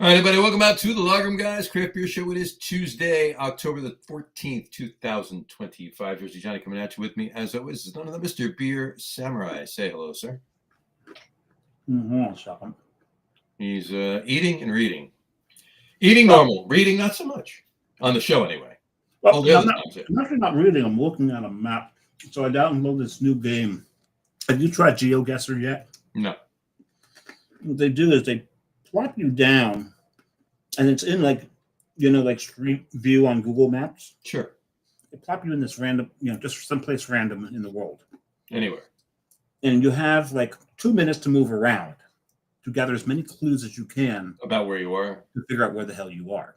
right, everybody, welcome out to the Logrum Guys Craft Beer Show. It is Tuesday, October the 14th, 2025. Jersey Johnny coming at you with me, as always, is none other than Mr. Beer Samurai. Say hello, sir. Second. He's eating and reading. Eating normal, reading not so much. On the show, anyway. Well, I'm actually not reading. I'm looking at a map. So I downloaded this new game. Have you tried GeoGuessr yet? No. What they do is they plop you down, and it's in like Street View on Google Maps. Sure. They plop you in this random, just someplace random in the world. Anywhere. And you have like 2 minutes to move around to gather as many clues as you can about where you are to figure out where the hell you are.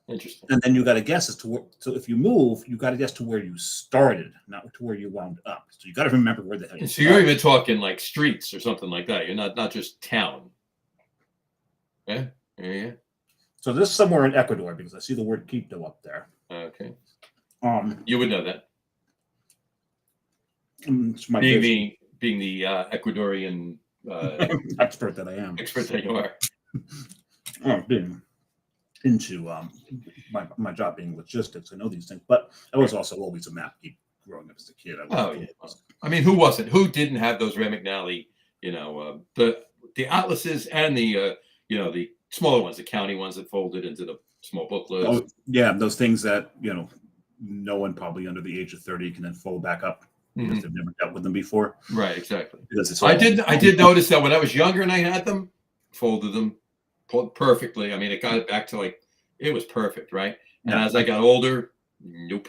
Interesting. And then you got to guess as to where. So if you move, you got to guess to where you started, not to where you wound up. So you got to remember where the hell you started. So you're even talking like streets or something like that. You're not just town. Yeah. Yeah. So this is somewhere in Ecuador because I see the word Quito up there. Okay. You would know that. It's my being the Ecuadorian expert that I am. Expert that you are. Being into my job being logistics, I know these things, but I was also always a map geek growing up as a kid. I mean, who wasn't? Who didn't have those Ray McNally, the atlases and the the smaller ones, the county ones that folded into the small booklets. Oh, yeah, those things that no one probably under the age of 30 can then fold back up because they've never dealt with them before. Right, exactly. Because it's I did notice that when I was younger and I had them, folded them perfectly. I mean, it got it back to it was perfect, right? And as I got older, nope.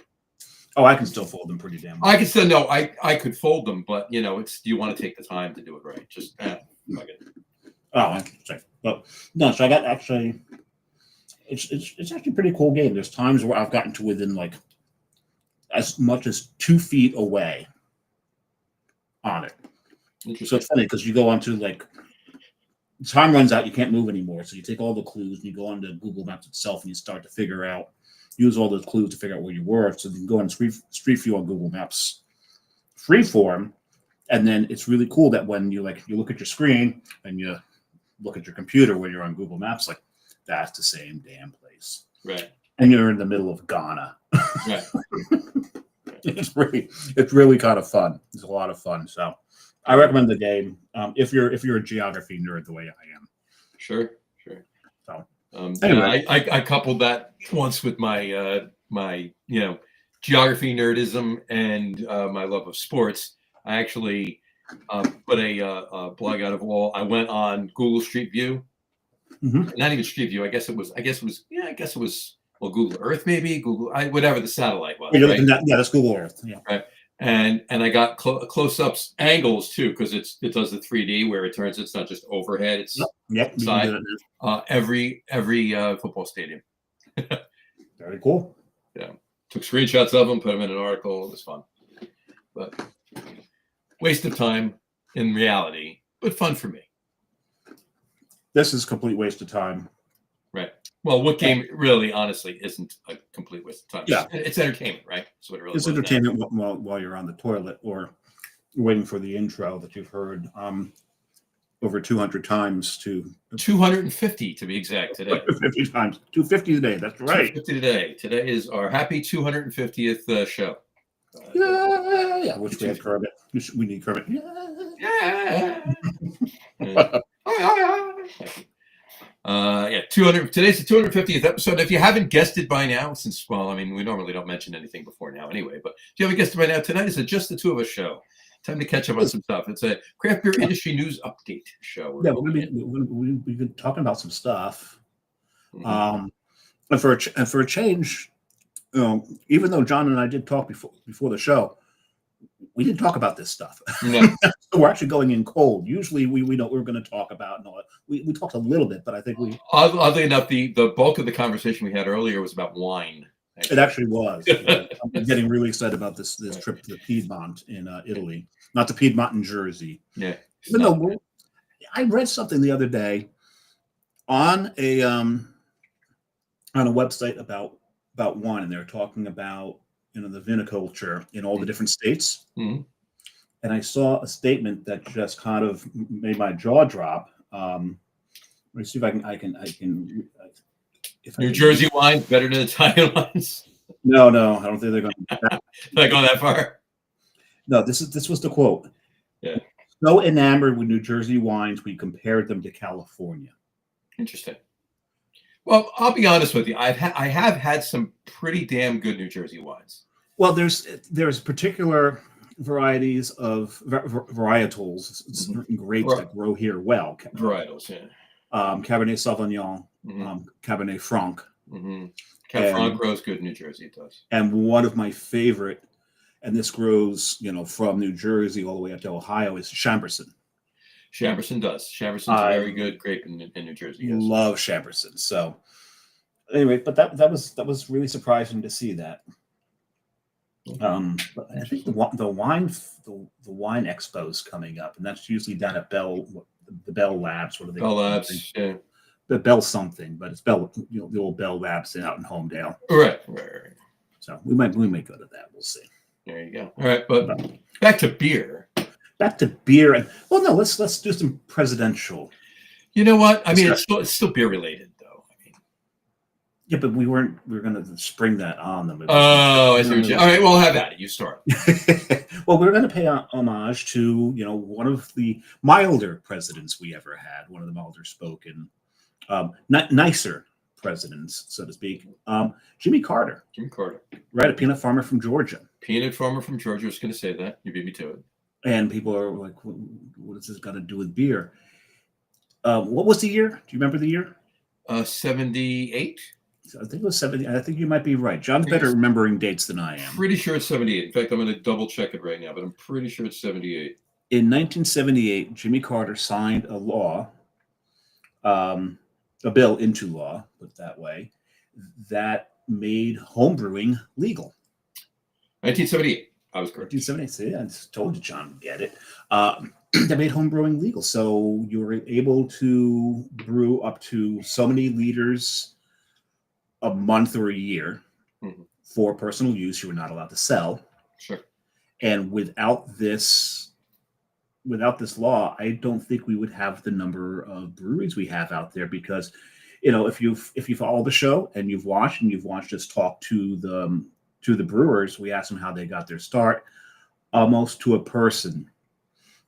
Oh, I can still fold them pretty damn well. I can still I could fold them, but it's you want to take the time to do it right. Just fuck it. Oh, interesting. But no, so I got actually it's actually a pretty cool game. There's times where I've gotten to within as much as 2 feet away on it. So it's funny because you go onto time runs out, you can't move anymore. So you take all the clues and you go onto Google Maps itself and you start to use all those clues to figure out where you were. So you can go on Street View on Google Maps freeform. And then it's really cool that when you look at your screen and you look at your computer when you're on Google Maps, that's the same damn place. Right. And you're in the middle of Ghana. Right. It's really kind of fun. It's a lot of fun. So I recommend the game if you're a geography nerd the way I am. Sure. So anyway, I coupled that once with my my geography nerdism and my love of sports. I actually put a blog out of all. I went on Google Street View, not even Street View. I guess it was. Google Earth, maybe Google, whatever the satellite was. Right? That's Google Earth. Yeah. Right. And I got close-ups angles too because it does the 3D where it turns. It's not just overhead. It's side. Every football stadium. Very cool. Yeah. Took screenshots of them, put them in an article. It was fun, but waste of time in reality, but fun for me. This is a complete waste of time. Right. Well, what game really, honestly, isn't a complete waste of time? Yeah. It's entertainment, right? That's what it really is. It's entertainment while you're on the toilet or waiting for the intro that you've heard over 200 times 250 to be exact today. 50 times. 250 today. That's right. 250 today. Today is our happy 250th show. Yeah. Which we had Kermit. We need Kermit. Yeah. 200. Today's the 250th episode. If you haven't guessed it by now, we normally don't mention anything before now anyway, but if you haven't guessed it by now, tonight is a Just the Two of Us show. Time to catch up on some stuff. It's a craft beer industry news update show. Yeah, we've been talking about some stuff. And for a change, even though John and I did talk before the show, we didn't talk about this stuff. No. We're actually going in cold. Usually we know what we're going to talk about and all that. We talked a little bit, but I think oddly enough, the bulk of the conversation we had earlier was about wine. It actually was. I'm getting really excited about this trip to the Piedmont in Italy, not the Piedmont in Jersey. Yeah. Even though I read something the other day on a website about wine, and they're talking about the viniculture in all the different states. Mm-hmm. And I saw a statement that just kind of made my jaw drop. Let me see if I can. If I New can, Jersey wines better than Italian wines. no, I don't think they're going. Not going that far. No, this was the quote. Yeah. So enamored with New Jersey wines, we compared them to California. Interesting. Well, I'll be honest with you. I have had some pretty damn good New Jersey wines. Well, there's particular varieties of varietals, certain grapes that grow here well. Varietals, yeah. Cabernet Sauvignon, Cabernet Franc. Cab Franc grows good in New Jersey. It does. And one of my favorite, and this grows, from New Jersey all the way up to Ohio, is Chambourcin. Chambourcin does. Chambourcin's a very good grape in New Jersey. Yes. Love Chambourcin. So anyway, but that was really surprising to see that. But I think the wine expo is coming up, and that's usually down at the Bell Labs. What are they? Bell Labs, yeah. The Bell something, but it's Bell, the old Bell Labs out in Homedale. Right. So we might go to that. We'll see. There you go. All right, but back to beer. And well, no, let's do some presidential. You know what? I mean, it's still beer related, though. I mean, yeah, but we were going to spring that on them. Oh, I see what you. All right, well, have at it. You start. Well, we're going to pay homage to one of the milder presidents we ever had. One of the milder spoken, nicer presidents, so to speak. Jimmy Carter. Jimmy Carter. Right, a peanut farmer from Georgia. Peanut farmer from Georgia. I was going to say that. You beat me to it. And people are like, what does this got to do with beer? What was the year? Do you remember the year? 78. I think it was 70. I think you might be right. John's better at remembering dates than I am. Pretty sure it's 78. In fact, I'm going to double check it right now, but I'm pretty sure it's 78. In 1978, Jimmy Carter signed a bill into law, put it that way, that made homebrewing legal. 1978. I was correct. 1978. See, I just told you, John, get it. That made homebrewing legal. So you were able to brew up to so many liters a month or a year for personal use. You were not allowed to sell. Sure. And without this law, I don't think we would have the number of breweries we have out there, because, if you follow the show and you've watched us talk to the brewers, we asked them how they got their start. Almost to a person,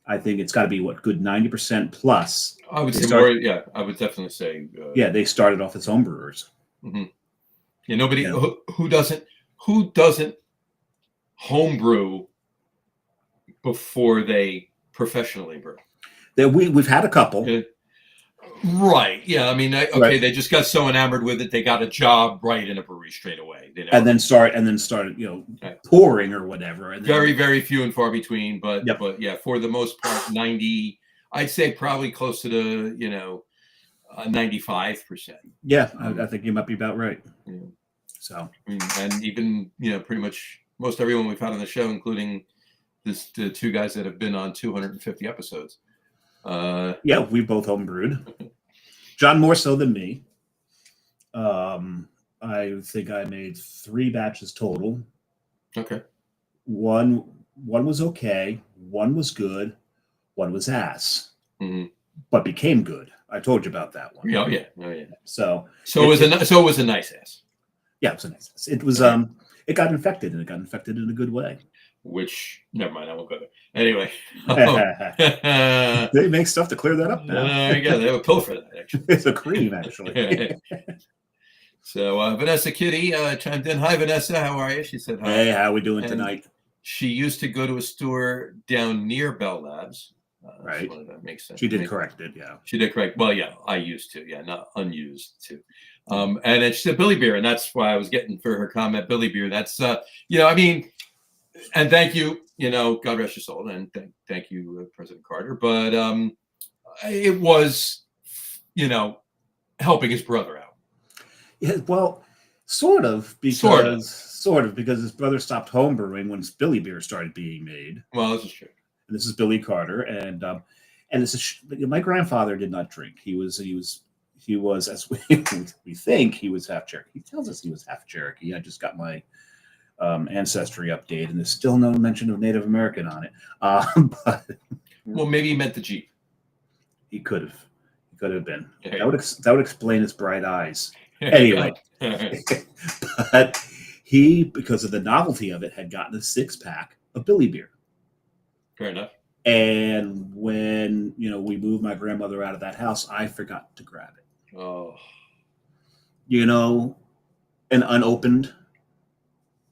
I think it's got to be good 90% plus. I would say more. Yeah, I would definitely say. They started off as home brewers. Mm-hmm. Yeah, nobody who doesn't homebrew before they professionally brew. We've had a couple. Yeah. Right. Yeah. I mean, they just got so enamored with it, they got a job right in a brewery straight away. And then started, pouring or whatever. And very, very few and far between. But yeah, for the most part, 90. I'd say probably close to the 95%. Yeah, I think you might be about right. Yeah. So, and even pretty much most everyone we've had on the show, including the two guys that have been on 250 episodes. We both homebrewed. John more so than me. I think I made 3 batches total. Okay. One was okay. One was good. One was ass. Mm-hmm. But became good. I told you about that one. Oh yeah. So it was a nice ass. Yeah, it was a nice ass. It was it got infected, and it got infected in a good way. Which, never mind, I won't go there. Anyway. They make stuff to clear that up now. There you go. They have a pill for that, actually. It's a cream, actually. So Vanessa Kitty chimed in. Hi, Vanessa. How are you? She said hi. Hey, how are we doing tonight? She used to go to a store down near Bell Labs. Right. So that makes sense. She did correct it, yeah. She did correct. Well, yeah, I used to. Yeah, not unused too. And then she said Billy Beer, and that's why I was getting for her comment, Billy Beer. That's, I mean, and thank you, God rest your soul, and thank you, President Carter. But it was, helping his brother out. Yeah, well, sort of because his brother stopped homebrewing when Billy Beer started being made. Well, this is true. And this is Billy Carter, and this is my grandfather did not drink. He was as we think he was half Cherokee. He tells us he was half Cherokee. I just got my ancestry update, and there's still no mention of Native American on it. But well, maybe he meant the Jeep. He could Could have been. Hey. That would explain his bright eyes. There you Anyway, go. All right. but he, because of the novelty of it, had gotten a 6-pack of Billy beer. Fair enough. And when we moved my grandmother out of that house, I forgot to grab it. Oh, An unopened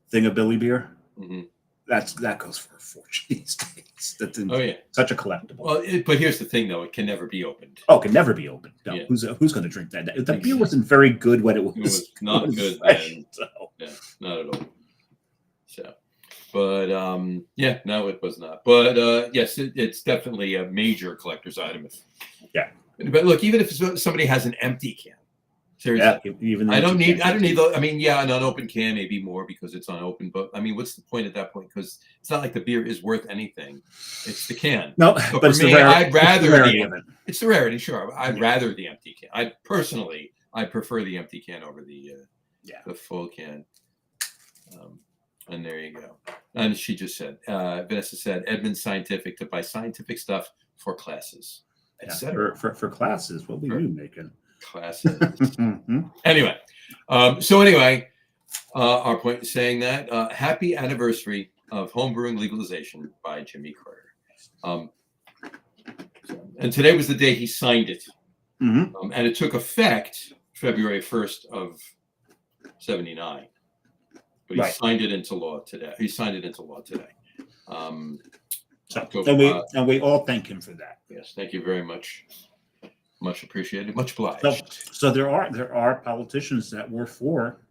thing of Billy beer. mhm. That goes for a fortune these days. That's Oh yeah. such a collectible. Well, but here's the thing, though: it can never be opened. Oh, it can never be opened. No, Yeah. who's going to drink that? The beer wasn't very good when it was. It was not good fresh, then. so. Yeah, not at all. So, but yeah, no, it was not. But yes, it's definitely a major collector's item. Yeah. But look, even if somebody has an empty can, seriously, Yeah, even I don't need the. I mean, yeah, an unopened can maybe more because it's unopened. But I mean, what's the point at that point? Because it's not like the beer is worth anything. It's the can. No, So but for me, I'd rather the rarity of it. It's the rarity, sure. I'd rather the empty can. I prefer the empty can over the full can. And there you go. And she just said, Vanessa said, Edmund Scientific to buy scientific stuff for classes, etc. For classes, what were you making? Classes. Anyway, our point is saying that happy anniversary of homebrewing legalization by Jimmy Carter. And today was the day he signed it. Mm-hmm. And it took effect February 1st of 79. But he signed it into law today. And we all thank him for that. Yes, thank you very much. Much appreciated. Much obliged. So there are politicians that were for,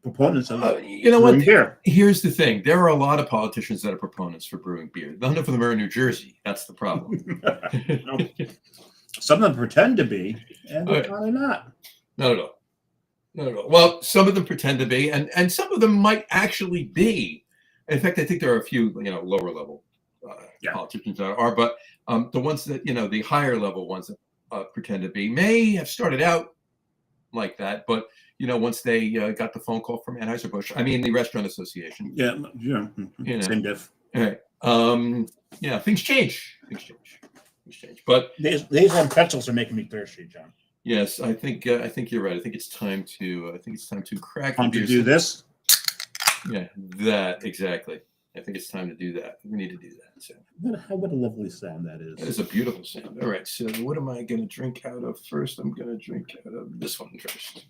proponents of brewing beer. Here's the thing: there are a lot of politicians that are proponents for brewing beer. None of them are in New Jersey. That's the problem. Some of them pretend to be, and they're kind of not. Not at all. Not at all. Well, some of them pretend to be, and some of them might actually be. In fact, I think there are a few, lower level politicians that are, but the ones that, the higher level ones that pretend to be may have started out like that, but once they got the phone call from Anheuser-Busch, the Restaurant Association. Yeah. Same diff. All right. Things change. But these on pretzels are making me thirsty, John. Yes, I think you're right. I think it's time to crack. Time to do this. Yeah, that exactly. I think it's time to do that. We need to do that. So. What a lovely sound that is. That is a beautiful sound. All right. So what am I going to drink out of first? I'm going to drink out of this one first.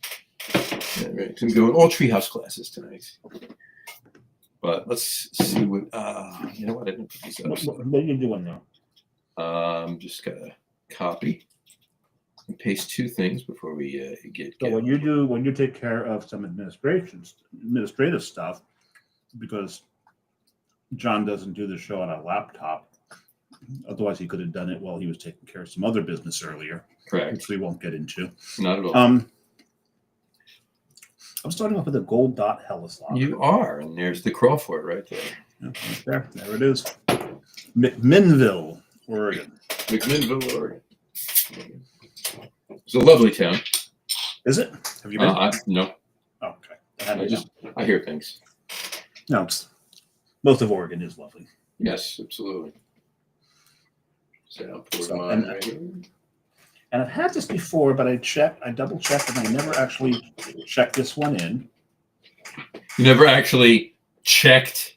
All right. I'm going all treehouse classes tonight. But let's see what. You know what? I didn't put these up. What are you doing now? Just gotta copy and paste two things before we get. So when you take care of some administrative stuff, because John doesn't do the show on a laptop, otherwise he could have done it while he was taking care of some other business earlier. Correct. Which we won't get into. Not at all. I'm starting off with a Gold Dot Helles Lager. You are, and there's the Crawford right there. Yeah, right there it is. McMinnville, Oregon. McMinnville, Oregon. It's a lovely town. Is it? Have you been? No. Oh, okay. I hear things. No, most of Oregon is lovely. Yes, absolutely. So, and I've had this before, but I double checked, and I never actually checked this one in. You never actually checked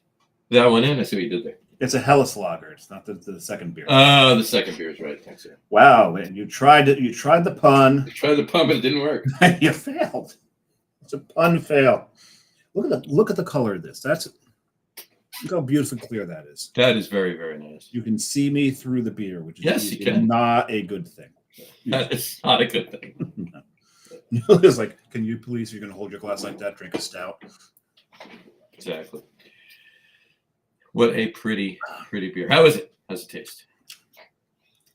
that one in? I see what you did there. It's a Helles Lager. It's not the second beer. The second beer is right. Thanks. Wow, and you tried it. You tried the pun. I tried the pun, but it didn't work. You failed. It's a pun fail. Look at the color of this. Look how beautiful and clear that is. That is very, very nice. You can see me through the beer, which is not a good thing. That is not a good thing. It's like, can you please? You're going to hold your glass like that. Drink a stout. Exactly. What a pretty beer. How is it? How's it taste?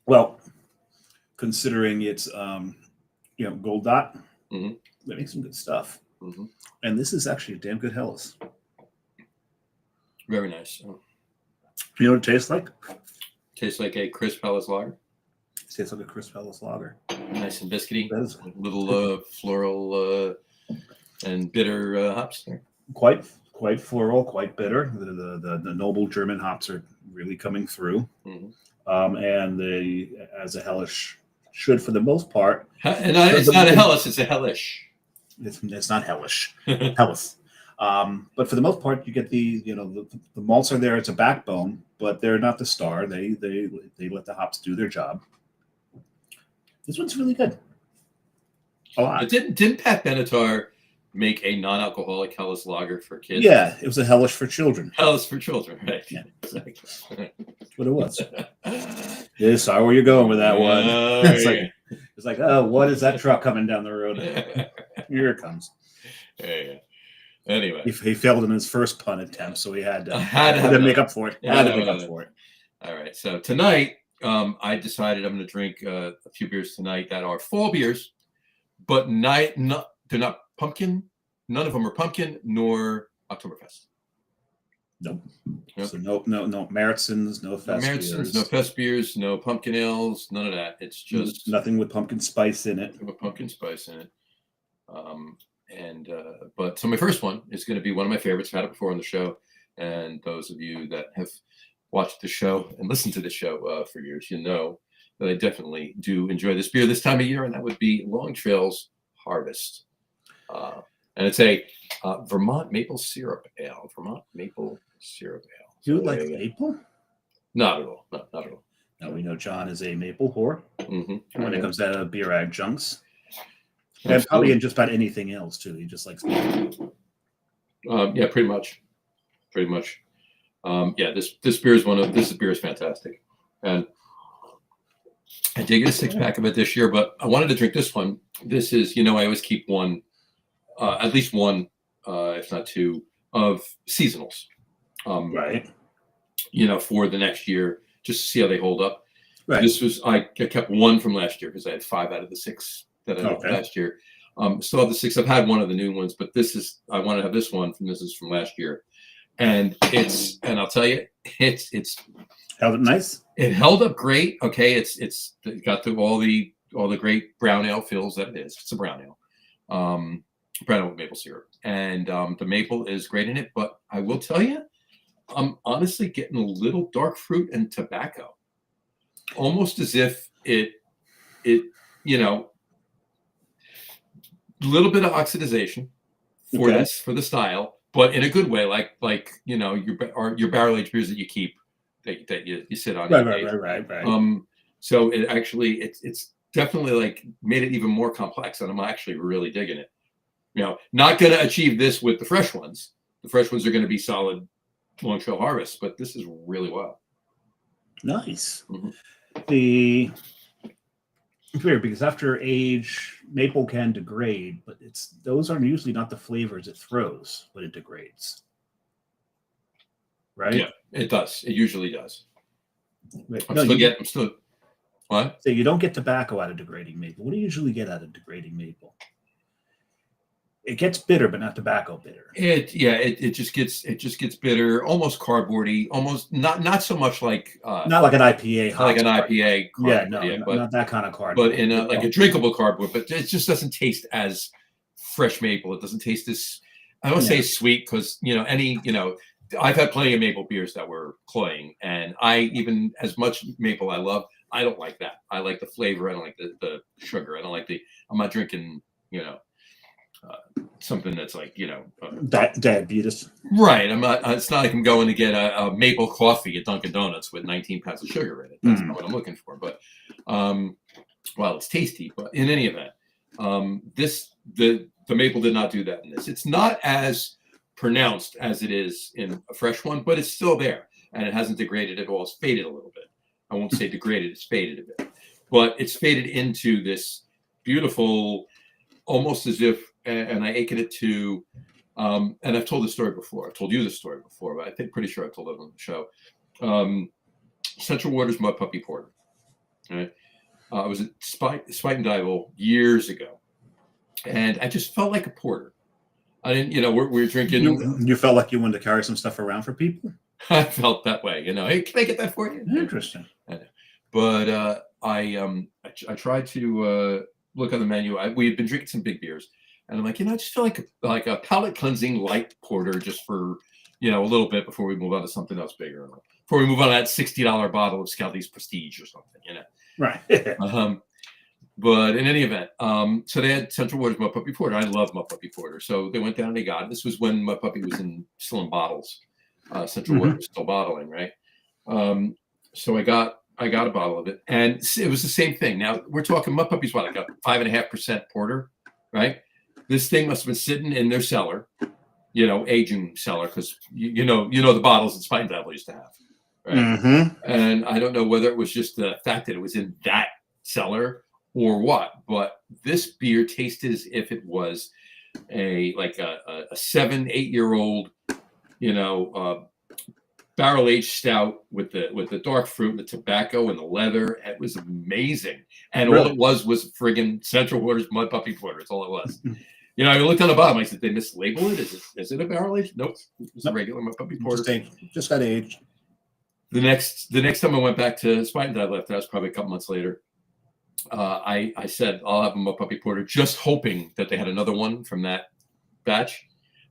Well, considering it's Gold Dot, mm-hmm. That makes some good stuff. Mm-hmm. And this is actually a damn good Helles. Very nice. You know what it tastes like? Tastes like a crisp Helles Lager. It tastes like a crisp Helles Lager. Nice and biscuity. That is a little floral and bitter hops there. Quite floral, quite bitter. The noble German hops are really coming through. Mm-hmm. And as a hellish should, for the most part, And it's not a hellish, it's a hellish. It's not hellish, hellish. But for the most part, you get the malts are there. It's a backbone, but they're not the star. They let the hops do their job. This one's really good. A lot. But didn't Pat Benatar make a non-alcoholic hellish lager for kids? Yeah, it was a hellish for children. Hellish for children, right? Yeah. Exactly. That's what it was. Yeah, sorry where you're going with that one. It's like, oh, what is that truck coming down the road? Here it comes. Yeah. Anyway, he failed in his first pun attempt, so he had to make up for it. All right. So tonight, I decided I'm going to drink a few beers tonight that are fall beers, but they're not pumpkin. None of them are pumpkin nor Oktoberfest. Nope. So no Märtzens, no fest beers. No fest beers, no pumpkin ales, none of that. It's just nothing with pumpkin spice in it. With pumpkin spice in it. But so my first one is going to be one of my favorites. I've had it before on the show, and those of you that have watched the show and listened to the show for years, you know that I definitely do enjoy this beer this time of year, and that would be Long Trail's Harvest. And it's a Vermont maple syrup ale. Vermont maple syrup ale. You like maple? Not at all. Not at all. Now we know John is a maple whore when it comes to beer adjuncts. And probably in just about anything else too. He just likes maple. Yeah, pretty much. This beer is fantastic. And I did get a 6-pack of it this year, but I wanted to drink this one. This is, I always keep one, at least one, if not two, of seasonals. Right. For the next year, just to see how they hold up. Right. I kept one from last year because I had 5 out of the 6 that I had last year. Still have the 6. I've had one of the new ones, but I want to have this one this is from last year. And I'll tell you, it's held up nice. It held up great. Okay. It got through all the great brown ale feels that it is. It's a brown ale. Brown ale with maple syrup. And the maple is great in it, but I will tell you, I'm honestly getting a little dark fruit and tobacco. Almost as if it little bit of oxidization for this, for the style, but in a good way, like your barrel aged beers that you keep that you sit on. Right. So it actually it's definitely like made it even more complex, and I'm actually really digging it. Not going to achieve this with the fresh ones. The fresh ones are going to be solid Long Trail Harvest, but this is really well. Nice. The weird because after age, maple can degrade, but those are usually not the flavors it throws when it degrades. Right? Yeah, it does. It usually does. Right. I'm still what? So you don't get tobacco out of degrading maple. What do you usually get out of degrading maple? It gets bitter, but not tobacco bitter. It just gets bitter, almost cardboardy, almost not so much like not like an IPA, like an IPA. Not that kind of cardboard. But in a drinkable cardboard. But it just doesn't taste as fresh maple. It doesn't taste as I don't say sweet because I've had plenty of maple beers that were cloying, and even as much maple I love, I don't like that. I like the flavor. I don't like the sugar. I don't like I'm not drinking something that's like diabetes. Right. I'm not. It's not like I'm going to get a maple coffee at Dunkin' Donuts with 19 pounds of sugar in it. That's not what I'm looking for. But it's tasty. But in any event, the maple did not do that in this. It's not as pronounced as it is in a fresh one, but it's still there, and it hasn't degraded at all. It's faded a little bit. I won't say degraded. It's faded a bit, but it's faded into this beautiful, almost as if. And I aken it to, and I've told this story before. I've told you this story before, but I think pretty sure I told it on the show. Central Waters Mud Puppy Porter. Right? I was at Spite and Dival years ago, and I just felt like a porter. I didn't, we were drinking. You felt like you wanted to carry some stuff around for people? I felt that way. Hey, can I get that for you? Interesting. But I tried to look on the menu. We had been drinking some big beers. And I'm like, I just feel like a palate cleansing light porter just for, a little bit before we move on to something else bigger. Before we move on to that $60 bottle of Scaldy's Prestige or something, Right. But in any event, so they had Central Waters Mud Puppy Porter. I love Mud Puppy Porter. So they went down and they got it. This was when Mud Puppy was still in bottles. Central Waters was still bottling, right? So I got a bottle of it, and it was the same thing. Now we're talking Mud Puppy's what, like a 5.5% porter, right? This thing must have been sitting in their cellar, aging cellar, because you know the bottles that Spine Devil used to have, right? And I don't know whether it was just the fact that it was in that cellar or what, but this beer tasted as if it was a 7-8-year-old, barrel aged stout with the dark fruit and the tobacco and the leather. It was amazing, and all it was friggin' Central Waters Mud Puppy Porter. That's all it was. I looked on the bottom. I said, "They mislabeled it. Is it a barrel aged? Nope, it's a regular Mud Puppy Porter. Just got aged." The next time I went back to Spine Dive left, that was probably a couple months later. I said, "I'll have a Mud Puppy Porter," just hoping that they had another one from that batch.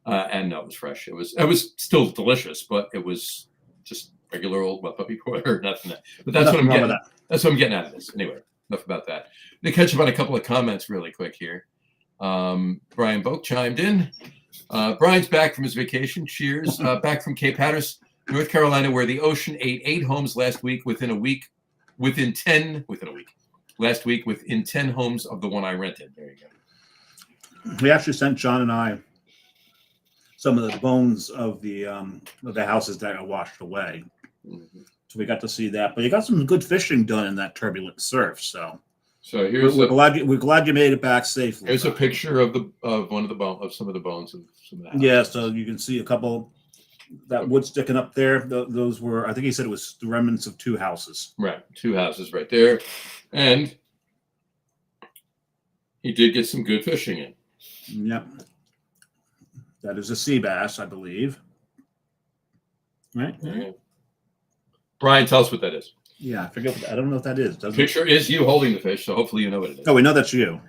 And no, it was fresh. It was still delicious, but it was just regular old Mud Puppy Porter. Nothing. But that's what I'm getting. That's what I'm getting out of this. Anyway, enough about that. To catch up on a couple of comments really quick here. Brian Boak chimed in. Brian's back from his vacation. Cheers. Back from Cape Hatteras, North Carolina, where the ocean ate 8 homes last week within 10 homes of the one I rented. There you go. We actually sent John and I some of the bones of the houses that got washed away. So we got to see that. But you got some good fishing done in that turbulent surf. So here's we're glad you made it back safely. Here's a picture of some of the bones of some of the houses. Yeah, so you can see a couple that wood sticking up there. Those were, I think he said it was the remnants of 2 houses. Right, 2 houses right there, and he did get some good fishing in. Yep. That is a sea bass, I believe. Right? Yeah. Brian, tell us what that is. Yeah, I forget. I don't know what that is. The picture is you holding the fish, so hopefully you know what it is. Oh, we know that's you.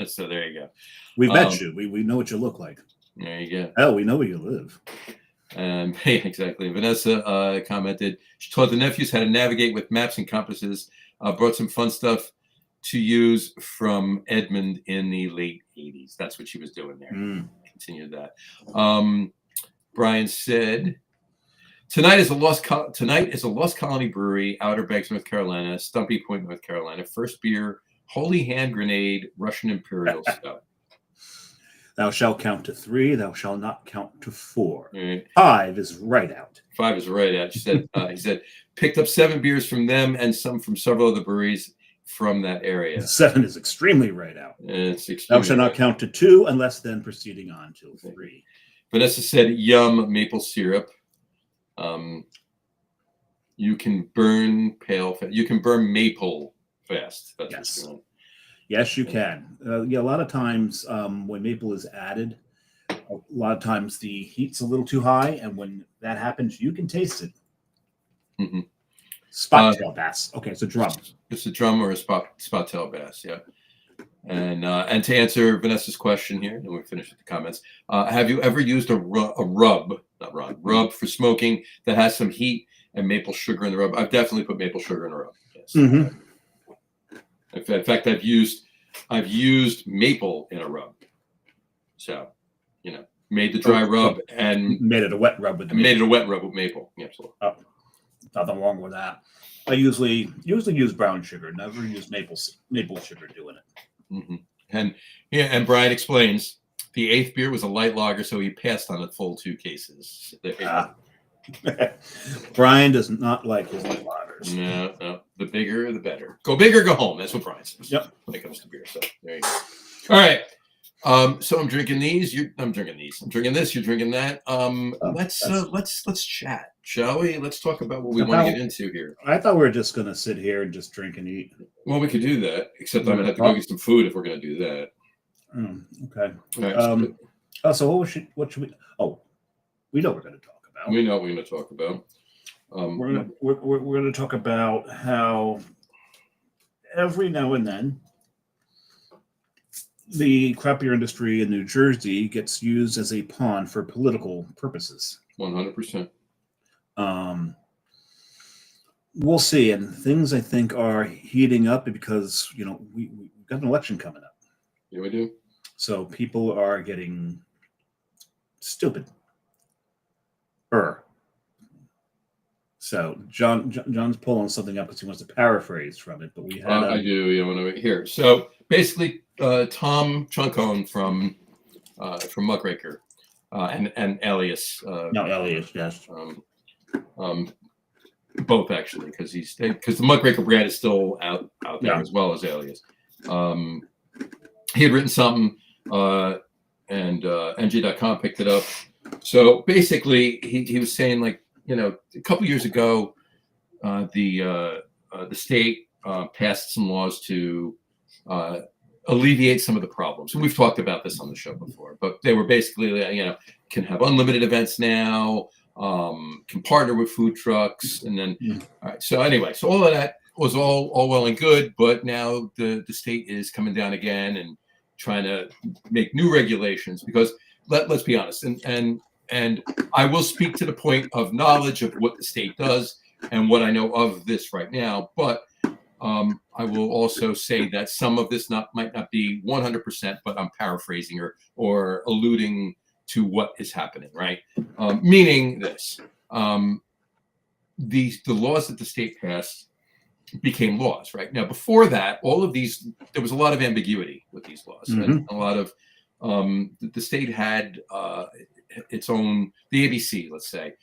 So there you go. We met you. We know what you look like. There you go. Oh, we know where you live. Exactly. Vanessa commented, she taught the nephews how to navigate with maps and compasses, brought some fun stuff to use from Edmund in the late 80s. That's what she was doing there. Continued that. Brian said, tonight is a Lost Colony Brewery, Outer Banks, North Carolina, Stumpy Point, North Carolina. First beer, Holy Hand Grenade, Russian Imperial Stout. Thou shalt count to 3. Thou shalt not count to 4. Right. 5 is right out. 5 is right out. She said, he said, picked up 7 beers from them and some from several other breweries from that area. 7 is extremely right out. It's extremely Thou shalt not count to 2 unless then proceeding on to 3. Vanessa said, yum, maple syrup. You can burn maple fast. That's yes. Yes, you can. A lot of times when maple is added, a lot of times the heat's a little too high, and when that happens, you can taste it. Mm-hmm. Spot tail bass. Okay, it's a drum. It's a drum or a spot tail bass, yeah. And to answer Vanessa's question here, and we'll finish with the comments. Have you ever used a rub for smoking that has some heat and maple sugar in the rub? I've definitely put maple sugar in a rub. Yes. Mm-hmm. In fact, I've used maple in a rub. So, made the dry rub and made it a wet rub with maple. Yeah, absolutely. Oh, nothing wrong with that. I usually use brown sugar. Never use maple sugar doing it. Mm-hmm. And Brian explains the 8th beer was a light lager, so he passed on a full 2 cases. Brian does not like his light lagers. No. The bigger, the better. Go big or go home. That's what Brian says. Yep. When it comes to beer. So there you go. All right. So I'm drinking these. I'm drinking these. I'm drinking this. You're drinking that. Let's chat, shall we? Let's talk about what we want to get into here. I thought we were just gonna sit here and just drink and eat. Well, we could do that, except I'm gonna have to go get some food if we're gonna do that. Okay. All right, so what should we? Oh, we know what we're gonna talk about. We know what we're gonna talk about. We're gonna talk about how every now and then the craft beer industry in New Jersey gets used as a pawn for political purposes. 100%. we'll see. And things I think are heating up because we've got an election coming up. Yeah, we do. So people are getting stupid. So John's pulling something up because he wants to paraphrase from it, but we had. I do. You want to hear? So basically, Tom Chunkone from Muckraker and Elias. Elias, yes. Both actually, because the Muckraker brand is still out there as well as Elias. He had written something, and NJ.com picked it up. So basically, he was saying, like, a couple years ago, the state passed some laws to alleviate some of the problems. And we've talked about this on the show before, but they were basically, can have unlimited events now, can partner with food trucks, and then, all right. So anyway, so all of that was all well and good, but now the state is coming down again and trying to make new regulations because let's be honest, and I will speak to the point of knowledge of what the state does and what I know of this right now, but I will also say that some of this might not be 100%, but I'm paraphrasing or alluding to what is happening, right? Meaning this, the laws that the state passed became laws, right? Now, before that, all of these, there was a lot of ambiguity with these laws, and a lot of the state had its own, the ABC, let's say,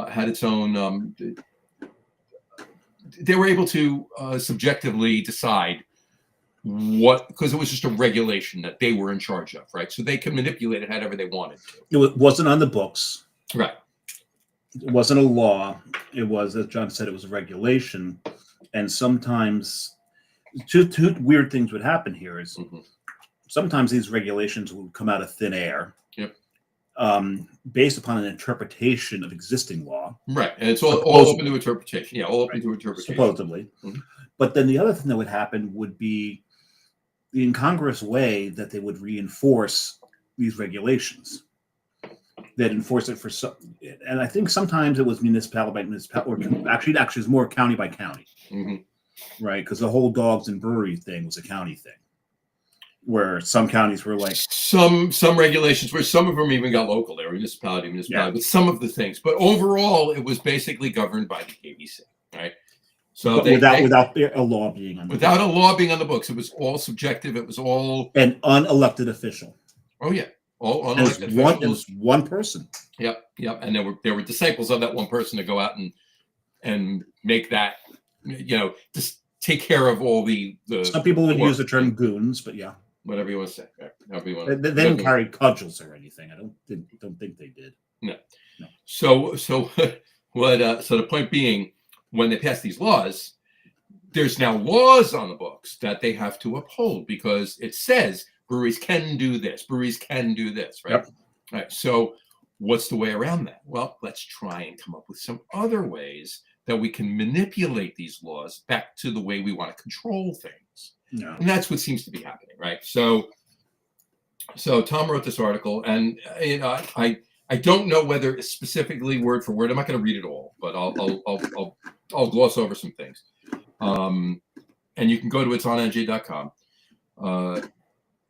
had its own. They were able to subjectively decide what, because it was just a regulation that they were in charge of, right? So they could manipulate it however they wanted to. It wasn't on the books, right? It wasn't a law. It was, as John said, it was a regulation. And sometimes two weird things would happen here is sometimes these regulations would come out of thin air. Yep. Based upon an interpretation of existing law. Right. And it's all open to interpretation. Yeah, all open to interpretation. Supposedly. But then the other thing that would happen would be the incongruous way that they would reinforce these regulations. They'd enforce it for some, and I think sometimes it was municipality by municipality, or actually it's more county by county, right? Because the whole dogs and brewery thing was a county thing, where some counties were like some regulations, where some of them even got local. They were municipality, but some of the things. But overall, it was basically governed by the KBC, right? So without a law being on a law being on the books, it was all subjective. It was all an unelected official. Oh yeah. All unelected officials. One person. Yep. And there were disciples of that one person to go out and make that, just take care of all the some people would use the term goons, but yeah. Whatever you want to say. However you want to. They didn't carry cudgels or anything. I don't think they did. No. So what so the point being, when they pass these laws, there's now laws on the books that they have to uphold because it says breweries can do this, right? Yep. All right. So what's the way around that? Well, let's try and come up with some other ways that we can manipulate these laws back to the way we want to control things. Yeah. And that's what seems to be happening, right? So Tom wrote this article, and I don't know whether it's specifically word for word. I'm not going to read it all, but I'll gloss over some things. And you can go to it's on NJ.com.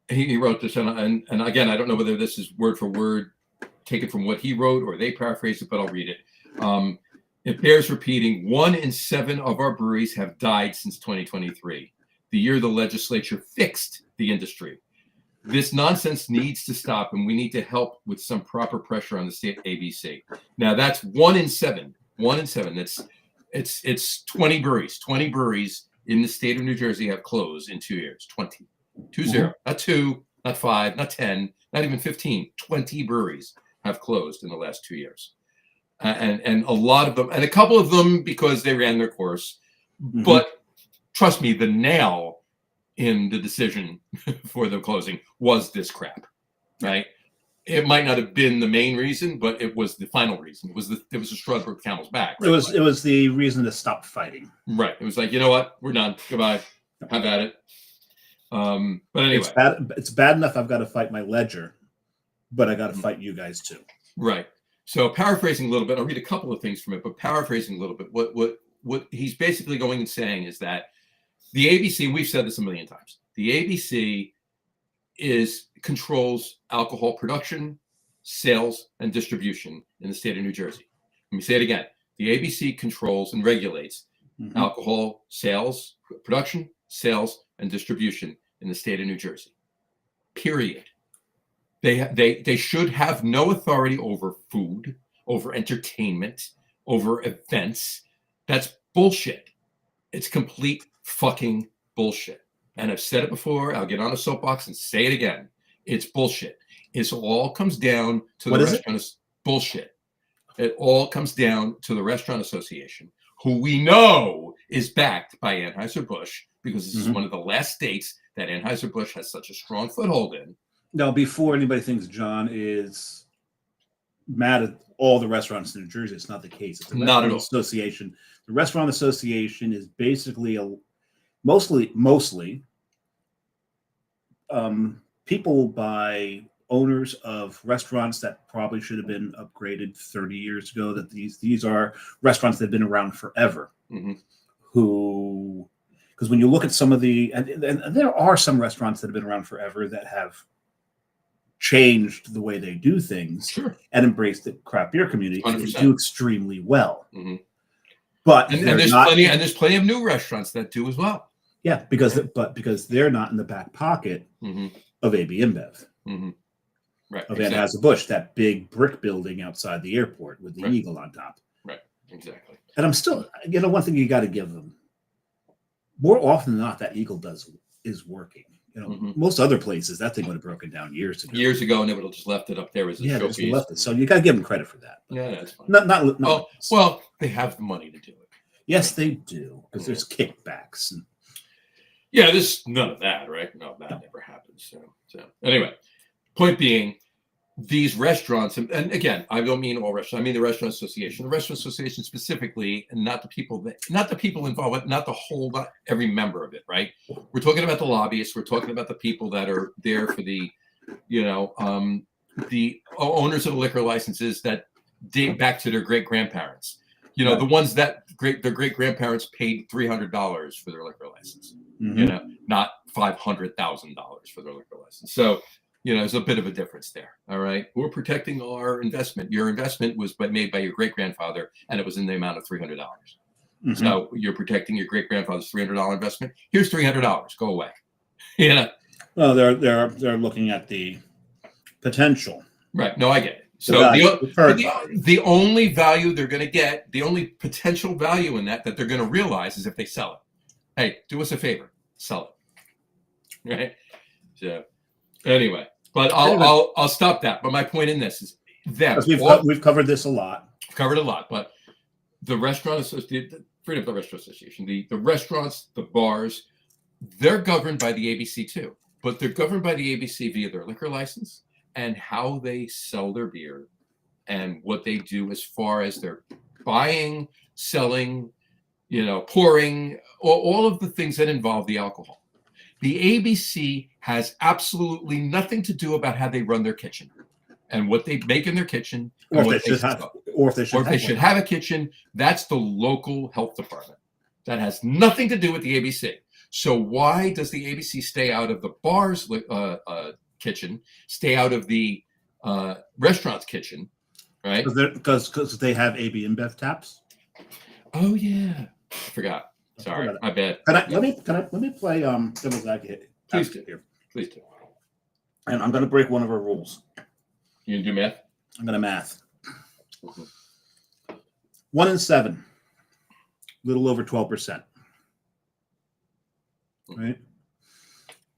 He wrote this, and again, I don't know whether this is word for word taken from what he wrote or they paraphrased it, but I'll read it. It bears repeating: 1 in 7 of our breweries have died since 2023, the year the legislature fixed the industry. This nonsense needs to stop, and we need to help with some proper pressure on the state ABC. Now that's 1 in 7. 1 in 7. It's 20 breweries. 20 breweries in the state of New Jersey have closed in 2 years. 20. 20. Not 2, not 5, not 10, not even 15. 20 breweries have closed in the last 2 years. And a lot of them, and a couple of them because they ran their course. But trust me, the nail in the decision for the closing was this crap, right? It might not have been the main reason, but it was the final reason. It was a straw that broke the camel's back. Right? It was the reason to stop fighting. Right. It was like, you know what? We're done. Goodbye. Have at it. But anyway, it's bad enough I've got to fight my ledger, but I got to fight you guys too. Right. So paraphrasing a little bit, I'll read a couple of things from it, but paraphrasing a little bit, what he's basically going and saying is that the ABC, and we've said this a million times, the ABC controls alcohol production, sales, and distribution in the state of New Jersey. Let me say it again. The ABC controls and regulates alcohol sales, production, sales, and distribution in the state of New Jersey. Period. They should have no authority over food, over entertainment, over events. That's bullshit. It's complete fucking bullshit. And I've said it before. I'll get on a soapbox and say it again. It's bullshit. It all comes down to the restaurant. Bullshit. It all comes down to the Restaurant Association, who we know is backed by Anheuser-Busch, because this is one of the last states that Anheuser-Busch has such a strong foothold in. Now, before anybody thinks John is mad at all the restaurants in New Jersey, it's not the case. It's the Restaurant Association. The Restaurant Association is basically mostly people by owners of restaurants that probably should have been upgraded 30 years ago. That these are restaurants that have been around forever. Who, because when you look at some of the, and there are some restaurants that have been around forever that have changed the way they do things and embraced the craft beer community, and they do extremely well. But there's plenty of new restaurants that do as well. Yeah, because they're not in the back pocket of AB InBev, right? Of Anheuser-Busch, that big brick building outside the airport with the eagle on top. Right, exactly. And I'm still, one thing you got to give them, more often than not, that eagle is working. Most other places, that thing would have broken down years ago. And they would have just left it up there as a showpiece. Left it. So you got to give them credit for that. Yeah, that's fine. Not well, they have the money to do it. Yes, they do, because there's kickbacks. Yeah, there's none of that, right? No, that never happens. So anyway, point being, these restaurants, and again, I don't mean all restaurants. I mean the Restaurant Association. The Restaurant Association specifically, and not the people involved, but not every member of it, right? We're talking about the lobbyists. We're talking about the people that are there for the owners of the liquor licenses that date back to their great grandparents. The ones that their great grandparents paid $300 for their liquor license. Not $500,000 for their liquor license. So, there's a bit of a difference there. All right. We're protecting our investment. Your investment was made by your great grandfather, and it was in the amount of $300. So you're protecting your great grandfather's $300 investment. Here's $300. Go away. Well, they're looking at the potential. Right. No, I get it. So the only value they're going to get, the only potential value in that they're going to realize is if they sell it. Hey, do us a favor, sell it. Right. So anyway, but I'll stop that. But my point in this is that we've covered this a lot. Covered a lot, but the Restaurant Association, freedom of the Restaurant Association, the restaurants, the bars, they're governed by the ABC too. But they're governed by the ABC via their liquor license and how they sell their beer and what they do as far as their buying, selling, pouring, all of the things that involve the alcohol. The ABC has absolutely nothing to do about how they run their kitchen and what they make in their kitchen. Or if they should have a kitchen. That's the local health department. That has nothing to do with the ABC. So why does the ABC stay out of the bar's kitchen, stay out of the restaurant's kitchen, right? Because they have AB InBev taps. Oh yeah, I forgot. Sorry, my bad. Let me play devil's advocate. Please do. Please do. And I'm going to break one of our rules. You gonna do math? I'm going to math. 1 in 7, little over 12%. Right.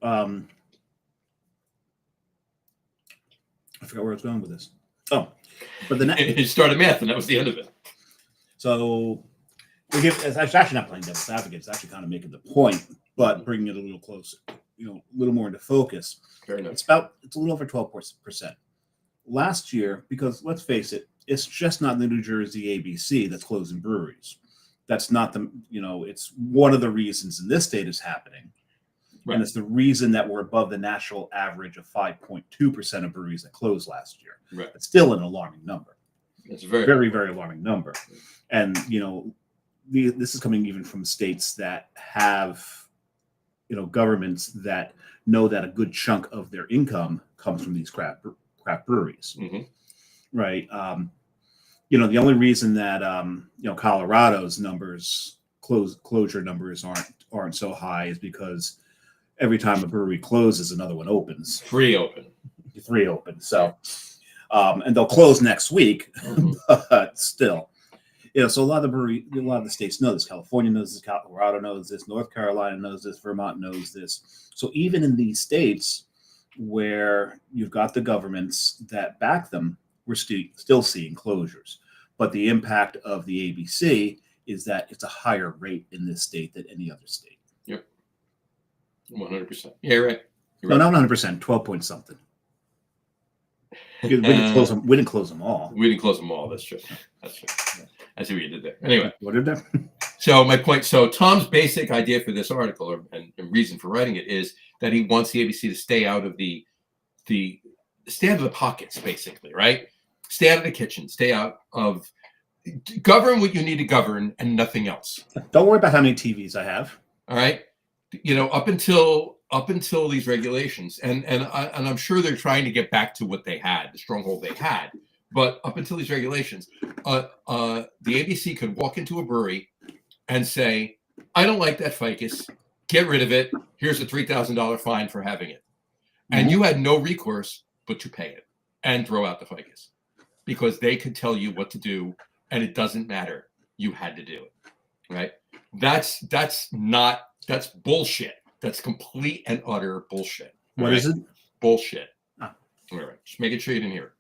I forgot where I was going with this. Oh, but the next you started math, and that was the end of it. So it's actually not playing devil's advocate. It's actually kind of making the point, but bringing it a little closer, a little more into focus. Very nice. It's a little over 12%. Last year, because let's face it, it's just not the New Jersey ABC that's closing breweries. That's not it's one of the reasons in this state is happening. Right. And it's the reason that we're above the national average of 5.2% of breweries that closed last year. Right. It's still an alarming number. It's a very, very, very alarming number. And, this is coming even from states that have, governments that know that a good chunk of their income comes from these craft breweries, right? The only reason that Colorado's closure numbers aren't so high is because every time a brewery closes, another one opens. Three open. So, and they'll close next week, but still, so a lot of the states know this. California knows this. Colorado knows this. North Carolina knows this. Vermont knows this. So even in these states where you've got the governments that back them, we're still seeing closures. But the impact of the ABC is that it's a higher rate in this state than any other state. Yep. 100%. Yeah, right. No, not 100%. 12 point something. We didn't close them. We didn't close them all. We didn't close them all. That's true. Yeah. I see what you did there. Anyway, what did that? So my point. So Tom's basic idea for this article and reason for writing it is that he wants the ABC to stay out of the pockets, basically, right? Stay out of the kitchen. Stay out of govern what you need to govern and nothing else. Don't worry about how many TVs I have. All right. Up until these regulations, and I'm sure they're trying to get back to what they had, the stronghold they had. But up until these regulations, the ABC could walk into a brewery and say, "I don't like that ficus. Get rid of it. Here's a $3,000 fine for having it," and you had no recourse but to pay it and throw out the ficus because they could tell you what to do, and it doesn't matter. You had to do it, right? That's bullshit. That's complete and utter bullshit. What is it? Bullshit. All right. Just making sure you didn't hear it.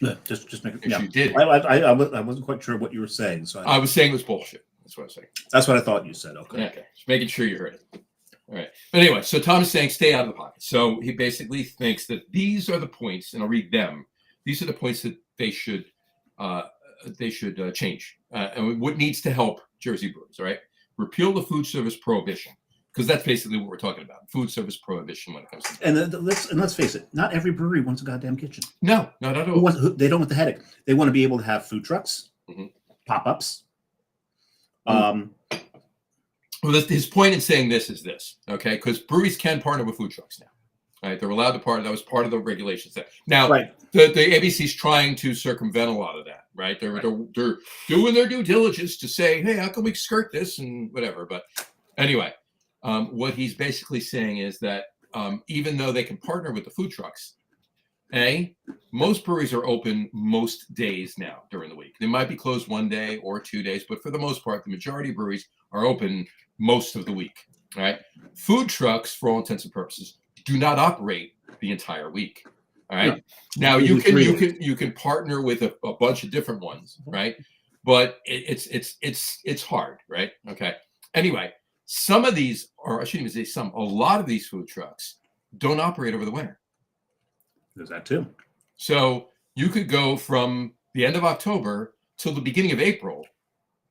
Yeah, just make it. If you did. I wasn't quite sure what you were saying. So I was saying it was bullshit. That's what I was saying. That's what I thought you said. Okay. Okay. Just making sure you heard it. All right. But anyway, so Tom is saying stay out of the pocket. So he basically thinks that these are the points, and I'll read them. These are the points that they should change. And what needs to help Jersey brewers, all right? Repeal the food service prohibition, because that's basically what we're talking about. Food service prohibition when it comes to let's face it, not every brewery wants a goddamn kitchen. No, not at all. They don't want the headache. They want to be able to have food trucks, pop-ups. Well, his point in saying this is this, okay? Because breweries can partner with food trucks now, right? They're allowed to partner. That was part of the regulations. Now, the ABC's trying to circumvent a lot of that, right? They're doing their due diligence to say, hey, how can we skirt this and whatever? But anyway, what he's basically saying is that even though they can partner with the food trucks, most breweries are open most days now during the week. They might be closed one day or 2 days, but for the most part, the majority of breweries are open most of the week. All right. Food trucks, for all intents and purposes, do not operate the entire week. All right. No. Now you can partner with a bunch of different ones, right? But it's hard, right? Okay. Anyway, some of these, or I shouldn't even say some, a lot of these food trucks don't operate over the winter. There's that too. So you could go from the end of October till the beginning of April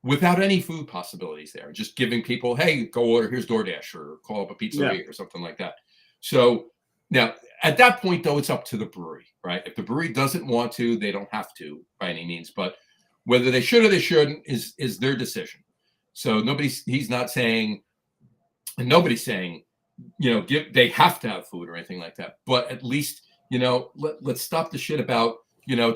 without any food possibilities there. Just giving people, hey, go order, here's DoorDash, or call up a pizzeria or something like that. So now at that point, though, it's up to the brewery, right? If the brewery doesn't want to, they don't have to by any means. But whether they should or they shouldn't is their decision. So he's not saying, and nobody's saying, they have to have food or anything like that. But at least, let's stop the shit about,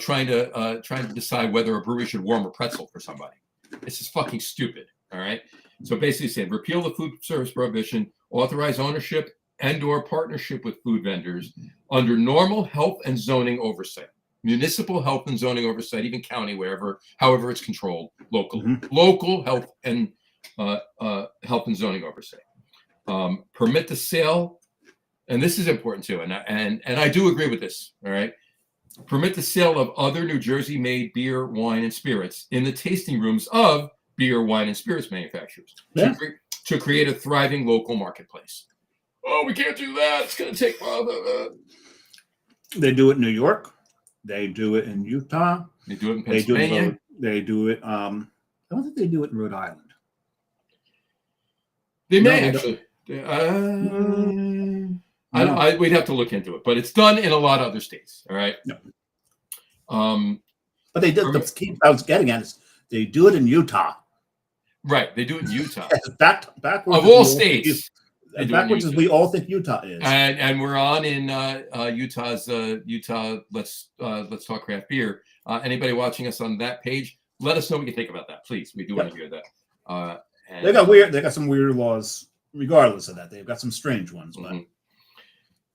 trying to decide whether a brewery should warm a pretzel for somebody. It's just fucking stupid. All right. So basically saying repeal the food service prohibition, authorize ownership and/or partnership with food vendors under normal health and zoning oversight, municipal health and zoning oversight, even county, however it's controlled, local health and health and zoning oversight. Permit the sale, and this is important too, and I do agree with this. All right. Permit the sale of other New Jersey-made beer, wine, and spirits in the tasting rooms of beer, wine, and spirits manufacturers to create a thriving local marketplace. Oh, we can't do that. It's going to take... They do it in New York. They do it in Utah. They do it in Pennsylvania. They do it... I don't think they do it in Rhode Island. They may actually. We'd have to look into it, but it's done in a lot of other states. All right. No. But they did. The key I was getting at is they do it in Utah. Right. They do it in Utah. Yes, backwards Of all states. Backwards as we all think Utah is. And we're on in Utah's Utah. Let's talk craft beer. Anybody watching us on that page, let us know what you think about that, please. We do want to hear that. And They got some weird laws. Regardless of that, they've got some strange ones. But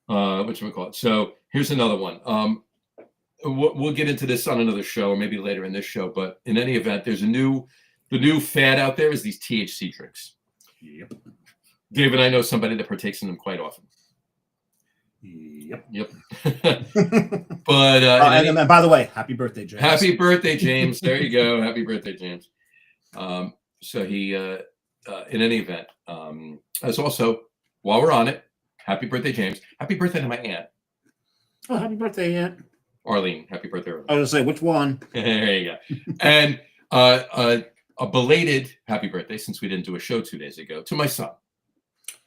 whatchamacallit. So here's another one. We'll get into this on another show, or maybe later in this show. But in any event, the new fad out there is these THC drinks. Yep. David, I know somebody that partakes in them quite often. Yep. But and by the way, happy birthday, James. Happy birthday, James. There you go. Happy birthday, James. So he, in any event, as also, while we're on it, happy birthday, James. Happy birthday to my aunt. Oh, happy birthday, Aunt. Arlene. Happy birthday, Arlene. I was going to say, which one? There you go. And a belated happy birthday, since we didn't do a show 2 days ago, to my son.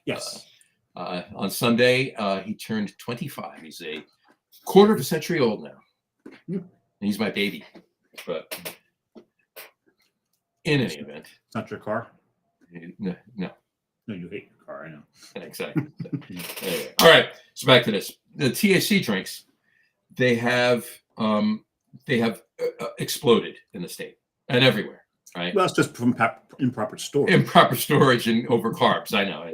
Yes. On Sunday, he turned 25. He's a quarter of a century old now. Yeah. He's my baby. But in any event. It's not your car? No. No, you hate your car, I know. Exactly. Anyway. All right. So back to this. The THC drinks, they have exploded in the state and everywhere. Right. Well, it's just from improper storage. Improper storage and over carbs. I know.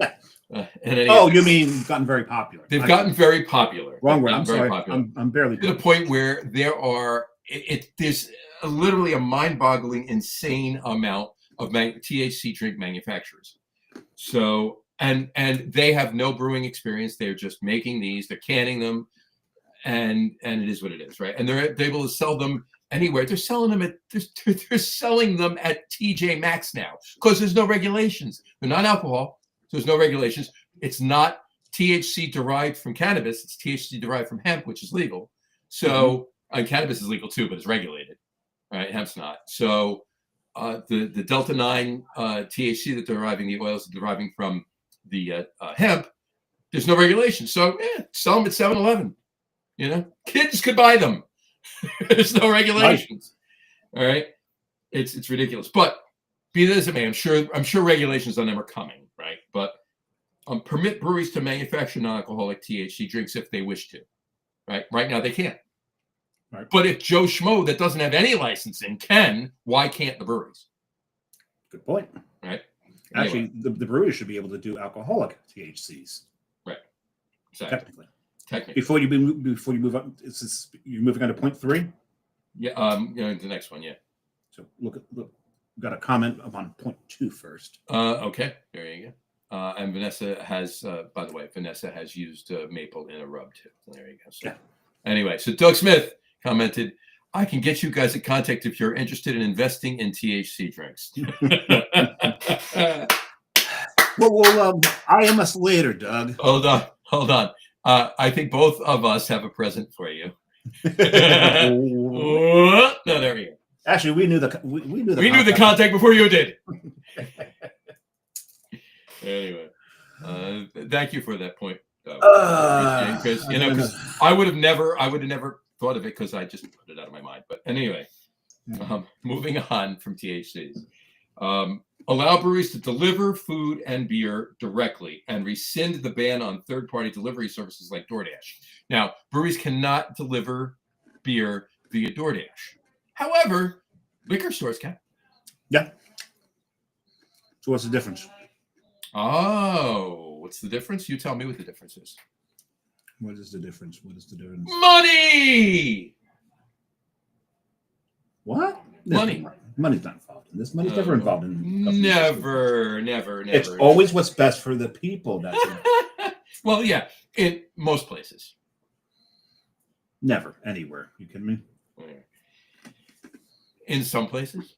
You mean gotten very popular? They've gotten very popular. Wrong word. I'm sorry. I'm barely to the point where there's literally a mind-boggling, insane amount of THC drink manufacturers. So and they have no brewing experience. They're just making these. They're canning them, and it is what it is, right? And they're able to sell them anywhere. They're selling them at TJ Maxx now because there's no regulations. They're not alcohol. So there's no regulations. It's not THC derived from cannabis. It's THC derived from hemp, which is legal. So cannabis is legal too, but it's regulated. Right? Hemp's not. So the Delta 9 THC that they're deriving, the oils are deriving from the hemp, there's no regulation. So sell them at 7-Eleven. You know, kids could buy them. There's no regulations. All right, it's ridiculous. But be that as it may, I'm sure regulations on them are coming, right? But permit breweries to manufacture non-alcoholic THC drinks if they wish to, right? Right now they can't. Right. But if Joe Schmo that doesn't have any licensing can, why can't the breweries? Good point. Right. Actually, the breweries should be able to do alcoholic THCs. Right. Exactly. Technically. Before you move up, you're moving on to point 3. Yeah. The next one. Yeah. So look. Got a comment upon point 2 first. Okay. There you go. And Vanessa has, by the way, used maple in a rub too. So there you go. So, anyway, so Doug Smith commented, "I can get you guys a contact if you're interested in investing in THC drinks." Well, IM us later, Doug. Hold on. I think both of us have a present for you. No, there we go. Actually, we knew the contact before you did. Anyway, thank you for that point. Because I would have never thought of it because I just put it out of my mind. But anyway, moving on from THCs, allow breweries to deliver food and beer directly and rescind the ban on third-party delivery services like DoorDash. Now, breweries cannot deliver beer via DoorDash. However, liquor stores can. Yeah. So what's the difference? Oh, what's the difference? You tell me what the difference is. What is the difference? Money! What? Money. Money's not involved in this. Money's never involved in Never. It's always what's best for the people. That's it. Well, yeah, in most places. Never. Anywhere. You kidding me? In some places?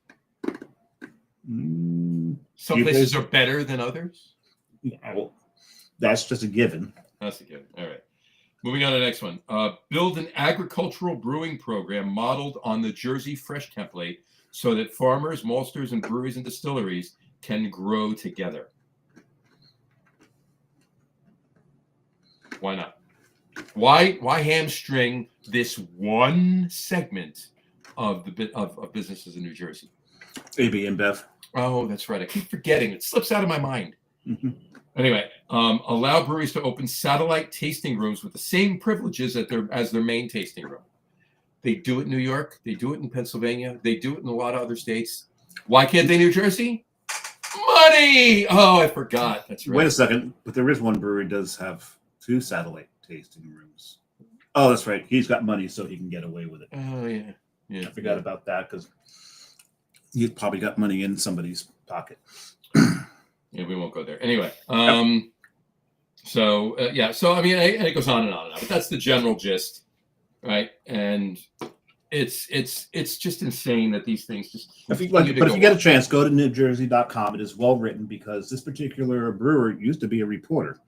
Some places are better than others? Yeah, well, that's just a given. That's a given. All right. Moving on to the next one. Build an agricultural brewing program modeled on the Jersey Fresh template so that farmers, maltsters, and breweries and distilleries can grow together. Why not? Why hamstring this one segment of businesses in New Jersey? AB InBev. Oh, that's right. I keep forgetting. It slips out of my mind. Mm-hmm. Anyway, allow breweries to open satellite tasting rooms with the same privileges as their main tasting room. They do it in New York. They do it in Pennsylvania. They do it in a lot of other states. Why can't they in New Jersey? Money! Oh, I forgot. That's right. Wait a second, but there is one brewery does have 2 satellite tasting rooms. Oh, that's right. He's got money, so he can get away with it. Oh, yeah. Yeah. I forgot about that because he's probably got money in somebody's pocket. Yeah, we won't go there. Anyway, so I mean, it goes on and on and on, but that's the general gist, right? And it's just insane that these things just. If you get a chance, go to NewJersey.com. It is well written because this particular brewer used to be a reporter,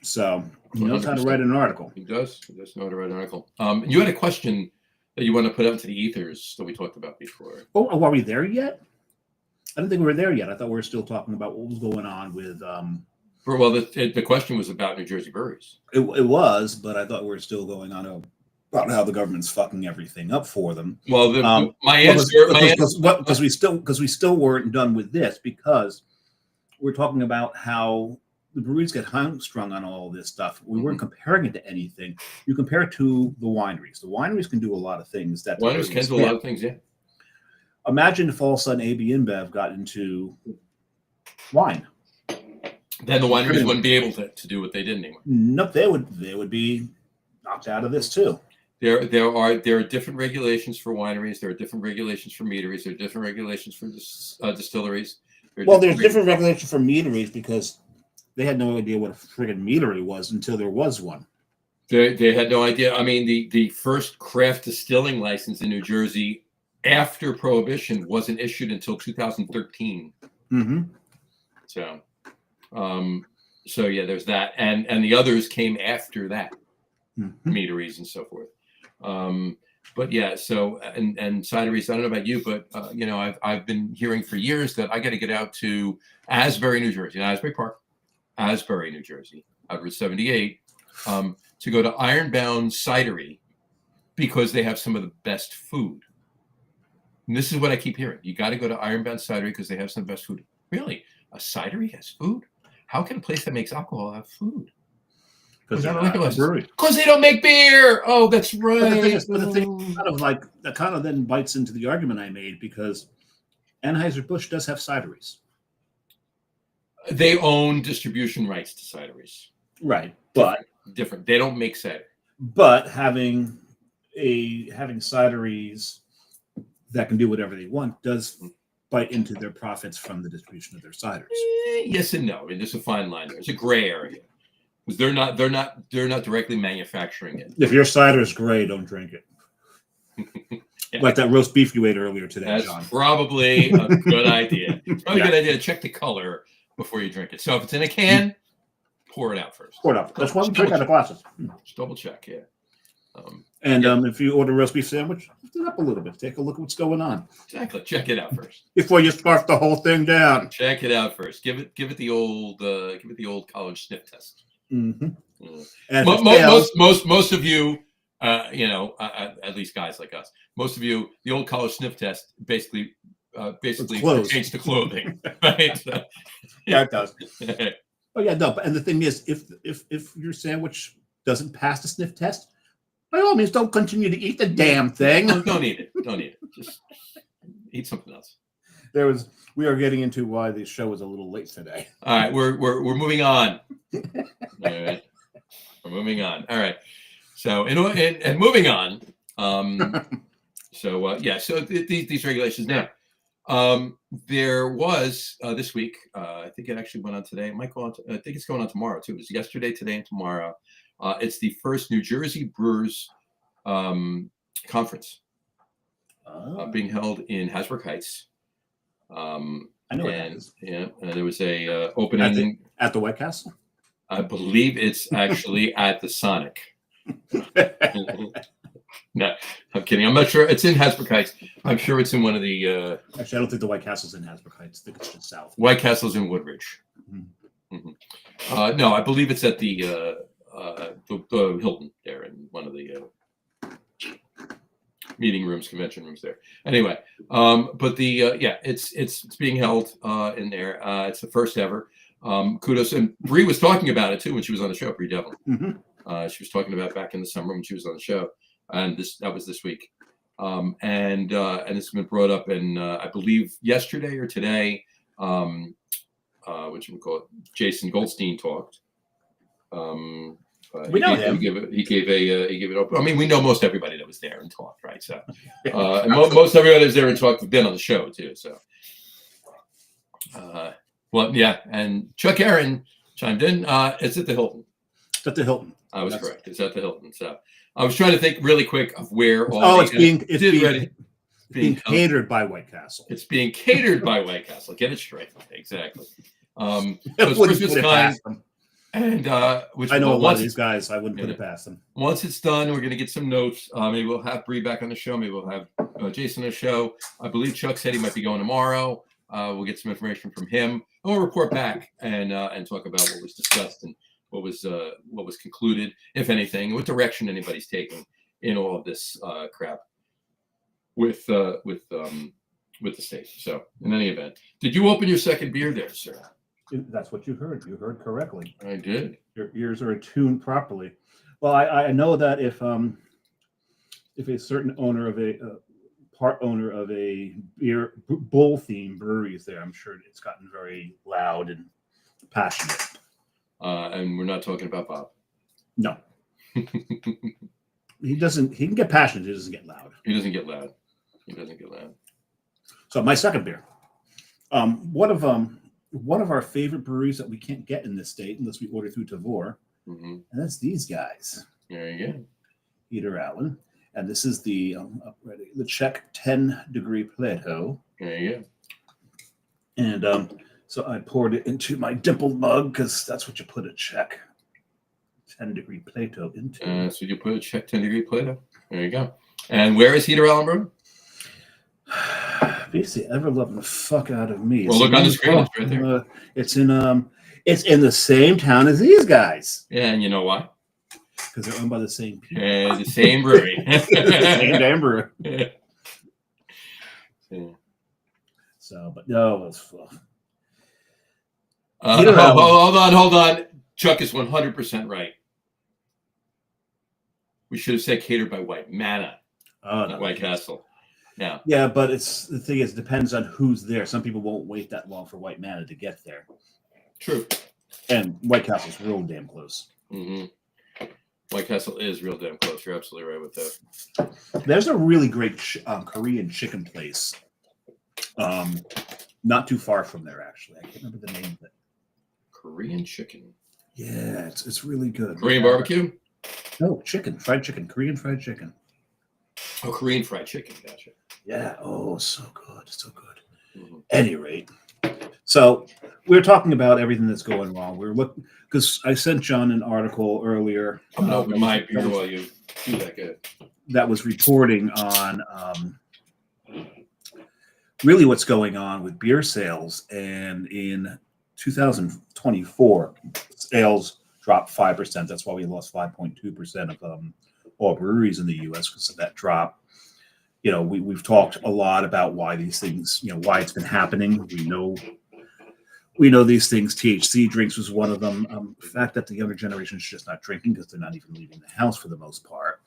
so he knows how to write an article. He does. He does know how to write an article. You had a question that you want to put out into the ethers that we talked about before. Oh, are we there yet? I didn't think we were there yet. I thought we were still talking about what was going on with. Well, the question was about New Jersey breweries. It was, but I thought we were still going on about how the government's fucking everything up for them. Well, my answer because we still weren't done with this because we're talking about how the breweries get hamstrung on all this stuff. We weren't comparing it to anything. You compare it to the wineries. The wineries can do a lot of things. Wineries can do a lot of things, yeah. Imagine if all of a sudden AB InBev got into wine. Then the wineries wouldn't be able to do what they did anymore. Nope, they would be knocked out of this too. There are different regulations for wineries. There are different regulations for meaderies. There are different regulations for distilleries. There's different regulations for meaderies because they had no idea what a friggin' meadery was until there was one. They had no idea. I mean, the first craft distilling license in New Jersey after Prohibition wasn't issued until 2013. Mm-hmm. So yeah, there's that, and the others came after that, meaderies and so forth. But yeah, so and cideries. I don't know about you, but I've been hearing for years that I got to get out to Asbury, New Jersey, not Asbury Park, Asbury, New Jersey, out Route 78, to go to Ironbound Cidery because they have some of the best food. And this is what I keep hearing. You got to go to Ironbound Cidery because they have some of the best food. Really? A cidery has food? How can a place that makes alcohol have food? Because they don't make beer. Oh, that's right. But the thing kind of then bites into the argument I made because Anheuser-Busch does have cideries. They own distribution rights to cideries. Right, but different. They don't make cider. But having cideries that can do whatever they want does bite into their profits from the distribution of their ciders. Yes and no. I mean, there's a fine line there. There's a gray area because they're not directly manufacturing it. If your cider is gray, don't drink it. Yeah. Like that roast beef you ate earlier today, That's John. Probably a good idea. Probably a good idea to check the color before you drink it. So if it's in a can, pour it out first. Pour it out. That's why we drink out of glasses. Just double check, yeah. If you order a roast beef sandwich, lift it up a little bit. Take a look at what's going on. Exactly. Check it out first before you scarf the whole thing down. Check it out first. Give it the old college sniff test. Mm-hmm. And most of you, at least guys like us, most of you, the old college sniff test basically pertains to clothing, right? So, yeah, it does. Oh yeah, no. And the thing is, if your sandwich doesn't pass the sniff test, by all means, don't continue to eat the damn thing. Don't eat it. Don't eat it. Just eat something else. We are getting into why the show is a little late today. All right, we're moving on. All right, we're moving on. All right. So and moving on. So these regulations now. There was this week. I think it actually went on today. It might go on. I think it's going on tomorrow too. It was yesterday, today, and tomorrow. It's the first New Jersey Brewers conference being held in Hasbrook Heights. I know it is. Yeah, there was a opening at the White Castle. I believe it's actually at the Sonic. No, I'm kidding. I'm not sure. It's in Hasbrook Heights. I'm sure it's in one of the. Actually, I don't think the White Castle's in Hasbrook Heights. I think it's just south. White Castle's in Woodridge. Mm-hmm. No, I believe it's at the Hilton there in one of the meeting rooms, convention rooms there. Anyway, but the it's being held in there. It's the first ever. Kudos, and Bree was talking about it too when she was on the show. Bree Devlin. Mm-hmm. She was talking about it back in the summer when she was on the show, and that was this week. And it's been brought up in I believe yesterday or today. What you would call it? Jason Goldstein talked. We know him. He gave it. I mean, we know most everybody that was there and talked, right? So, and most everybody that was there and talked have been on the show too. So, well, yeah. And Chuck Aaron chimed in. It's at the Hilton. It's at the Hilton. I was correct. It's at the Hilton. So, I was trying to think really quick of where all. Oh, it's being catered by White Castle. It's being catered by White Castle. Get it straight. Exactly. So it's Christmas time. And which I know a lot of these guys. I wouldn't put it past them. Once it's done, we're going to get some notes. Maybe we'll have Bree back on the show. Maybe we'll have Jason on the show. I believe Chuck said he might be going tomorrow. We'll get some information from him, and we'll report back and talk about what was discussed and what was concluded, if anything, what direction anybody's taking in all of this crap with the state. So, in any event, did you open your second beer there, sir? That's what you heard. You heard correctly. I did. Your ears are attuned properly. Well, I know that if a certain owner of part owner of a beer bull themed brewery is there, I'm sure it's gotten very loud and passionate. And we're not talking about Bob. No. He doesn't. He can get passionate. He doesn't get loud. He doesn't get loud. So my second beer. One of our favorite breweries that we can't get in this state unless we order through Tavor, and that's these guys. There you go. Peter Allen, and this is the Czech 10-degree Plato. There you go. And so I poured it into my dimpled mug because that's what you put a Czech 10-degree Plato into. So you put a Czech 10-degree Plato. There you go. And where is Peter Allen brewed? Basically, ever loving the fuck out of me. Well, look on the screen. It's right there. It's in the same town as these guys. Yeah, and you know why? Because they're owned by the same people. The same brewery. Same damn brewery. Yeah. So, but no, it's hold on. Chuck is 100% right. We should have said catered by White Manna, not White Castle. Yeah, but the thing is, it depends on who's there. Some people won't wait that long for White Manna to get there. True. And White Castle's real damn close. Mm-hmm. White Castle is real damn close. You're absolutely right with that. There's a really great Korean chicken place, not too far from there. Actually, I can't remember the name of it. Korean chicken. Yeah, it's really good. Korean barbecue. No, fried chicken, Korean fried chicken. Oh, Korean fried chicken. Gotcha. Yeah. Oh, so good. Mm-hmm. Any rate, so we're talking about everything that's going wrong. We're looking because I sent John an article earlier. I'm gonna open my beer while you do that. Good. That was reporting on really what's going on with beer sales, and in 2024, sales dropped 5%. That's why we lost 5.2% of all breweries in the U.S. because of that drop. You know, we've talked a lot about why these things, why it's been happening. We know these things. THC drinks was one of them. The fact that the younger generation is just not drinking because they're not even leaving the house for the most part.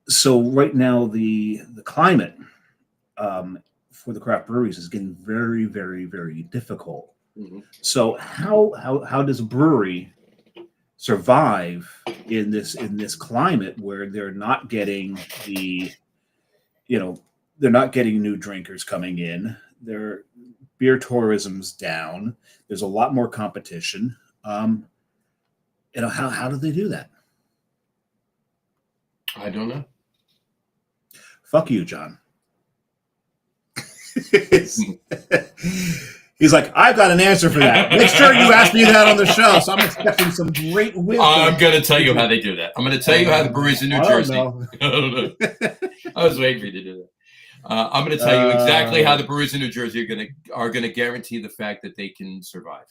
So right now, the climate for the craft breweries is getting very, very, very difficult. Mm-hmm. So how does a brewery survive in this climate where they're not getting they're not getting new drinkers coming in? Their beer tourism's down. There's a lot more competition. How do they do that? I don't know. Fuck you, John. He's like, I've got an answer for that. Make sure you ask me that on the show. So I'm expecting some great wisdom. I'm going to tell you how they do that. I'm going to tell you how the breweries in New Jersey. I don't know. I was waiting for you to do that. I'm going to tell you exactly how the breweries in New Jersey are going to guarantee the fact that they can survive.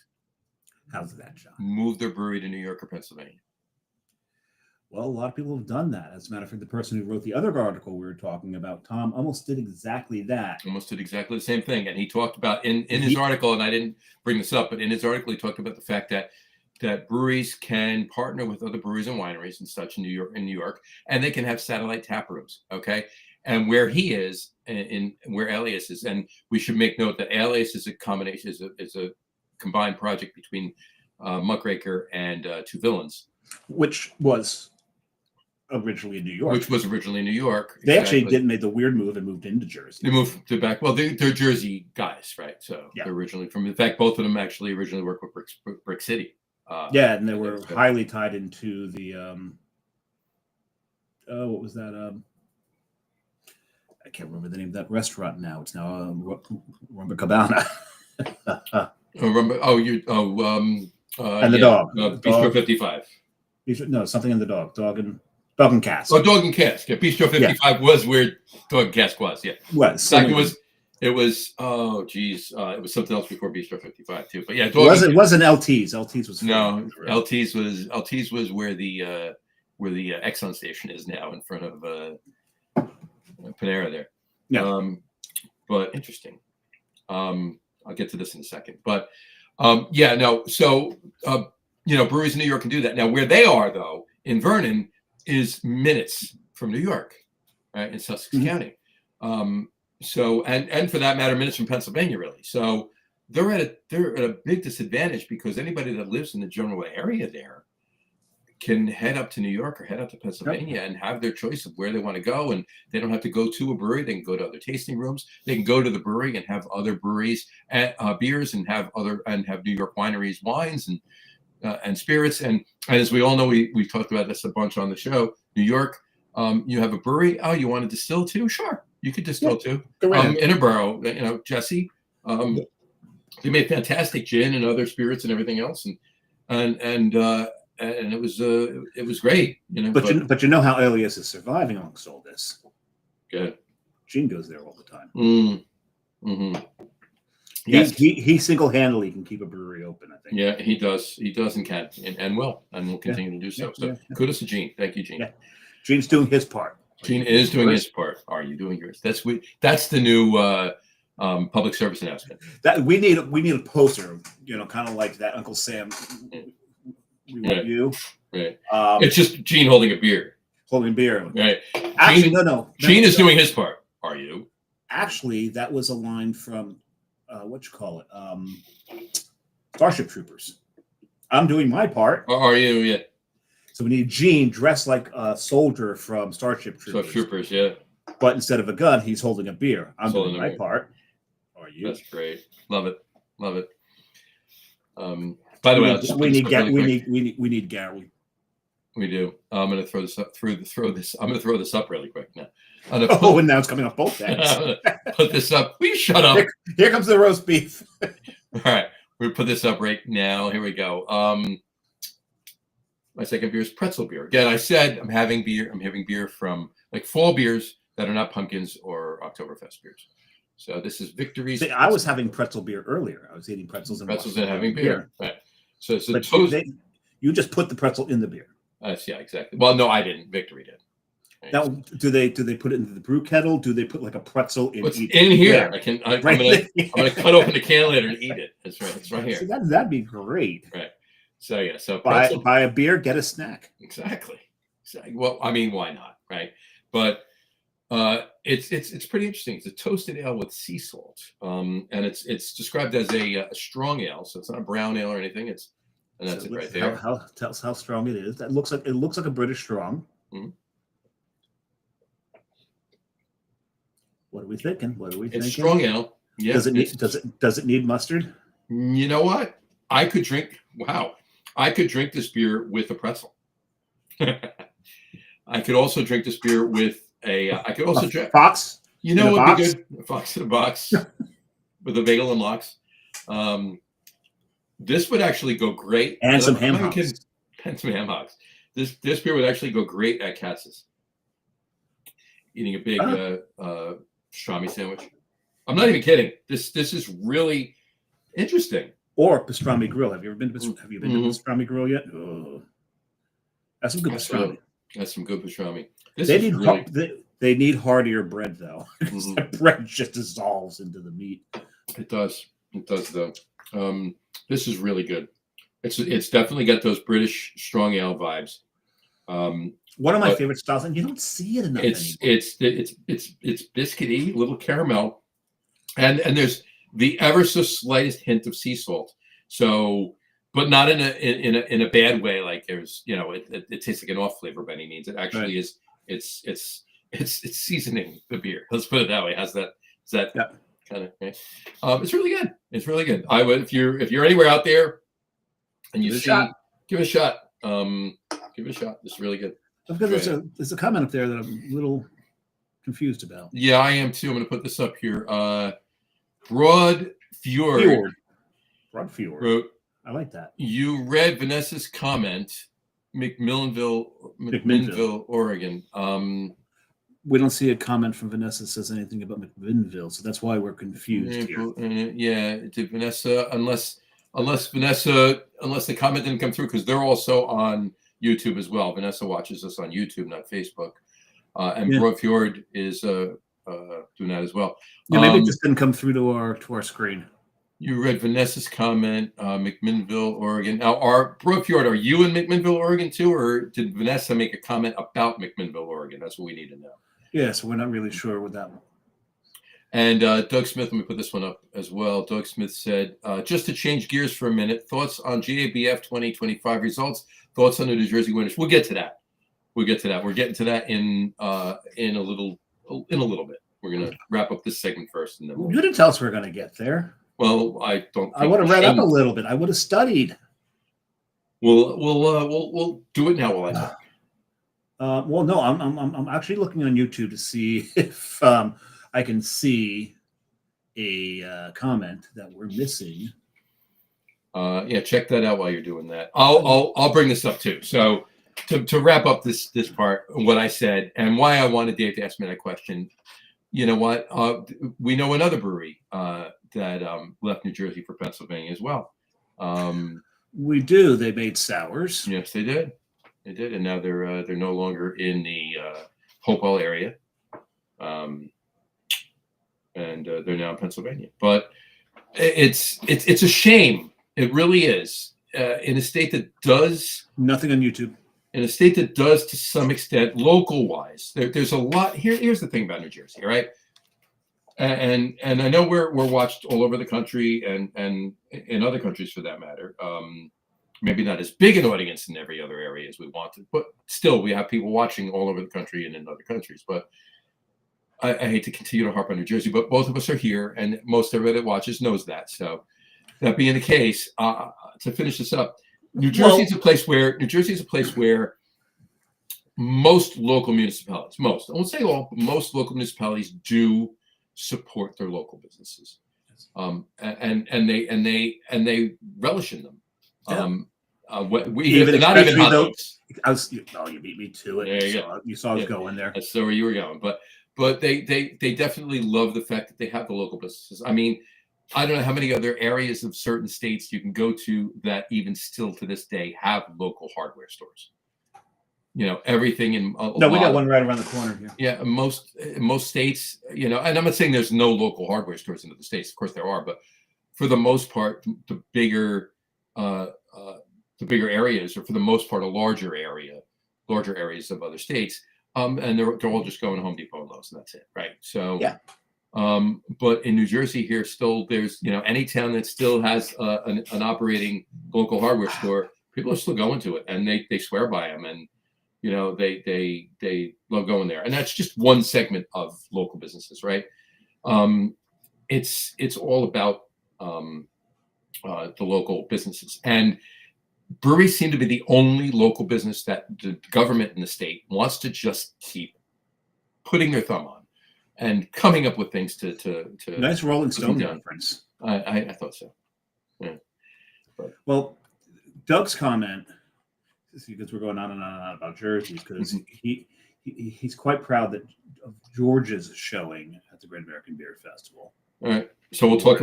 How's that, John? Move their brewery to New York or Pennsylvania. Well, a lot of people have done that. As a matter of fact, the person who wrote the other article we were talking about, Tom, almost did exactly that. Almost did exactly the same thing. And he talked about in his He- article, and I didn't bring this up, but in his article, he talked about the fact that breweries can partner with other breweries and wineries and such in New York, and they can have satellite tap rooms. Okay. And where he is in where Alias is, and we should make note that Alias is a combination, is a combined project between Muckraker and Two Villains, which was originally in New York. Which was originally in New York. They actually did make the weird move and moved into Jersey. They moved to back. Well, they're Jersey guys, right? So Yeah. they're originally from. In fact, both of them actually originally worked with Brick City. Yeah, and they were highly tied into the what was that? I can't remember the name of that restaurant now. It's now Rumba Cabana. Remember? And the dog. Bistro 55. No, something in the dog and Cask. Oh, Dog and Cask. Yeah, Bistro 55 was where Dog and Cask was. Yeah, was. Like it was. Oh, geez, it was something else before Bistro 55 too. But yeah, it wasn't LT's. LT's was no. LT's was where the Exxon station is now in front of Panera there. Yeah. But interesting. I'll get to this in a second. But yeah, no. So breweries in New York can do that. Now, where they are though, in Vernon, is minutes from New York, right, in Sussex County. So and for that matter, minutes from Pennsylvania, really. So they're at a big disadvantage because anybody that lives in the general area there can head up to New York or head up to Pennsylvania and have their choice of where they want to go, and they don't have to go to a brewery. They can go to other tasting rooms. They can go to the brewery and have other breweries and beers, and have New York wineries wines and spirits. And as we all know, we've talked about this a bunch on the show. New York, you have a brewery. Oh, you want to distill too? Sure, you could distill too. In a borough, Jesse, they made fantastic gin and other spirits and everything else, and it was great, But you know how Alias is surviving amongst all this. Good. Gene goes there all the time. Mm-hmm. Yes, he single-handedly can keep a brewery open, I think. Yeah, he does. He does and can and will continue to do so. So kudos to Gene. Thank you, Gene. Yeah. Gene's doing his part. Gene is doing his part. Are you doing yours? That's the new public service announcement. That we need a poster, kind of like that Uncle Sam. We want you. Right. It's just Gene holding a beer. Holding beer. Right. Actually, Gene, no. Gene is doing his part. Are you? Actually, that was a line from Starship Troopers. I'm doing my part. Are you? Yeah. So we need Gene dressed like a soldier from Starship Troopers. Yeah. But instead of a gun, he's holding a beer. I'm doing my part. Are you? That's great. Love it. By the way, we need Gary. We do. I'm going to throw this up. I'm going to throw this up really quick now. And now it's coming off both ends. I'm going to put this up. Will you shut up? Here comes the roast beef. All right, we're gonna put this up right now. Here we go. My second beer is pretzel beer. Again, I said I'm having beer from like fall beers that are not pumpkins or Oktoberfest beers. So this is Victory's. See, I was having pretzel beer earlier. I was eating pretzels and having beer. Right. So it's a toast. You just put the pretzel in the beer. Yeah, exactly. Well, no, I didn't. Victory did. Right. Now, do they put it into the brew kettle? Do they put like a pretzel in? What's in here? Yeah. I'm gonna cut open the can later and eat it. That's right. It's right here. See, that'd be great. Right. So yeah. So buy a beer, get a snack. Exactly. Well, I mean, why not? Right. But it's pretty interesting. It's a toasted ale with sea salt, and it's described as a strong ale. So it's not a brown ale or anything. And that's it right there. Tell us how strong it is. It looks like a British strong. Mm-hmm. What are we thinking? It's strong ale. Yeah. Does it need mustard? You know what? I could drink this beer with a pretzel. I could also drink this beer with drink Fox. You know what would be good? A Fox in a box with a bagel and lox. This would actually go great. And some ham hocks. And some ham hocks. This beer would actually go great at Katz's. Eating a big pastrami sandwich. I'm not even kidding. This is really interesting. Or pastrami grill. Have you ever been to pastrami grill yet? Oh. That's some good pastrami. That's some good pastrami. This They is need really. they need heartier bread though. Mhm. That bread just dissolves into the meat. It does. It does though. This is really good. It's definitely got those British strong ale vibes. One of my But favorite styles, and you don't see it enough it's anymore. it's biscuity, little caramel, and there's the ever so slightest hint of sea salt. So, but not in a bad way. Like there's it tastes like an off flavor by any means. It Right. actually is. It's seasoning the beer. Let's put it that way. Is that Yeah. kind of right? It's really good. It's really good. I would if you're anywhere out there and you Give it a see, shot. give it a shot. Give it a shot. It's really good. Because there's a comment up there that I'm a little confused about. Yeah, I am too. I'm going to put this up here. Broad Fjord Broad Fjord. wrote, I like that. you read Vanessa's comment, McMillanville, Oregon. We don't see a comment from Vanessa that says anything about McMinnville, so that's why we're confused here. Yeah, did Vanessa, unless the comment didn't come through, because they're also on YouTube as well. Vanessa watches us on YouTube, not Facebook. And Yeah. Broad Fjord is doing that as well. Yeah, maybe it just didn't come through to our screen. You read Vanessa's comment, McMinnville, Oregon. Now, Broad Fjord, are you in McMinnville, Oregon too, or did Vanessa make a comment about McMinnville, Oregon? That's what we need to know. Yeah, so we're not really sure with that one. And Doug Smith, let me put this one up as well. Doug Smith said, just to change gears for a minute, thoughts on GABF 2025 results, thoughts on the New Jersey winners. We'll get to that. We're getting to that in a little bit. We're going to wrap up this segment first. And then You didn't tell us we're going to get there. Well, I don't. I would have read up a little bit. I would have studied. We'll do it now while I talk. Well, no, I'm actually looking on YouTube to see if I can see a comment that we're missing. Yeah, check that out while you're doing that. I'll bring this up too. So to wrap up this part, what I said and why I wanted Dave to ask me that question. You know what? We know another brewery that left New Jersey for Pennsylvania as well. We do. They made sours. Yes, they did. They did, and now they're no longer in the Hopewell area, and they're now in Pennsylvania. But it's a shame. It really is. In a state that does nothing on YouTube. In a state that does to some extent local wise, there's a lot. Here's the thing about New Jersey, right? And I know we're watched all over the country and in other countries for that matter. Maybe not as big an audience in every other area as we wanted, but still we have people watching all over the country and in other countries. But I hate to continue to harp on New Jersey, but both of us are here, and most everybody that watches knows that. So that being the case, to finish this up, New Jersey is a place where most local municipalities, I won't say all, but most local municipalities do support their local businesses, and they relish in them. Yeah. Even hot dogs. You beat me to it. You saw us going there. That's where you were going, but they definitely love the fact that they have the local businesses. I mean, I don't know how many other areas of certain states you can go to that even still to this day have local hardware stores. You know, everything in we got one right around the corner here. Yeah, most states, and I'm not saying there's no local hardware stores in the states. Of course there are, but for the most part, the bigger areas, or for the most part, larger areas of other states, and they're all just going to Home Depot and Lowe's, and that's it, right? So yeah. But in New Jersey here, still there's any town that still has an operating local hardware store, people are still going to it, and they swear by them, and they love going there, and that's just one segment of local businesses, right? It's all about the local businesses, and breweries seem to be the only local business that the government in the state wants to just keep putting their thumb on and coming up with things to nice Rolling Stone reference. I thought so. Yeah. Well, Doug's comment, because we're going on and on about jerseys, because he's quite proud of George's showing at the Great American Beer Festival. All right, so we'll talk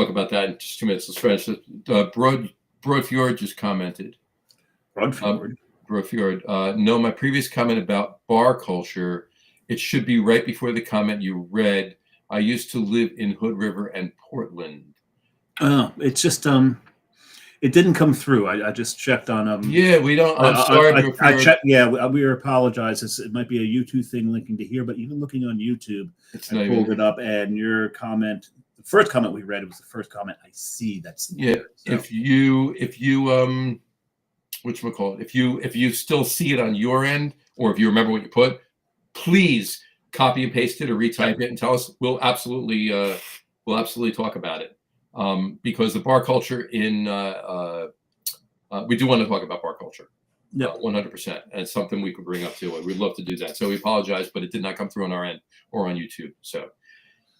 about that in just 2 minutes. Let's finish. Broad Fjord just commented. Broad Fjord. Brofjord. No, my previous comment about bar culture, it should be right before the comment you read. I used to live in Hood River and Portland. It's just it didn't come through. I just checked on Yeah, we don't. I'm sorry, I Brofjord. checked. Yeah, we apologize. It might be a YouTube thing linking to here, but even looking on YouTube, It's I not pulled even. it up, and your comment, the first comment we read, it was the first comment I see. That's Yeah. there, so. If you whatchamacallit, if you still see it on your end, or if you remember what you put, please copy and paste it or retype it and tell us. We'll absolutely talk about it. Because the bar culture in we do want to talk about bar culture. 100%. And it's something we could bring up too. We'd love to do that. So we apologize, but it did not come through on our end or on YouTube. So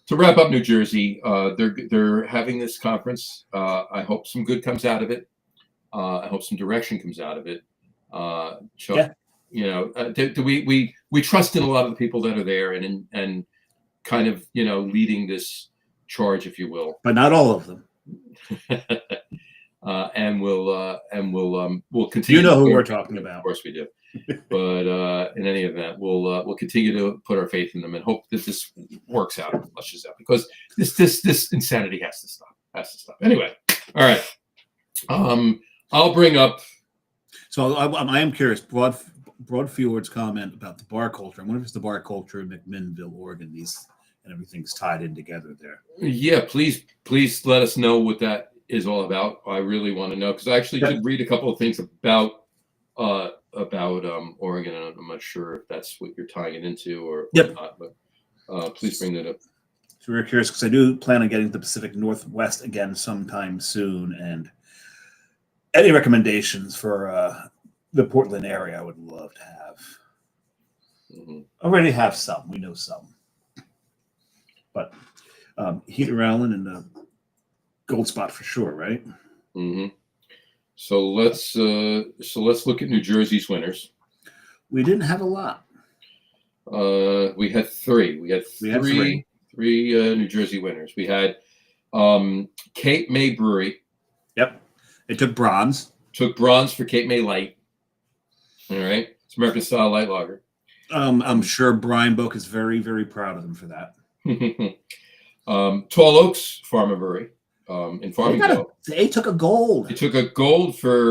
to wrap up New Jersey, they're having this conference. I hope some good comes out of it. I hope some direction comes out of it. Chuck, we trust in a lot of the people that are there and kind of leading this charge, if you will. But not all of them. And we'll continue. You know who we're talking about. Of course we do. But in any event, we'll continue to put our faith in them and hope that this works out, flushes out, because this insanity has to stop. Anyway, all right. I'll bring up. So I am curious. Broadfield's comment about the bar culture. I wonder if it's the bar culture in McMinnville, Oregon. And everything's tied in together there. Yeah, please let us know what that is all about. I really want to know, because I actually did read a couple of things about Oregon, and I'm not sure if that's what you're tying it into or not. But please bring that up. So we're curious, because I do plan on getting to the Pacific Northwest again sometime soon, and any recommendations for the Portland area, I would love to have. Mm-hmm. Already have some. We know some. But Heater Allen and Gold Spot for sure, right? Mm-hmm. So let's look at New Jersey's winners. We didn't have a lot. We had three. We had three New Jersey winners. We had Cape May Brewery. Yep. It took bronze. Took bronze for Cape May Light. All right. It's American style light lager. I'm sure Brian Boak is very, very proud of them for that. Tall Oaks Farmer Brewery in Farmingdale. They took a gold. They took a gold for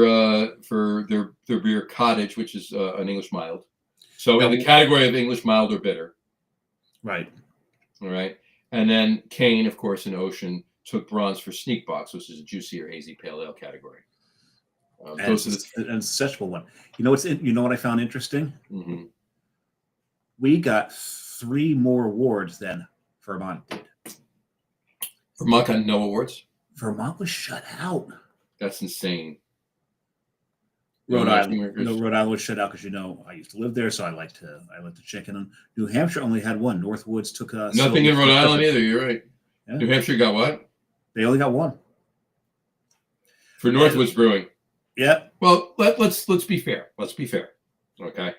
their beer Cottage, which is an English mild. So in the category of English mild or bitter. Right. All right. And then Kane, of course, in Ocean, took bronze for Sneak Box, which is a juicier hazy pale ale category. And successful one. You know what I found interesting? Mm-hmm. We got 3 more awards than Vermont did. Vermont got no awards? Vermont was shut out. That's insane. Rhode Island was shut out because I used to live there, so I like to check in on. New Hampshire only had one. Northwoods took nothing in Rhode Island either. You're right. Yeah. New Hampshire got what? They only got one. For Northwoods Brewing. Yeah. Well, let's be fair. Let's be fair. Okay.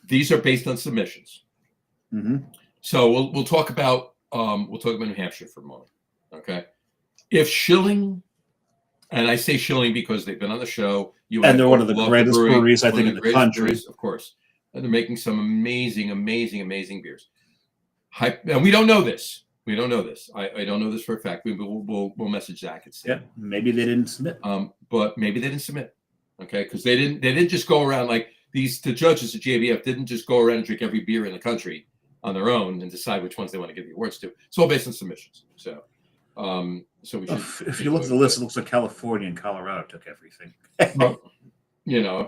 These are based on submissions. Mm-hmm. So we'll talk about New Hampshire for a moment. Okay. If Schilling, and I say Schilling because they've been on the show, and they're one of the greatest breweries, I think, in the country. Of course. And they're making some amazing, amazing, amazing beers. And we don't know this. I don't know this for a fact. We'll message Zach and say. Yeah, maybe they didn't submit. But maybe they didn't submit. Okay, because they didn't just go around like the judges at JBF didn't just go around and drink every beer in the country on their own and decide which ones they want to give the awards to. It's all based on submissions. So we should. If you look at the list, it looks like California and Colorado took everything. Well,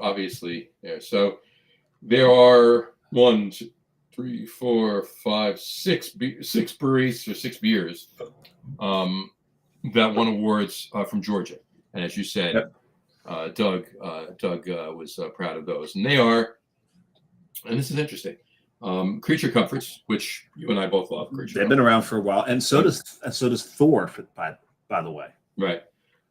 obviously, yeah. So there are 1, 2, 3, 4, 5, 6 breweries or 6 beers that won awards from Georgia, and as you said, Doug was proud of those, and they are, and this is interesting. Creature Comforts, which you and I both love. They've been around for a while, and so does Thor. By the way, right?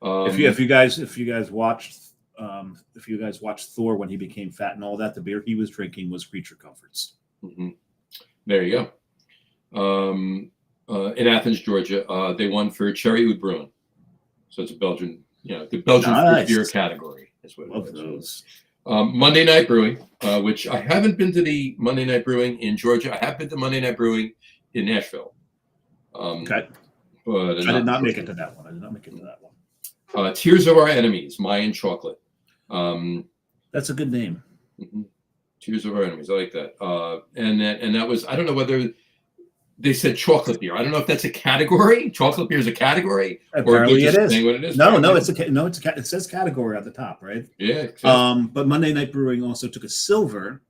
If you guys watched Thor when he became fat and all that, the beer he was drinking was Creature Comforts. Mm-hmm. There you go. In Athens, Georgia, they won for Cherry Oud Brewing, so it's a Belgian, the Belgian beer category is what it is. Monday Night Brewing, which I haven't been to the Monday Night Brewing in Georgia. I have been to Monday Night Brewing in Nashville. Okay. But I did not make it to that one. Tears of Our Enemies, Mayan Chocolate. That's a good name. Mm-hmm. Tears of Our Enemies. I like that. And that was, I don't know whether they said chocolate beer. I don't know if that's a category. Chocolate beer is a category. Apparently it is. What it is. No, it says category at the top, right? Yeah. But Monday Night Brewing also took a silver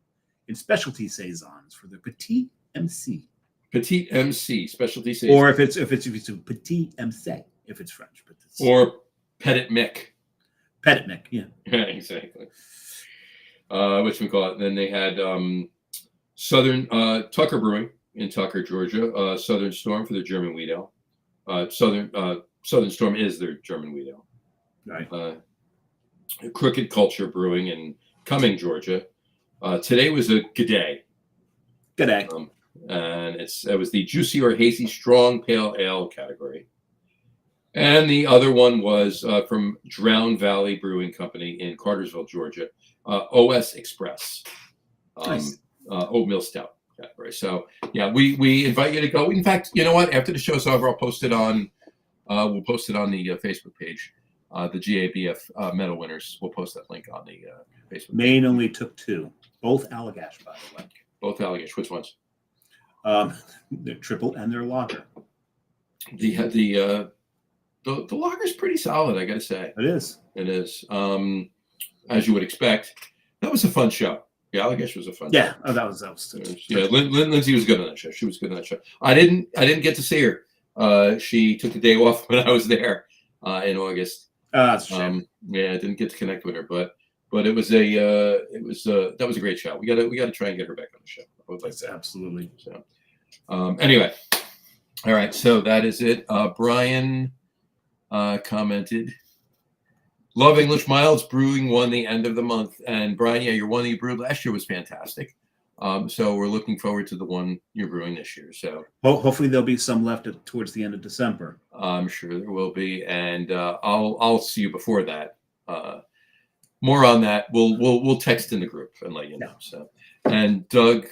in specialty saisons for the Petit MC. Petit MC specialty saison. Or if it's a Petit MC, if it's French. But it's, or Petit Mick. Petit Mick, yeah. Yeah, exactly. Which we call it. And then they had Southern Tucker Brewing in Tucker, Georgia. Southern Storm for their German wheat ale. Southern Storm is their German wheat ale. Right. Crooked Culture Brewing in Cumming, Georgia. Today was a good day. Good day. And it was the juicy or hazy strong pale ale category. And the other one was from Drown Valley Brewing Company in Cartersville, Georgia. OS Express. Nice. Oatmeal stout category. So yeah, we invite you to go. In fact, you know what? After the show's over, we'll post it on the Facebook page. The GABF medal winners. We'll post that link on the Facebook. Maine only took 2, both Allagash, by the way. Both Allagash. Which ones? Their triple and their lager. The lager's pretty solid, I gotta say. It is. It is. As you would expect. That was a fun show. Yeah, Allagash was a fun show. Yeah, that was yeah, Lindsay was good on that show. She was good on that show. I didn't get to see her. She took the day off when I was there in August. That's a shame. Yeah, I didn't get to connect with her, but it was that was a great show. We gotta try and get her back on the show. I would like that. Absolutely. So anyway. All right, so that is it. Brian commented, love English Milds. Brewing won the end of the month. And Brian, yeah, your one that you brewed last year was fantastic. So we're looking forward to the one you're brewing this year. So hopefully there'll be some left towards the end of December. I'm sure there will be. And I'll see you before that. More on that. We'll text in the group and let you know. So, and Doug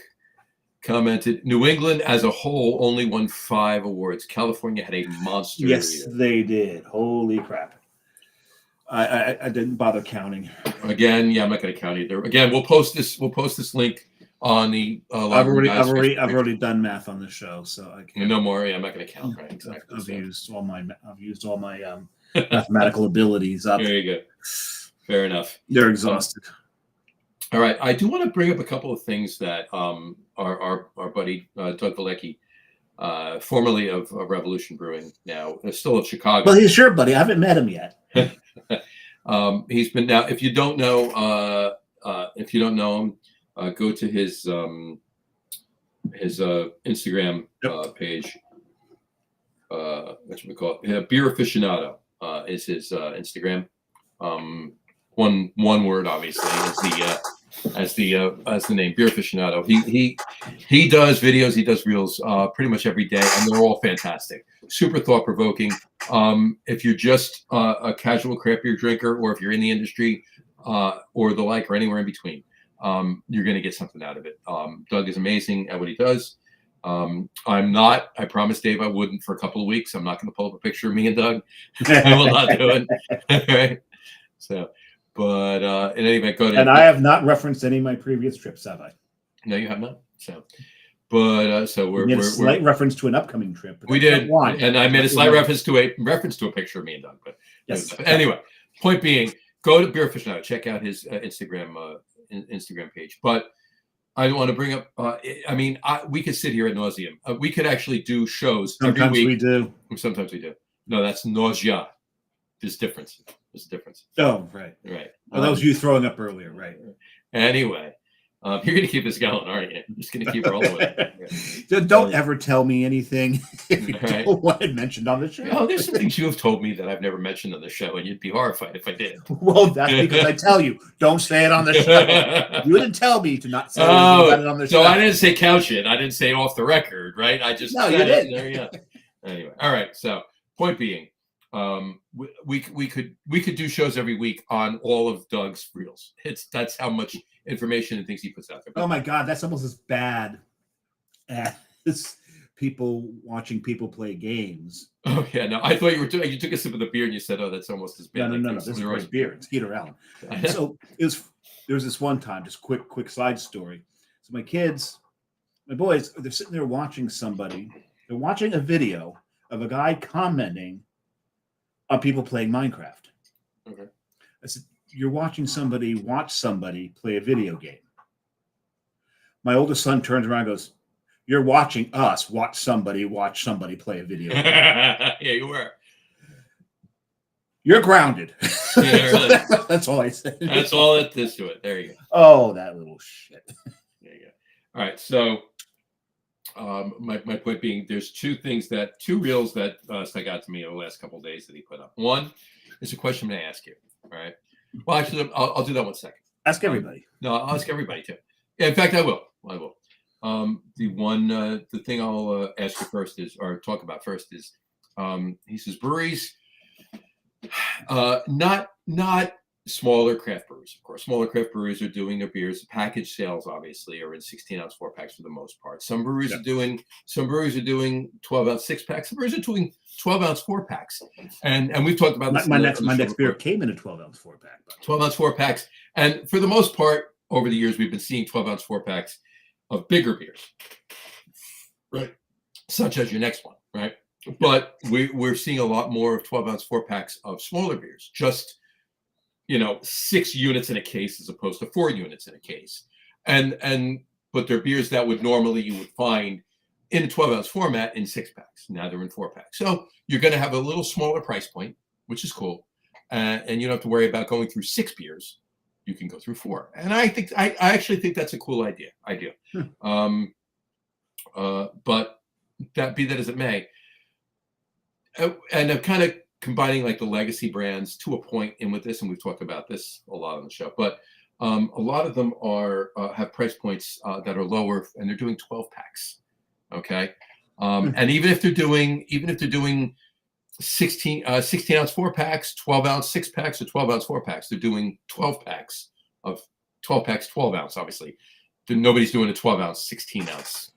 commented, New England as a whole only won 5 awards. California had a monster year. They did. Holy crap. I didn't bother counting. Again, yeah, I'm not going to count either. Again, we'll post this link on the I've already done math on the show, so I can't. No more. Yeah, I'm not going to count. Right, exactly. I've used all my mathematical abilities up. There you go. Fair enough. They're exhausted. All right, I do want to bring up a couple of things that our buddy Doug Galecki, formerly of Revolution Brewing, now still of Chicago. Well, he's your buddy. I haven't met him yet. He's been now. If you don't know him, go to his Instagram page. What should we call it? Beer Aficionado is his Instagram. One word, obviously, as the name, Beer Aficionado. He does videos, he does reels pretty much every day, and they're all fantastic, super thought provoking. If you're just a casual craft beer drinker, or if you're in the industry, or the like, or anywhere in between, you're going to get something out of it. Doug is amazing at what he does. I promised Dave I wouldn't for a couple of weeks. I'm not going to pull up a picture of me and Doug. I will not do it. Right? So, but in any event, go to. And I have not referenced any of my previous trips, have I? No, you have not. So, but so we're a slight reference to an upcoming trip. We did, and I made a slight reference to a picture of me and Doug. But yes. Anyway, point being, go to Beer Aficionado, check out his Instagram page. But I want to bring up. I mean, we could sit here ad nauseum. We could actually do shows every week. Sometimes we do. No, that's nausea. There's difference. There's a difference. Oh, right. Right. Well, that was you throwing up earlier, right? Anyway, you're going to keep this going, aren't you? You're just going to keep rolling with it. Yeah. Don't ever tell me anything if you don't want it mentioned on the show. Oh, there's some things you have told me that I've never mentioned on the show, and you'd be horrified if I did. Well, that's because I tell you, don't say it on the show. You didn't tell me to not say it on the show. So I didn't say couch it. I didn't say off the record, right? I just no, you did. There you go. Anyway, all right. So point being, we could do shows every week on all of Doug's reels. That's how much information and things he puts out there. Oh my God, that's almost as bad as people watching people play games. Oh yeah, no, I thought you took a sip of the beer and you said, "Oh, that's almost as bad." No. This is great beer. It's Heater Allen. So there was this one time, just quick side story. So my boys, they're sitting there watching somebody. They're watching a video of a guy commenting on people playing Minecraft. Okay. I said, "You're watching somebody watch somebody play a video game." My oldest son turns around and goes, "You're watching us watch somebody play a video game." Yeah, you were. You're grounded. Yeah, really. That's all I said. That's all that is to it. There you go. Oh, that little shit. There you go. All right. So, my point being, there's two reels that stuck out to me over the last couple of days that he put up. One is a question I'm going to ask you. All right. Well, actually, I'll do that one second. Ask everybody. No, I'll ask everybody too. Yeah, in fact, I will. The thing I'll ask you first is, or talk about first is, he says breweries, not smaller craft breweries, of course. Smaller craft breweries are doing their beers. Package sales, obviously, are in 16-ounce 4-packs for the most part. Some breweries are doing 12-ounce 6-packs. Some breweries are doing 12-ounce 4-packs. And we've talked about this. My next beer came in a 12-ounce 4-pack. 12-ounce 4-packs. And for the most part, over the years, we've been seeing 12-ounce 4-packs of bigger beers, right? Such as your next one, right? But we're seeing a lot more of 12-ounce 4-packs of smaller beers, just 6 units in a case as opposed to 4 units in a case, but they're beers that you would find in a 12-ounce format in 6-packs. Now they're in 4-packs, so you're going to have a little smaller price point, which is cool, and you don't have to worry about going through 6 beers. You can go through 4, and I actually think that's a cool idea. But that be that as it may, and I'm kind of combining like the legacy brands to a point in with this, and we've talked about this a lot on the show. But a lot of them have price points that are lower, and they're doing 12-packs. Okay, and even if they're doing 16-ounce 4-packs, 12-ounce 6-packs, or 12-ounce 4-packs, they're doing 12-packs of 12-packs, 12-ounce. Obviously, nobody's doing a 12-ounce, 16-ounce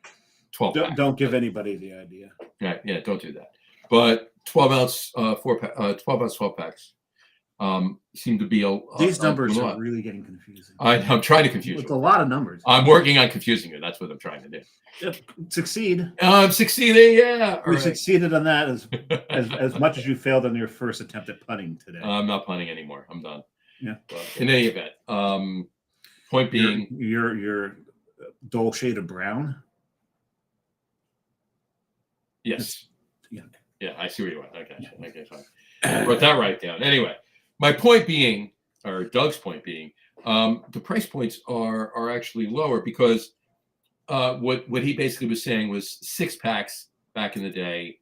12-pack. Don't give anybody the idea. Yeah, don't do that. But 12-ounce 12-packs seem to be these numbers are really getting confusing. I'm trying to confuse you. It's a lot of numbers. I'm working on confusing you. That's what I'm trying to do. Yep. Succeed. I'm succeeding. Yeah, we succeeded on that as much as you failed on your first attempt at punning today. I'm not punning anymore. I'm done. Yeah. But in any event, point being, your dull shade of brown. Yes. Yeah. Yeah, I see where you went. Okay, fine. I wrote that right down. Anyway, my point being, or Doug's point being, the price points are actually lower because what he basically was saying was 6-packs back in the day,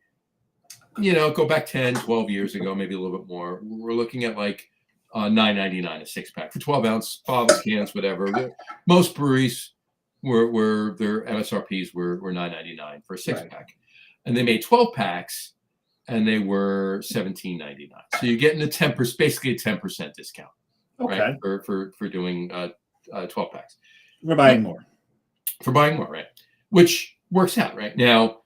go back 10, 12 years ago, maybe a little bit more. We're looking at like $9.99 a 6-pack for 12-ounce bottles, cans, whatever. Most breweries were their MSRPs were $9.99 for a 6-pack. Right. And they made 12-packs, and they were $17.99. So you're getting basically a 10% discount, right? For doing 12-packs. For buying more. For buying more, right? Which works out, right? Now,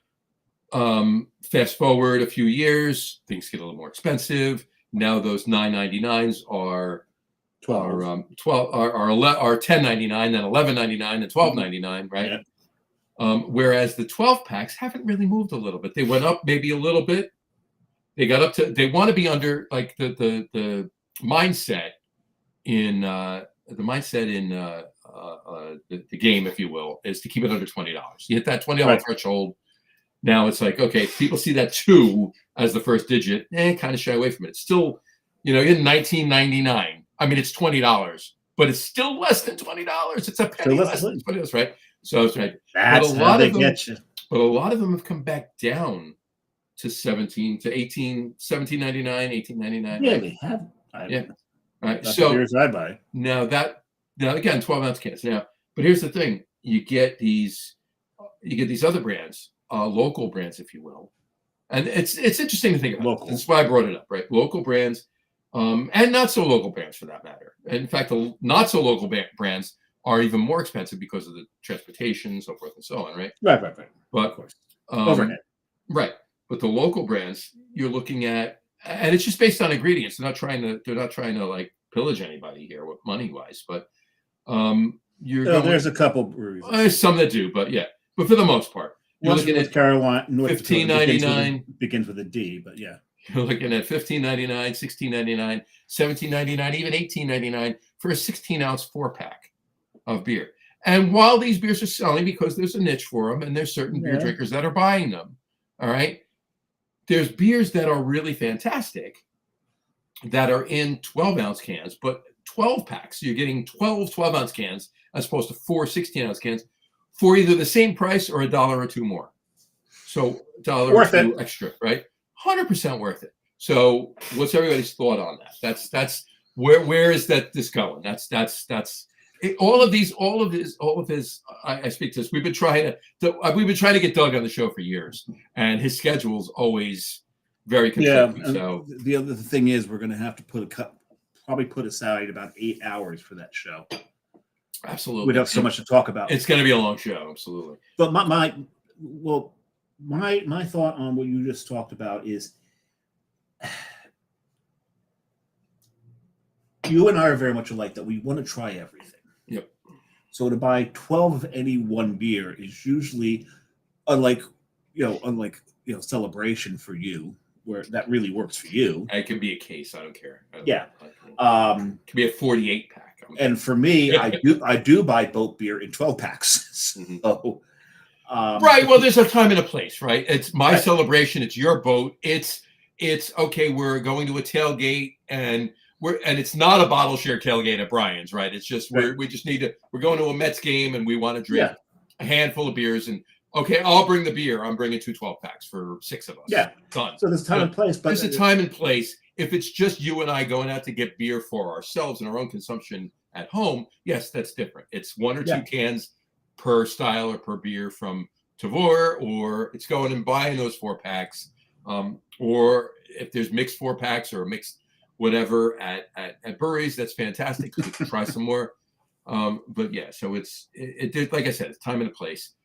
fast forward a few years, things get a little more expensive. Now those $9.99s are $10.99, then $11.99, then $12.99, right? Yeah. Whereas the 12-packs haven't really moved a little bit. They went up maybe a little bit. They got up to. They want to be under like the mindset in the game, if you will, is to keep it under $20. You hit that $20 threshold. Now it's like, okay, people see that 2 as the first digit, kind of shy away from it. It's still, in $19.99. I mean, it's $20, but it's still less than $20. It's a penny less than $20, right? So it's right. That's how they get you. But a lot of them have come back down to $17.99, $18.99. Yeah, they have. Yeah. All right. That's so the beers I buy. Now again, 12-ounce cans. Now, but here's the thing: you get these other brands, local brands, if you will, And it's interesting to think about. Local. That's why I brought it up, right? Local brands, and not so local brands for that matter. In fact, the not so local brands are even more expensive because of the transportation, so forth and so on, right? Right. But Of course. Overhead. Right. But the local brands, you're looking at, and it's just based on ingredients. They're not trying to like pillage anybody here with money wise, but There's a couple breweries. there's some that do, but yeah. But for the most part, you're looking North at Carolina, North $15.99 begins with a D, but yeah. You're looking at $15.99, $16.99, $17.99, even $18.99 for a 16-ounce 4-pack of beer. And while these beers are selling because there's a niche for them and there's certain beer drinkers that are buying them, all right, there's beers that are really fantastic that are in 12-ounce cans, but 12 packs. So you're getting 12-ounce cans as opposed to 4 16-ounce cans for either the same price or $1 or $2 more. So $1 or $2 extra, right? 100% worth it. So what's everybody's thought on that? That's where is this going? That's it, all of his. I speak to this. We've been trying to get Doug on the show for years, and his schedule's always very conflicting. Yeah. So the other thing is we're going to have to probably put aside about 8 hours for that show. Absolutely, we'd have so much to talk about. It's going to be a long show, absolutely. But my thought on what you just talked about is you and I are very much alike that we want to try everything. Yep. So to buy 12 of any one beer is usually unlike celebration for you, where that really works for you. It can be a case. I don't care. Yeah. It can be a 48-pack. And for me, I do buy boat beer in 12 packs. So, right. Well, there's a time and a place, right? It's my celebration. It's your boat. It's okay. We're going to a tailgate, and it's not a bottle share tailgate at Brian's, right? It's just we're going to a Mets game, and we want to drink a handful of beers. And okay, I'll bring the beer. I'm bringing 2 12-packs for 6 of us. Yeah, done. So there's time and place, but there's a time and place. If it's just you and I going out to get beer for ourselves and our own consumption at home, yes, that's different. It's 1 or 2 cans per style or per beer from Tavour, or it's going and buying those 4-packs. Or if there's mixed 4-packs or mixed whatever at breweries, that's fantastic. We can try some more. But yeah, so it's like I said, it's time and a place.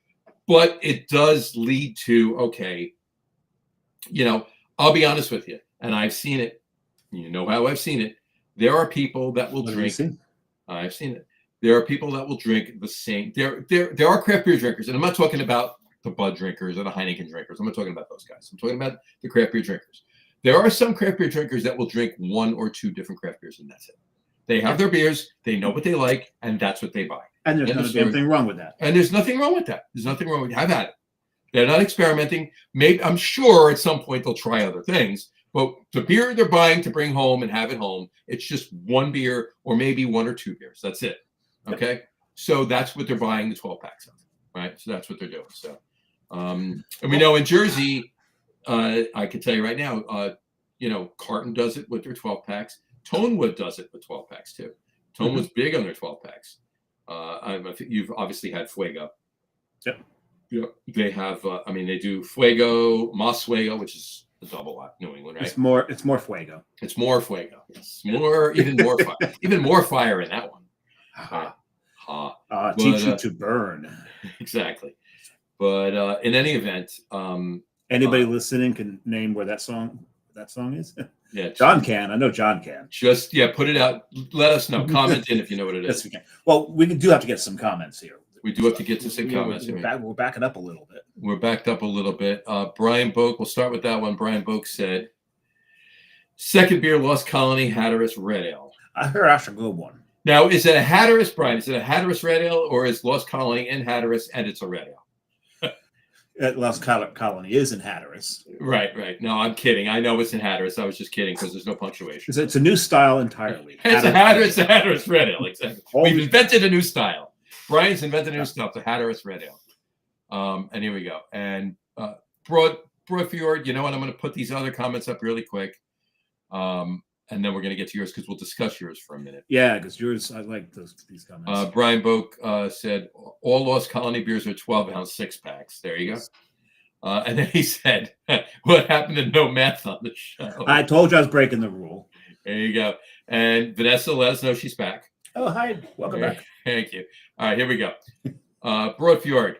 But it does lead to, okay, I'll be honest with you, and I've seen it. You know how I've seen it. There are people that will drink. I've seen it. There are people that will drink the same. There are craft beer drinkers, and I'm not talking about the Bud drinkers or the Heineken drinkers. I'm not talking about those guys. I'm talking about the craft beer drinkers. There are some craft beer drinkers that will drink 1 or 2 different craft beers, and that's it. They have their beers, they know what they like, and that's what they buy. And there's nothing wrong with that. And there's nothing wrong with that. There's nothing wrong with it. I've had it. They're not experimenting. Maybe I'm sure at some point they'll try other things. But the beer they're buying to bring home and have at home, it's just 1 beer or maybe 1 or 2 beers. That's it. Okay. So that's what they're buying the 12-packs of. Right. So that's what they're doing. So, and we know in Jersey, I can tell you right now, Carton does it with their 12-packs. Tonewood does it with 12-packs too. Tonewood's big on their 12-packs. I think you've obviously had Fuego. Yep. Yeah. They have, they do Fuego, Mas Fuego, which is a double out New England, right? It's more Fuego. It's more Fuego. Yes. Even more fire. Even more fire in that one. Teach you to burn. Exactly. But in any event, anybody listening can name where that song is. Yeah, John can. I know John can. Just put it out. Let us know. Comment in if you know what it is. Yes, we can. Well, we do have to get some comments here. We do have to get to some comments. We're backing up a little bit. We're backed up a little bit. Brian Boak, we'll start with that one. Brian Boak said, second beer, Lost Colony, Hatteras Red Ale. I heard that's a good one. Now, is it a Hatteras, Brian? Is it a Hatteras Red Ale, or is Lost Colony in Hatteras and it's a Red Ale? Lost Colony is in Hatteras. Right. No, I'm kidding. I know it's in Hatteras. I was just kidding because there's no punctuation. It's a new style entirely. It's a Hatteras Red Ale, exactly. We've invented a new style. Brian's invented a new style, the Hatteras Red Ale. And here we go. And Broadfjord, you know what? I'm going to put these other comments up really quick. And then we're going to get to yours because we'll discuss yours for a minute. Yeah, because yours, I like these comments. Brian Boak said, all Lost Colony beers are 12-ounce 6-packs. There you And then he said, "What happened to no math on the show?" I told you I was breaking the rule. There you go. And Vanessa let us know she's back. Oh, hi. Welcome back. Thank you. All right, here we go. Broadfjord.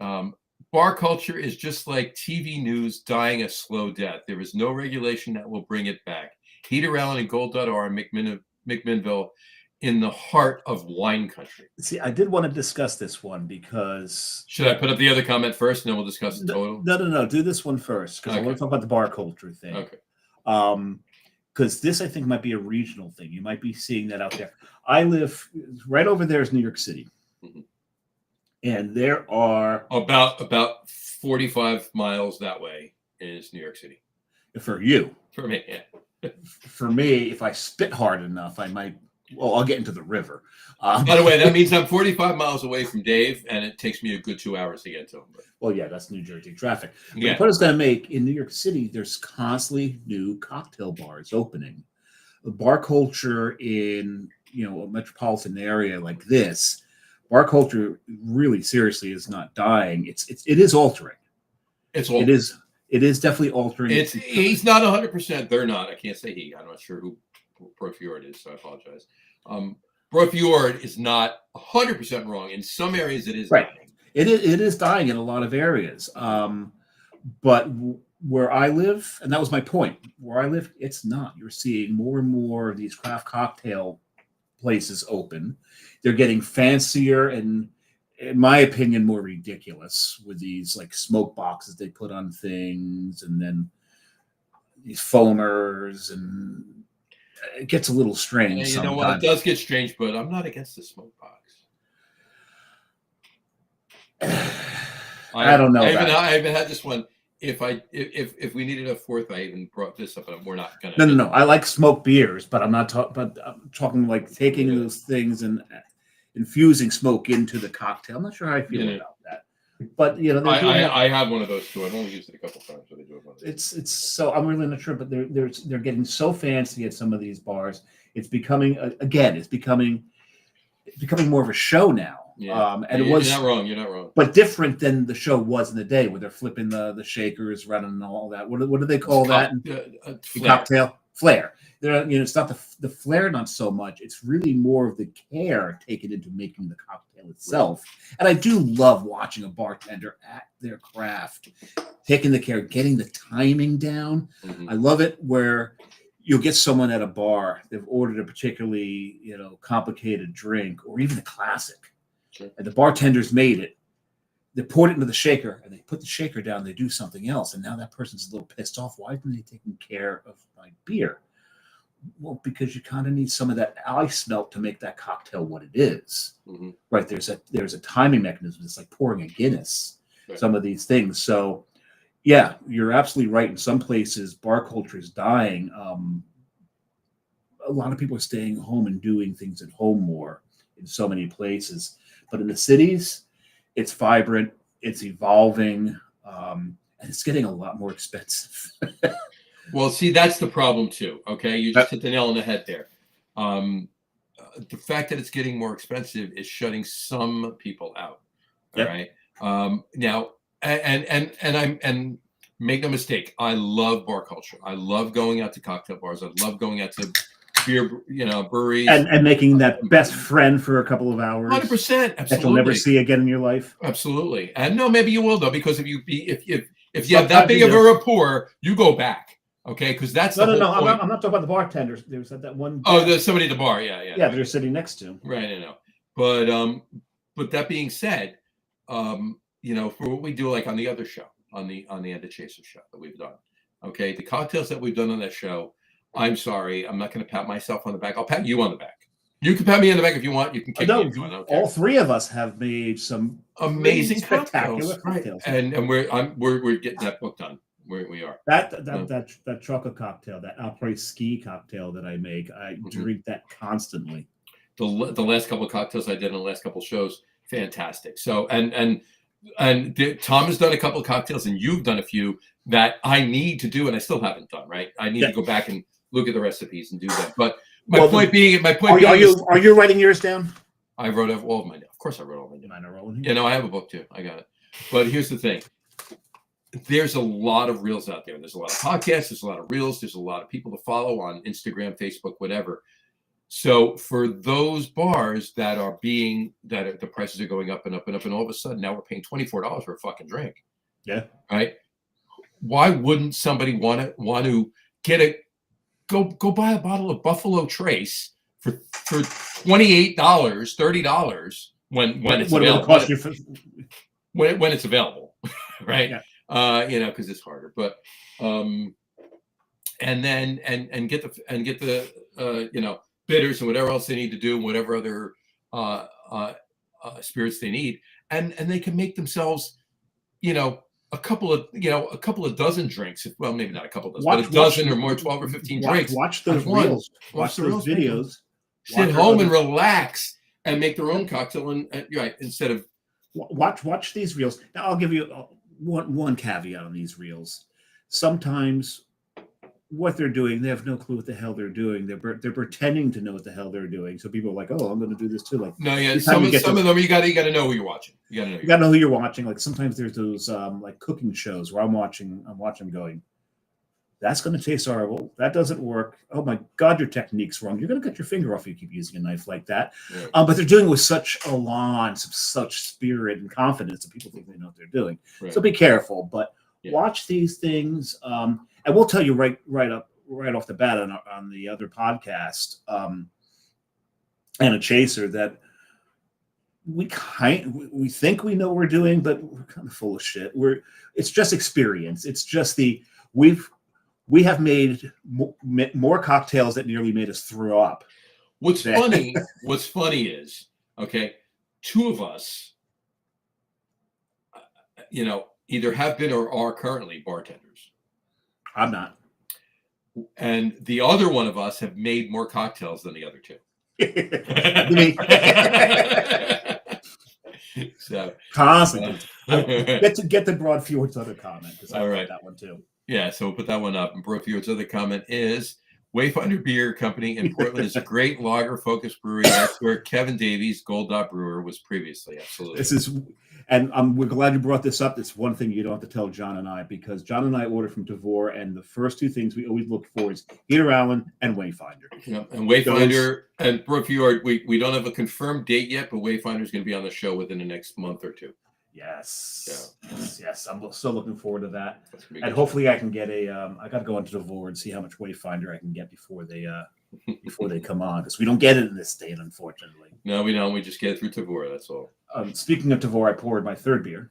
Bar culture is just like TV news dying a slow death. There is no regulation that will bring it back. Heater Allen and Gold.R. McMinnville in the heart of wine country. See, I did want to discuss this one because... Should I put up the other comment first and then we'll discuss the total? No. Do this one first because I want to talk about the bar culture thing. Okay. Because this, I think, might be a regional thing. You might be seeing that out there. I live right over there is New York City. Mm-hmm. And there are... About 45 miles that way is New York City. For you. For me, yeah. For me, if I spit hard enough, I might... Well, I'll get into the river. By the way, that means I'm 45 miles away from Dave, and it takes me a good 2 hours to get to him. Well, yeah, that's New Jersey traffic. But yeah. The point I was going to make, in New York City, there's constantly new cocktail bars opening. The bar culture in, a metropolitan area like this, bar culture really seriously is not dying. It is altering. It's altering. It is definitely altering. He's not 100%. They're not. I can't say he. I'm not sure who Broadfjord is, so I apologize. Broadfjord is not 100% wrong. In some areas, it is right. dying. It is dying in a lot of areas. But where I live, and that was my point, where I live, it's not. You're seeing more and more of these craft cocktail places open. They're getting fancier and, in my opinion, more ridiculous with these like smoke boxes they put on things, and then these foamers, and it gets a little strange. You know what? It does get strange, but I'm not against the smoke box. I don't know. I even had this one. If we needed a fourth, I even brought this up, and we're not gonna. No. I like smoked beers, but I'm not talking. But I'm talking like taking those things and infusing smoke into the cocktail. I'm not sure how I feel about that. But I have one of those too. I've only used it a couple times, but I do have one. It's so I'm really not sure, but they're getting so fancy at some of these bars. It's becoming it's becoming more of a show now. Yeah. And it was you're not wrong. But different than the show was in the day, where they're flipping the shakers, running and all that. What do they call that? Cocktail flair. It's not the flair, not so much. It's really more of the care taken into making the cocktail itself. Right. And I do love watching a bartender at their craft, taking the care, getting the timing down. Mm-hmm. I love it where you'll get someone at a bar, they've ordered a particularly complicated drink or even a classic. Sure. And the bartenders made it. They poured it into the shaker, and they put the shaker down. They do something else, and now that person's a little pissed off. Why isn't they taking care of my beer? Well, because you kind of need some of that ice melt to make that cocktail what it is. Mm-hmm. Right? There's a timing mechanism. It's like pouring a Guinness. Right. Some of these things. So, yeah, you're absolutely right. In some places, bar culture is dying. A lot of people are staying home and doing things at home more in so many places. But in the cities, it's vibrant, it's evolving, and it's getting a lot more expensive. Well, see, that's the problem too. Okay, you just hit the nail on the head there. The fact that it's getting more expensive is shutting some people out. All right. Now, and make no mistake, I love bar culture. I love going out to cocktail bars. I love going out to beer, breweries, and making that best friend for a couple of hours. 100%, absolutely. That you'll never see again in your life. Absolutely, and no, maybe you will though, because if you have that big of a rapport, you go back, okay? Because that's no. I'm not talking about the bartenders. There's that one. Oh, there's somebody at the bar. Yeah. They're sitting next to. Right, I know. But that being said, for what we do, like on the other show, on the End of Chaser show that we've done, okay, the cocktails that we've done on that show. I'm sorry. I'm not going to pat myself on the back. I'll pat you on the back. You can pat me on the back if you want. You can kick me if you want. Okay. All three of us have made some amazing spectacular cocktails. Right. And we're getting that book done. We are. That chocolate cocktail, that après ski cocktail that I make, I drink that constantly. The last couple of cocktails I did in the last couple of shows, fantastic. So and Tom has done a couple of cocktails, and you've done a few that I need to do, and I still haven't done. Right, I need to go back and look at the recipes and do that. But my point being, are you writing yours down? I wrote all of mine down. Of course, I wrote all of mine down. Mine are rolling here. I have a book too. I got it. But here's the thing: there's a lot of reels out there. There's a lot of podcasts. There's a lot of reels. There's a lot of people to follow on Instagram, Facebook, whatever. So for those bars that the prices are going up and up and up, and all of a sudden now we're paying $24 for a fucking drink. Yeah. Right. Why wouldn't somebody want to go buy a bottle of Buffalo Trace for $28, $30 when it's available? When it's available, right? Yeah. Because it's harder. But and then get the bitters and whatever else they need to do, whatever other spirits they need, and they can make themselves, a couple of dozen drinks. Well, maybe not a couple dozen, but a dozen or more, 12 or 15 drinks. Watch those reels. Watch those videos. Sit home and relax and make their own cocktail. And right, instead of watch these reels. Now, I'll give you one caveat on these reels. Sometimes what they're doing, they have no clue what the hell they're doing. They're pretending to know what the hell they're doing. So people are like, "Oh, I'm going to do this too." Like, no, yeah, some of them you got to know who you're watching. You got to know who you're watching. Like sometimes there's those like cooking shows where I'm watching going, that's going to taste horrible. That doesn't work. Oh my God, your technique's wrong. You're going to cut your finger off if you keep using a knife like that. Yeah. But they're doing it with such elan, such spirit and confidence that people think they know what they're doing. Right. So be careful. But watch these things. And we'll tell you right off the bat on the other podcast, and a chaser, that we think we know what we're doing, but we're kind of full of shit. It's just experience. It's just we have made more cocktails that nearly made us throw up. What's funny is, okay, two of us, either have been or are currently bartenders. I'm not. And the other one of us have made more cocktails than the other two. So constantly. Get the Broad Fjord's other comment, because I like that one too. Yeah, so we'll put that one up. And Broad Fjord's other comment is, Wayfinder Beer Company in Portland is a great lager-focused brewery. That's where Kevin Davies, Gold Dot Brewer, was previously. Absolutely. And we're glad you brought this up. It's one thing you don't have to tell John and I, because John and I order from Devore, and the first two things we always look for is Peter Allen and Wayfinder. Yeah, and Wayfinder and Broad Fjord, we don't have a confirmed date yet, but Wayfinder is going to be on the show within the next month or two. Yes. I'm so looking forward to that. And hopefully I can get I got to go into Devore and see how much Wayfinder I can get before they come on, because we don't get it in this state, unfortunately. No, we don't. We just get it through Devore. That's all. Speaking of Devore, I poured my third beer.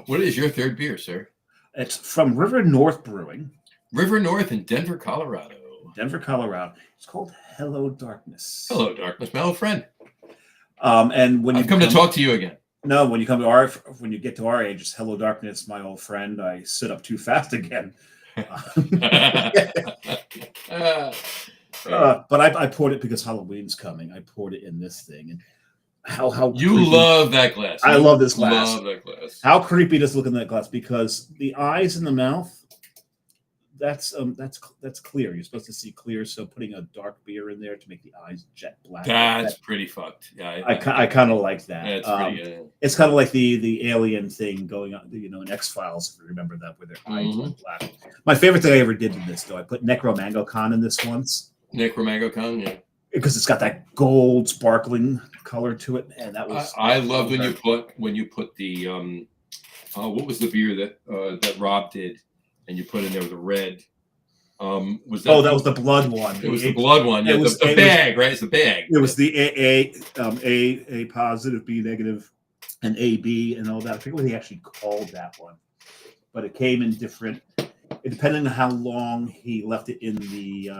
What is your third beer, sir? It's from River North Brewing. River North in Denver, Colorado. It's called Hello Darkness. Hello Darkness, my old friend. And when I've come to talk to you again. No, when you get to our age, it's Hello Darkness, my old friend. I sit up too fast again. But I poured it because Halloween's coming. I poured it in this thing, and how you creepy. Love that glass. I love this glass. Love that glass. How creepy does it look in that glass? Because the eyes and the mouth, that's clear. You're supposed to see clear. So putting a dark beer in there to make the eyes jet black. That's pretty fucked. Yeah, I kind of like that. Yeah, it's pretty. It's kind of like the alien thing going on, in X-Files, if you remember that, where their eyes were black. My favorite thing I ever did in this, though, I put Necromango-Con in this once. Necromango-Con, yeah. Because it's got that gold sparkling color to it, and that was. I love when you put the what was the beer that Rob did, and you put in there the red. Was that? Oh, that was the blood one. It was the blood one. Yeah, the bag, right? It's the bag. It was the A positive, B negative, and AB, and all that. I forget what he actually called that one, but it came in different. Depending on how long he left it in the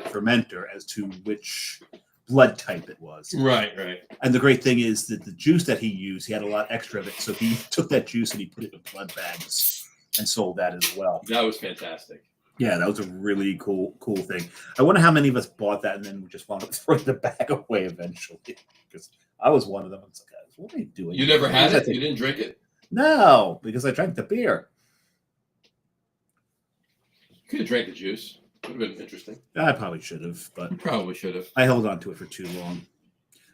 fermenter, as to which blood type it was. Right. And the great thing is that the juice that he used, he had a lot extra of it. So he took that juice and he put it in blood bags and sold that as well. That was fantastic. Yeah, that was a really cool thing. I wonder how many of us bought that and then we just wound up throwing the bag away eventually. Because I was one of them. It's like, what are you doing? You never had it? You didn't drink it? No, because I drank the beer. Could have drank the juice. Would have been interesting. I probably should have, but you probably should have. I held on to it for too long.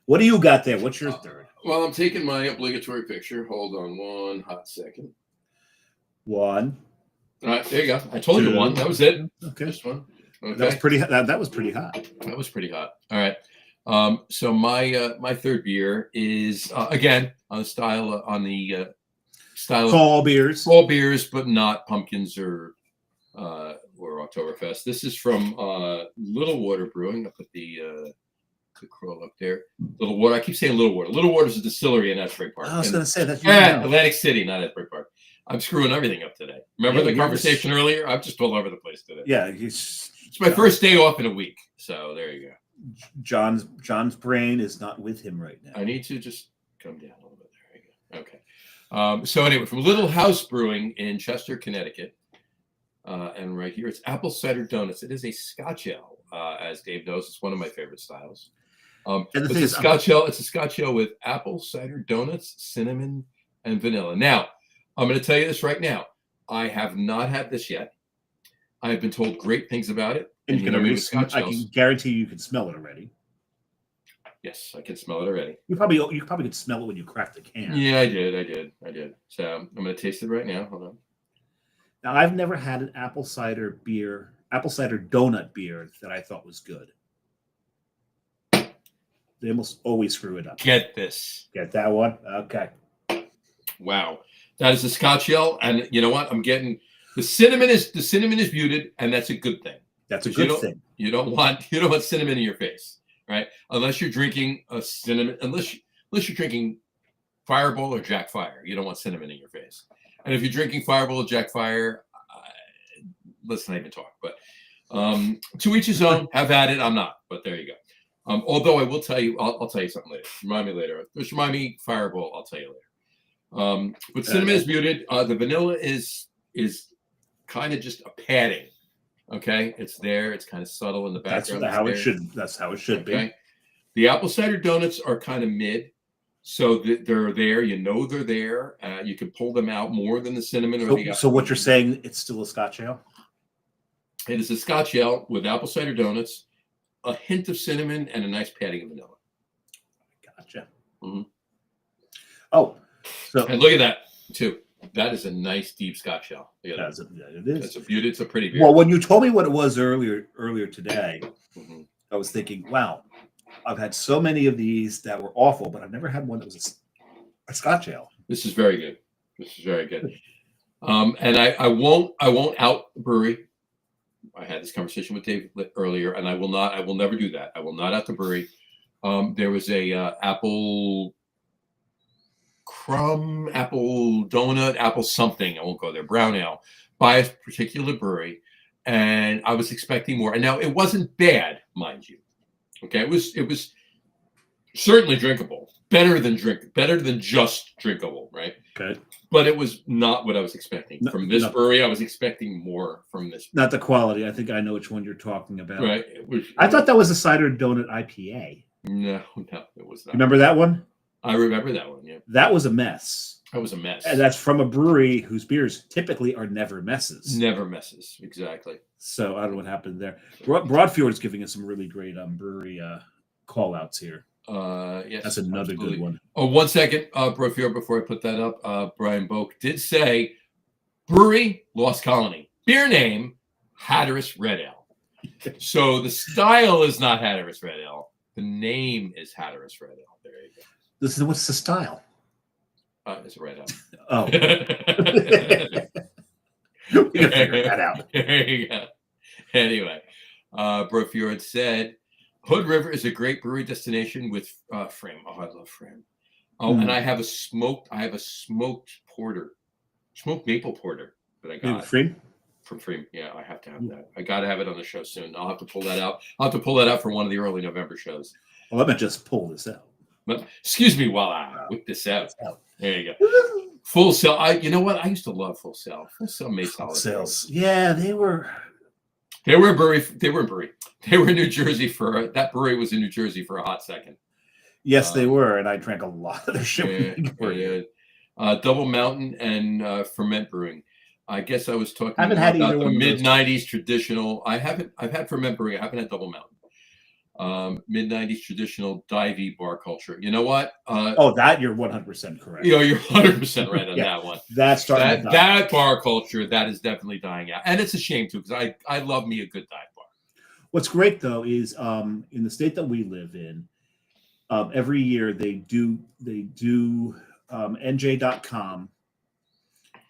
What do you got there? What's your third? Well, I'm taking my obligatory picture. Hold on one hot second. 1, All right, there you go. I told you one. That was it. Okay. Just one. Okay. That was pretty. That was pretty hot. That was pretty hot. All right. So my third beer is again on the style Fall beers. fall beers, but not pumpkins or Oktoberfest. This is from Little Water Brewing. I'll put the scroll up there. Little Water. I keep saying Little Water. Little Water is a distillery in Asbury Park. I was going to say that. Atlantic City, not Asbury Park. I'm screwing everything up today. Remember the conversation earlier? I'm just all over the place today. Yeah, it's my first day off in a week, so there you go. John's brain is not with him right now. I need to just come down a little bit. There you go. Okay. So anyway, from Little House Brewing in Chester, Connecticut, and right here it's apple cider donuts. It is a Scotch ale, as Dave knows. It's one of my favorite styles. It's a Scotch ale. It's a Scotch ale with apple cider donuts, cinnamon, and vanilla. Now, I'm going to tell you this right now. I have not had this yet. I have been told great things about it. And you can guarantee you can smell it already. Yes, I can smell it already. You probably could smell it when you cracked the can. Yeah, I did. So I'm going to taste it right now. Hold on. Now, I've never had an apple cider donut beer that I thought was good. They almost always screw it up. Get this. Get that one? Okay. Wow. That is a Scotch ale, and you know what? I'm getting the cinnamon is muted, and that's a good thing. That's a good thing. You don't want cinnamon in your face, right? Unless you're drinking a cinnamon, unless you're drinking Fireball or Jack Fire, you don't want cinnamon in your face. And if you're drinking Fireball or Jack Fire, let's not even talk. But to each his own. Have at it. I'm not, but there you go. Although I will tell you, I'll tell you something later. Remind me later. Just remind me Fireball. I'll tell you later. But cinnamon is muted. The vanilla is kind of just a padding. Okay, it's there. It's kind of subtle in the background. That's how it should be. The apple cider donuts are kind of mid, so they're there. You know they're there. You can pull them out more than the cinnamon. So what you're saying? It's still a Scotch ale. It is a Scotch ale with apple cider donuts, a hint of cinnamon, and a nice padding of vanilla. Gotcha. Mm-hmm. Oh, so and look at that too. That is a nice deep Scotch ale. It is. It's a pretty beer. Well, when you told me what it was earlier today, I was thinking, wow, I've had so many of these that were awful, but I've never had one that was a Scotch ale. This is very good. And I won't out the brewery. I had this conversation with Dave earlier, and I will never do that. I will not out the brewery. There was a apple crumb, apple donut, apple something. I won't go there. Brown ale by a particular brewery, and I was expecting more. And now it wasn't bad, mind you. Okay, it was certainly drinkable, better than just drinkable, right? Okay, but it was not what I was expecting from this brewery. I was expecting more from this brewery. Not the quality. I think I know which one you're talking about. Right. I thought that was a cider donut IPA. No, it was not. Remember that one? I remember that one, yeah. That was a mess. That was a mess. And that's from a brewery whose beers typically are never messes. Never messes, exactly. So I don't know what happened there. Broadfield's giving us some really great brewery call-outs here. Yes, that's another good one. Oh, 1 second, Broadfield, before I put that up, Brian Boak did say brewery, Lost Colony. Beer name, Hatteras Red Ale. So the style is not Hatteras Red Ale. The name is Hatteras Red Ale. There you go. What's the style? It's a red ale. Oh. We can figure that out. There you go. Anyway, Brofjord said, Hood River is a great brewery destination with Frame. Oh, I love Frame. Oh, and I have a smoked porter, smoked maple porter that I got. Frame? From Frame. Yeah, I have to have that. I got to have it on the show soon. I'll have to pull that out. I'll have to pull that out for one of the early November shows. Well, let me just pull this out. But, excuse me while I whip this out. There you go. Full Sail. You know what? I used to love Full Sail. Full Sail made solid sales. Yeah, they were a brewery. They were in New Jersey that brewery was in New Jersey for a hot second. Yes, they were, and I drank a lot of their shit. Double Mountain and Ferment Brewing. I guess I was talking about the mid-90s traditional. I've had Ferment Brewing. I haven't had Double Mountain. mid-90s traditional divey bar culture. You know what? That you're 100% correct. You're 100% right on Yeah, that one. That's starting to die. That bar culture, that is definitely dying out. And it's a shame, too, because I love me a good dive bar. What's great, though, is in the state that we live in, every year they do NJ.com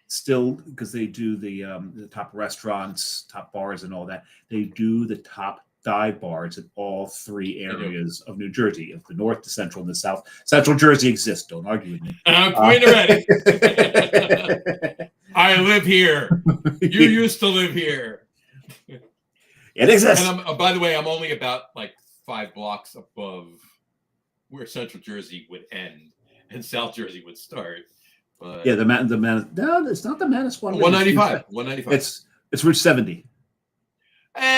still, because they do the top restaurants, top bars, and all that. They do the top dive bars in all three areas of New Jersey, of the north, the central, and the south. Central Jersey exists. Don't argue with me. I'm point already. I live here. You used to live here. It exists. And by the way, I'm only about like 5 blocks above where Central Jersey would end and South Jersey would start. But yeah, no, it's not the Manasquan. 195. 195. It's Route 70.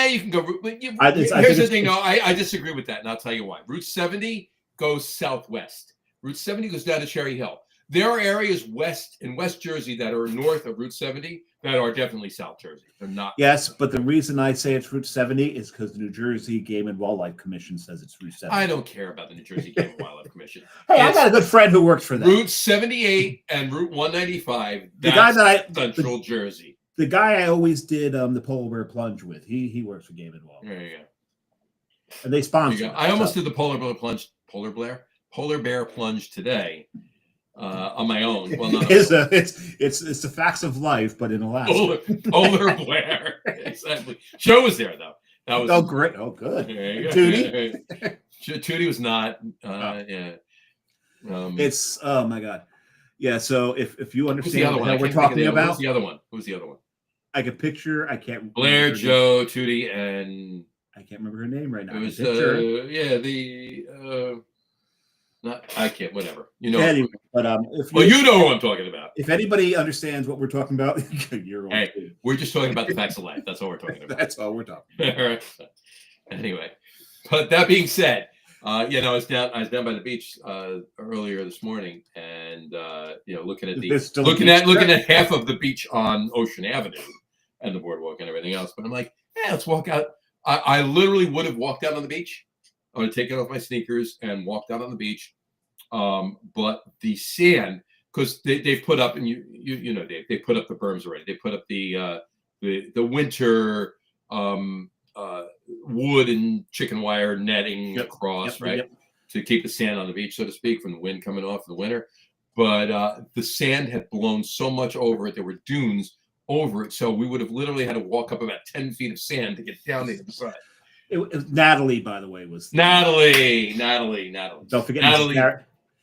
You can go. Here's the thing. No, I disagree with that, and I'll tell you why. Route 70 goes southwest. Route 70 goes down to Cherry Hill. There are areas in West Jersey that are north of Route 70 that are definitely South Jersey. They're not. Yes, but the reason I say it's Route 70 is because the New Jersey Game and Wildlife Commission says it's Route 70. I don't care about the New Jersey Game and Wildlife Commission. Hey, I got a good friend who works for that. Route 78 and Route 195. The guy that Central Jersey. The guy I always did the polar bear plunge with. He works for Game and Wildlife. There you go. And they sponsor. I almost did the polar bear plunge today. On my own. Well, not it's the facts of life, but in Alaska. Polar bear. Exactly. Joe was there though. That was great. Oh, good. Tootie. Tootie was not. Yeah. It's my God. Yeah. So if you understand what we're talking about, who's the other one? Who's the other one? I can picture. I can't. Blair, Joe, Tootie, and I can't remember her name right now. It was I can't. Whatever. You know. Anyway, but you know who I'm talking about. If anybody understands what we're talking about, you're hey, we're just talking about the facts of life. That's all we're talking about. That's all we're talking about. All right. Anyway, but that being said, I was down by the beach earlier this morning, and looking at half of the beach on Ocean Avenue and the boardwalk and everything else. But I'm like, let's walk out. I literally would have walked out on the beach. I would have taken off my sneakers and walked out on the beach. But the sand, because they've put up, and you know, Dave, they put up the berms already. They put up the winter wood and chicken wire netting across, right, to keep the sand on the beach, so to speak, from the wind coming off in the winter. But the sand had blown so much over it, there were dunes over it, so we would have literally had to walk up about 10 feet of sand to get down the other side. Natalie, by the way, was Natalie. Don't forget Natalie.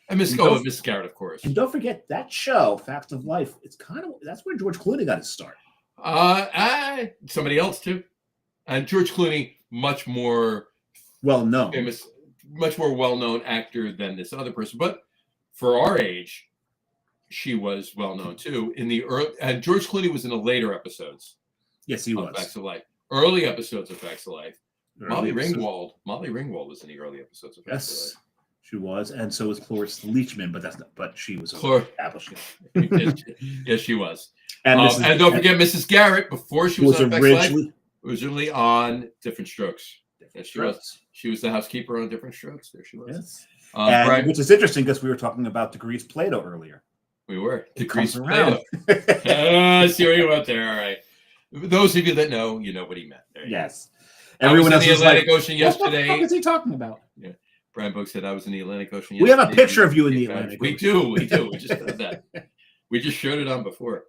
And Miss Garrett, of course. And don't forget that show, Facts of Life. It's that's where George Clooney got his start. Somebody else too, and George Clooney, much more well-known, famous, much more well-known actor than this other person. But for our age, she was well-known too. And George Clooney was in the later episodes. Yes, he was. Facts of Life, early episodes of Facts of Life. Molly Ringwald was in the early episodes of Facts of Life. She was, and so was Cloris Leachman, but she was established. Yes, she was. And don't forget Mrs. Garrett, before she was on Facts of Life, originally on Different Strokes. Yes, she was. She was the housekeeper on Different Strokes. There she was. Yes. Which is interesting because we were talking about Degrees Plato earlier. We were. Degrees Plato. I see where you went there. All right. Those of you that know, you know what he meant. Yes. Everyone else in the Atlantic Ocean yesterday. What the fuck is he talking about? Yeah. Brian Book said I was in the Atlantic Ocean yesterday. We have a picture of you in the Atlantic Ocean. We do. We just did that. We just showed it on before.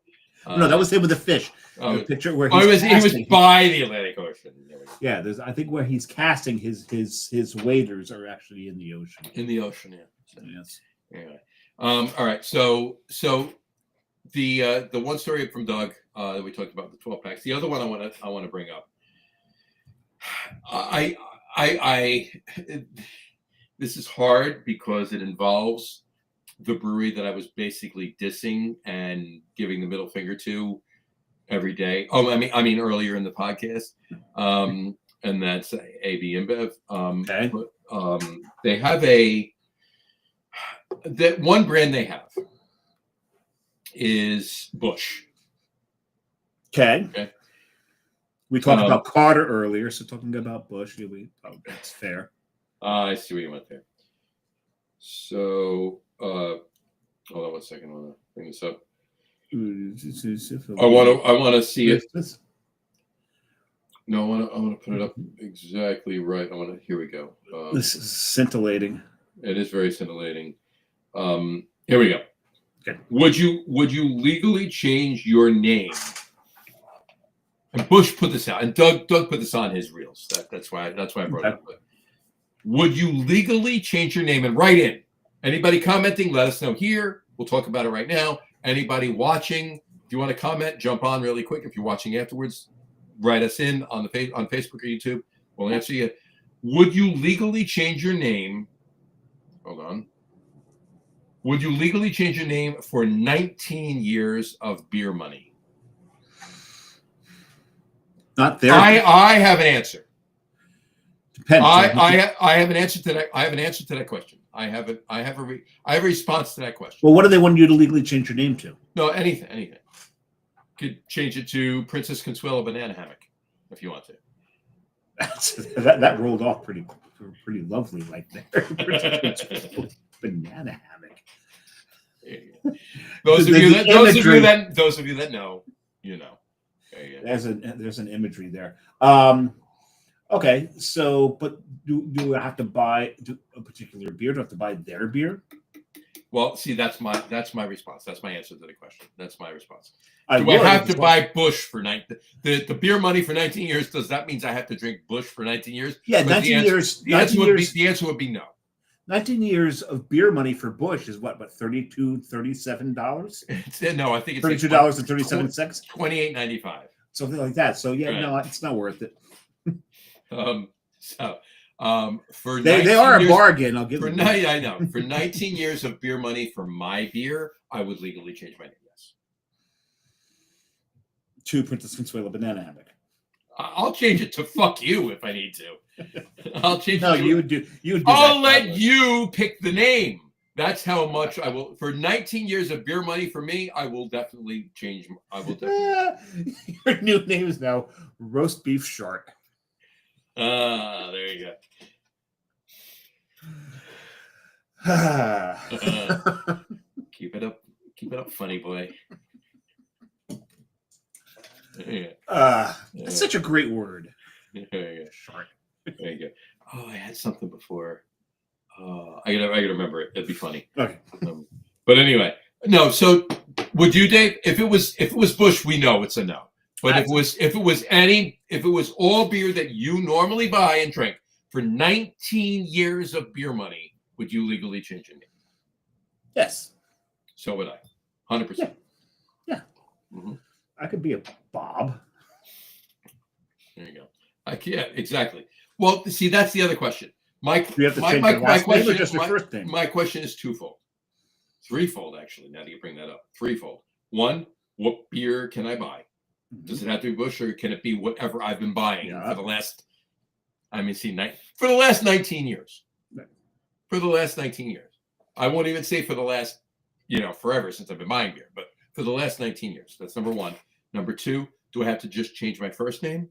No, that was him with the fish. The picture where he was by the Atlantic Ocean. Yeah, I think where he's casting his waders are actually in the ocean. In the ocean, yeah. So, yes. Anyway. All right. So the one story from Doug that we talked about, the 12 packs. The other one I want to bring up. This is hard because it involves the brewery that I was basically dissing and giving the middle finger to every day. Oh, I mean earlier in the podcast, and that's AB InBev. Okay. But, they have that one brand they have is Busch. Okay. We talked about Carter earlier, so talking about Busch, that's fair. I see where you went there. So, hold on 1 second. I want to bring this up. I want to see it. No, I want to put it up exactly right. Here we go. This is scintillating. It is very scintillating. Here we go. Okay. Would you legally change your name? And Bush put this out, and Doug put this on his reels. That's why I brought it up. But would you legally change your name and write in? Anybody commenting, let us know here. We'll talk about it right now. Anybody watching, if you want to comment, jump on really quick. If you're watching afterwards, write us in on Facebook or YouTube. We'll answer you. Would you legally change your name? Hold on. Would you legally change your name for 19 years of beer money? Not there. I have an answer. Depends. I have an answer to that. I have an answer to that question. I have a response to that question. Well, what do they want you to legally change your name to? No, anything. Could change it to Princess Consuelo Banana Hammock if you want to. that rolled off pretty lovely right there. Banana hammock. Those of you that know, you know. There's an imagery there. Okay, so but do I have to buy a particular beer? Do I have to buy their beer? Well, see, that's my response. That's my answer to the question. That's my response. Do I have to buy Bush for the beer money for 19 years? Does that mean I have to drink Bush for 19 years? Yeah, 19 years. The answer would be no. 19 years of beer money for Bush is what $37? No, I think it's $32.37. $28.95. Something like that. So yeah, right. No, it's not worth it. For they are a bargain. I'll give them. I know. For 19 years of beer money for my beer, I would legally change my name. Yes. To Princess Consuelo Banana Hammock. I'll change it to fuck you if I need to. I'll change. No, it to, you would do. I'll let you pick the name. That's how much I will. For 19 years of beer money for me, I will definitely change. Your new name is now Roast Beef Shark. There you go. Keep it up, funny boy. That's such a great word. There you go. Shark. There you go. Oh, I had something before. I gotta remember it. It'd be funny. Okay. But anyway, no. So, would you, Dave? If it was Bush, we know it's a no. But if it was all beer that you normally buy and drink for 19 years of beer money, would you legally change your name? Yes. So would I. 100%. Yeah. Mm-hmm. I could be a Bob. There you go. Yeah, exactly. Well, see, that's the other question. You have to change your last name or just your first name? My question is twofold. Threefold, actually, now that you bring that up. Threefold. One, what beer can I buy? Does it have to be Bush, or can it be whatever I've been buying for the last? For the last 19 years. Right. For the last 19 years, I won't even say for the last, forever since I've been buying beer, but for the last 19 years. That's number one. Number two, do I have to just change my first name,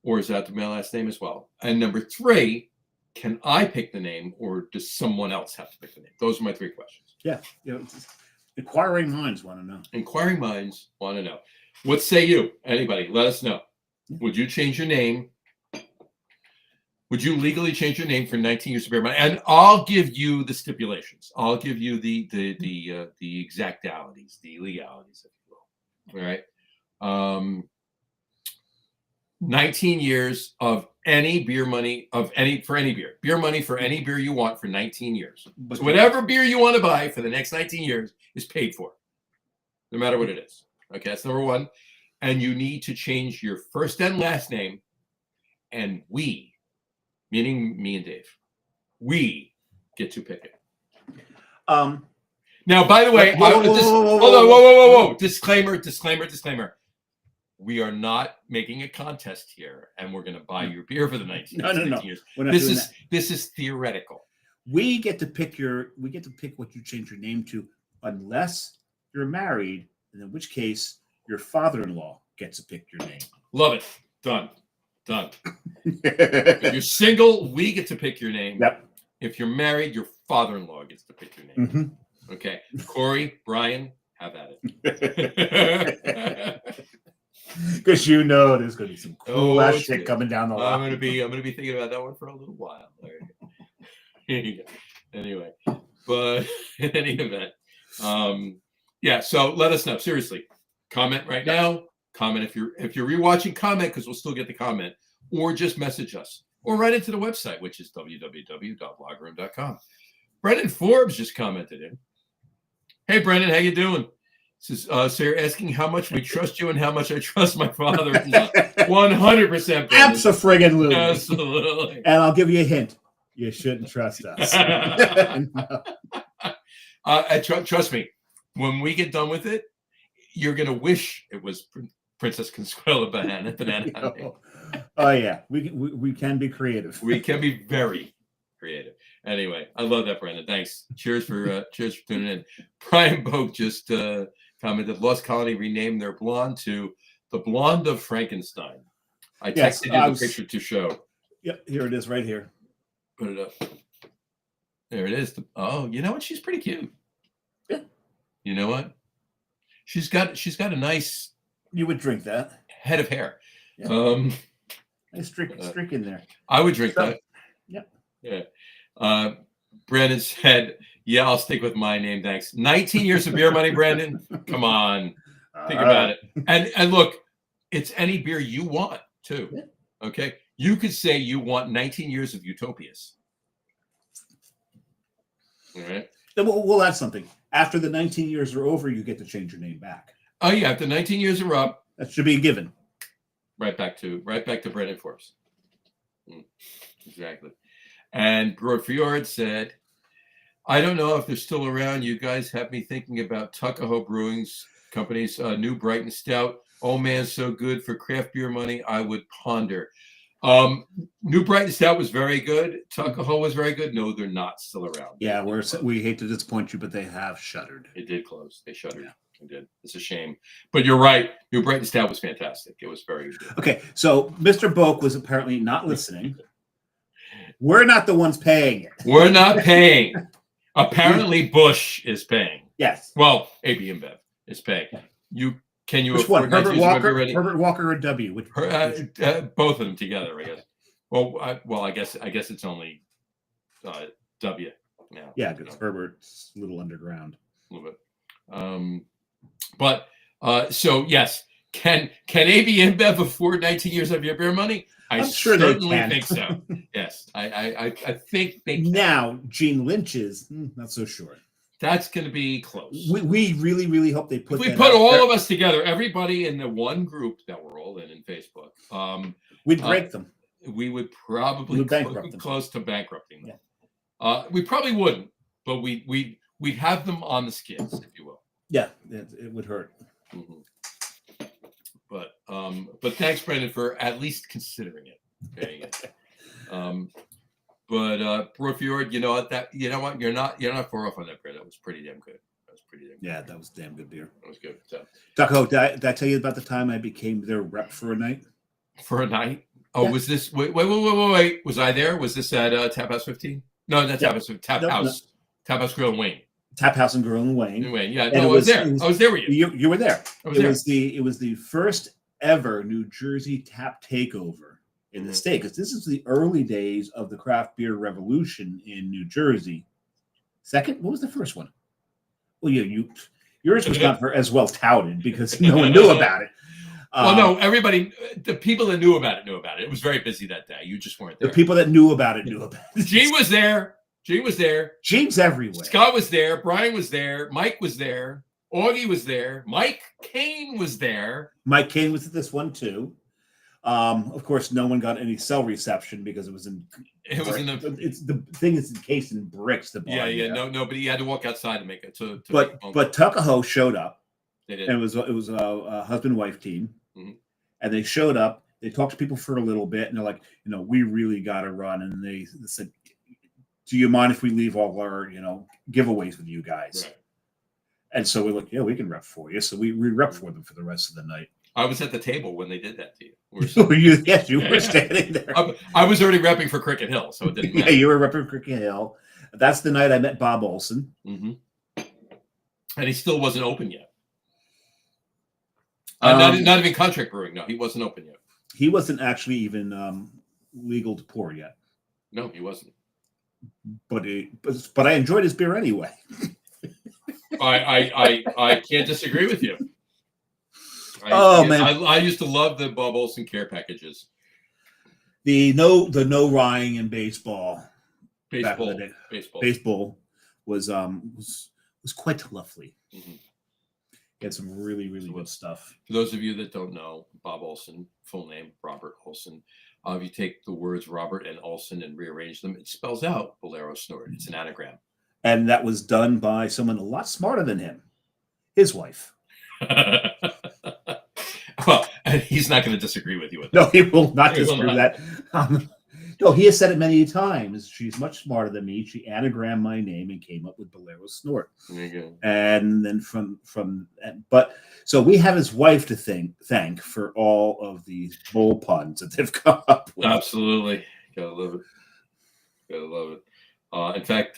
or is that my last name as well? And number three, can I pick the name, or does someone else have to pick the name? Those are my three questions. Yeah, inquiring minds want to know. Inquiring minds want to know. What say you? Anybody? Let us know. Would you change your name? Would you legally change your name for 19 years of beer money? And I'll give you the stipulations. I'll give you the exactalities, the legalities, if you will. All right. 19 years of any beer money for any beer. Beer money for any beer you want for 19 years. So whatever beer you want to buy for the next 19 years is paid for, no matter what it is. Okay, that's number one. And you need to change your first and last name. And we, meaning me and Dave, we get to pick it. Now, by the way, hold on, whoa. Disclaimer. We are not making a contest here, and we're going to buy your beer for the 19 years. This is theoretical. We get to pick what you change your name to, unless you're married. And in which case, your father-in-law gets to pick your name. Love it. Done. Done. If you're single, we get to pick your name. Yep. If you're married, your father-in-law gets to pick your name. Okay. Corey, Brian, have at it. Because you know there's going to be some cool ass shit coming down the line. I'm gonna be thinking about that one for a little while. Here you go. Anyway, but in any event, yeah. So let us know. Seriously, comment right now. Comment if you're rewatching. Comment because we'll still get the comment, or just message us, or write into the website, which is www.loggerroom.com. Brendan Forbes just commented in. Hey, Brendan, how you doing? This is Sarah asking how much we trust you and how much I trust my father. 100%. Absolutely. Absolutely. And I'll give you a hint. You shouldn't trust us. Trust me. When we get done with it, you're gonna wish it was Princess Consuela Banana. Oh yeah, we can be creative. We can be very creative. Anyway, I love that, Brendan. Thanks. Cheers for tuning in. Brian Boak just commented, Lost Colony renamed their blonde to the Blonde of Frankenstein. I texted you the picture to show. Yep, here it is right here. Put it up. There it is. Oh, you know what? She's pretty cute. Yeah. You know what? She's got a nice. You would drink that head of hair. Yeah. Nice streak in there. I would drink that. Yep. Yeah. Brandon said, "Yeah, I'll stick with my name, thanks." 19 years of beer money, Brandon. Come on, think about it. And look, it's any beer you want too. Yeah. Okay, you could say you want 19 years of Utopias. All right. We'll add something. After the 19 years are over, you get to change your name back. Oh yeah, after 19 years are up, that should be a given. Right back to Brendan Forbes. Exactly. And Fjord said, I don't know if they're still around. You guys have me thinking about Tuckahoe Brewing Company's new Brighton Stout. Oh man, so good for craft beer money. I would ponder. New Brighton Stout was very good. Tuckahoe was very good. No, they're not still around. Yeah, we hate to disappoint you, but they have shuttered. It did close. They shuttered. Yeah. They did. It's a shame. But you're right. New Brighton Stout was fantastic. It was very good. Okay, so Mr. Boak was apparently not listening. We're not the ones paying it. We're not paying. Apparently, Bush is paying. Yes. Well, AB InBev is paying. Can you Which one? Herbert Walker or W? Which, both of them together, I guess. Well, I guess it's only W now. Yeah, because Herbert's a little underground. A little bit. But so yes, can AB InBev afford 19 years of your beer money? I'm sure certainly they can. think so. Yes, I think they can. Now Gene Lynch's not so sure. That's going to be close. We really, really hope they put. If we put all of us together, everybody in the one group that we're all in Facebook, we'd break them. We would probably close to bankrupting them. Yeah. We probably wouldn't, but we'd have them on the skids, if you will. Yeah, it would hurt. Mm-hmm. But thanks, Brendan, for at least considering it. But Fjord, you know what? You're not far off on that beer. That was pretty damn good. Yeah, that was damn good beer. That was good. So, Tuckahoe, did I tell you about the time I became their rep for a night? For a night? Oh, yeah. Was this? Wait. Was I there? Was this at Tap House 15? No, not Tap House. Tap House Grill in Wayne. Tap House and Grill in Wayne. Yeah, no, I was there. I was there with you. You were there. It was the first ever New Jersey tap takeover in the state, because this is the early days of the craft beer revolution in New Jersey. Second, what was the first one? Well, yours was not as well touted because no one knew about it. Well, no, everybody, the people that knew about it knew about it. It was very busy that day. You just weren't there. The people that knew about it knew about it. Gene was there. Gene's everywhere. Scott was there. Brian was there. Mike was there. Augie was there. Mike Kane was there. Mike Kane was at this one too. Of course, no one got any cell reception because it was in. It's the thing is encased in bricks. The bar, yeah. No, but he had to walk outside to make it. But Tuckahoe showed up. They did. And it was a husband-wife team, and they showed up. They talked to people for a little bit, and they're like, we really got to run. And they said, "Do you mind if we leave all our giveaways with you guys?" Right. And so we're like, "Yeah, we can rep for you." So we rep for them for the rest of the night. I was at the table when they did that to you. Yes, you Yeah, were yeah. standing there. I was already repping for Cricket Hill, so it didn't Yeah, matter. you were repping Cricket Hill. That's the night I met Bob Olson. Mm-hmm. And he still wasn't open yet. Not even contract brewing. No, he wasn't open yet. He wasn't actually even legal to pour yet. No, he wasn't. But I enjoyed his beer anyway. I can't disagree with you. Man, I used to love the Bob Olson care packages. The no ryeing in baseball. Baseball was quite lovely. Mm-hmm. He had some really good stuff. For those of you that don't know, Bob Olson, full name Robert Olson. If you take the words Robert and Olson and rearrange them, it spells out Bolero Snort. It's an anagram. And that was done by someone a lot smarter than him, his wife. Well, he's not going to disagree with you with that. No, he will not disagree with that. No, he has said it many times. She's much smarter than me. She anagrammed my name and came up with Bolero Snort. There you go. And then so we have his wife to thank for all of these bull puns that they've come up with. Absolutely, gotta love it. In fact,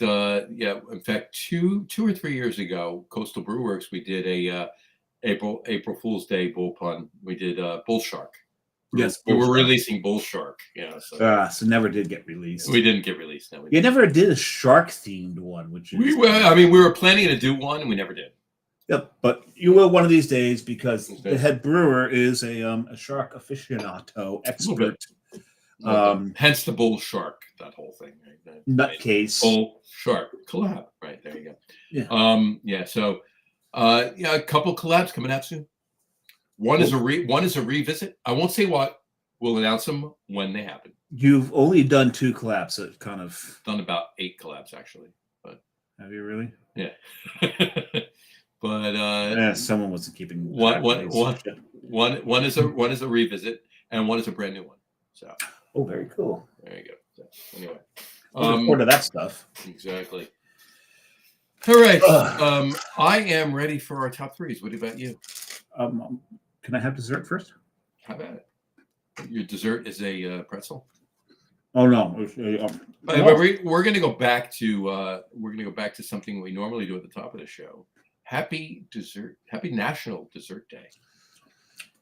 2 or 3 years ago, Coastal Brew Works, we did a April Fool's Day bull pun. We did Bull Shark. Yes, we were releasing Bull Shark. Yeah, so never did get released. We didn't get released. No, you never did a shark themed one, which is we were planning to do one, and we never did. Yep, but you will one of these days because the head brewer is a shark aficionado expert. Hence the Bull Shark, that whole thing. Right? Nutcase. Bull Shark collab. Right, there you go. Yeah. So a couple collabs coming out soon. One is a revisit. I won't say what. We'll announce them when they happen. You've only done 2 collabs, so kind of done about 8 collabs actually. But have you really? Yeah. But someone wasn't keeping one is a revisit and one is a brand new one. So very cool. There you go. So, anyway, look forward to that stuff. Exactly. All right. I am ready for our top 3s. What about you? Can I have dessert first? How about it? Your dessert is a pretzel. Oh no! We're going to go back to something we normally do at the top of the show. Happy National Dessert Day.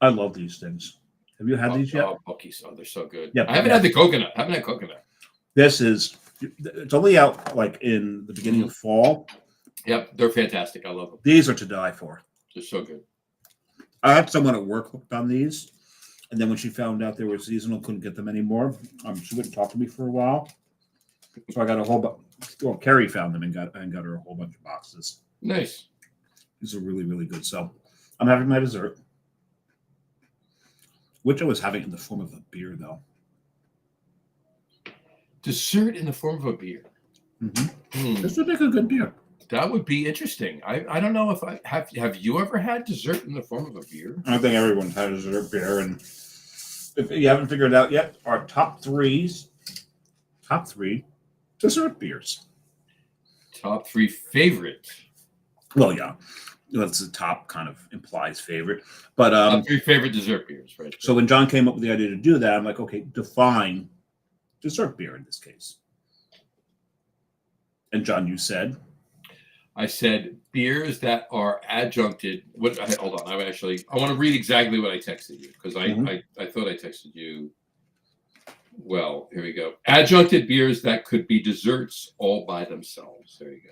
I love these things. Have you had these yet? Buc-ee's, they're so good. Yeah, I haven't had the coconut. I haven't had coconut. It's only out like in the beginning of fall. Yep, they're fantastic. I love them. These are to die for. They're so good. I had someone at work hooked on these, and then when she found out they were seasonal, couldn't get them anymore. She wouldn't talk to me for a while, so I got a whole bunch. Well, Carrie found them and got her a whole bunch of boxes. Nice. These are really good. So I'm having my dessert, which I was having in the form of a beer, though. Dessert in the form of a beer. Mm-hmm. This would make a good beer. That would be interesting. I don't know if I have. Have you ever had dessert in the form of a beer? I think everyone's had a dessert beer, and if you haven't figured it out yet, our top 3 dessert beers. Top 3 favorite. Well, yeah, that's the top kind of implies favorite, but top 3 favorite dessert beers, right? So when John came up with the idea to do that, I'm like, okay, define dessert beer in this case. And John, you said. I said beers that are adjuncted. Hold on. I want to read exactly what I texted you because I thought I texted you. Well, here we go. Adjuncted beers that could be desserts all by themselves. There you go.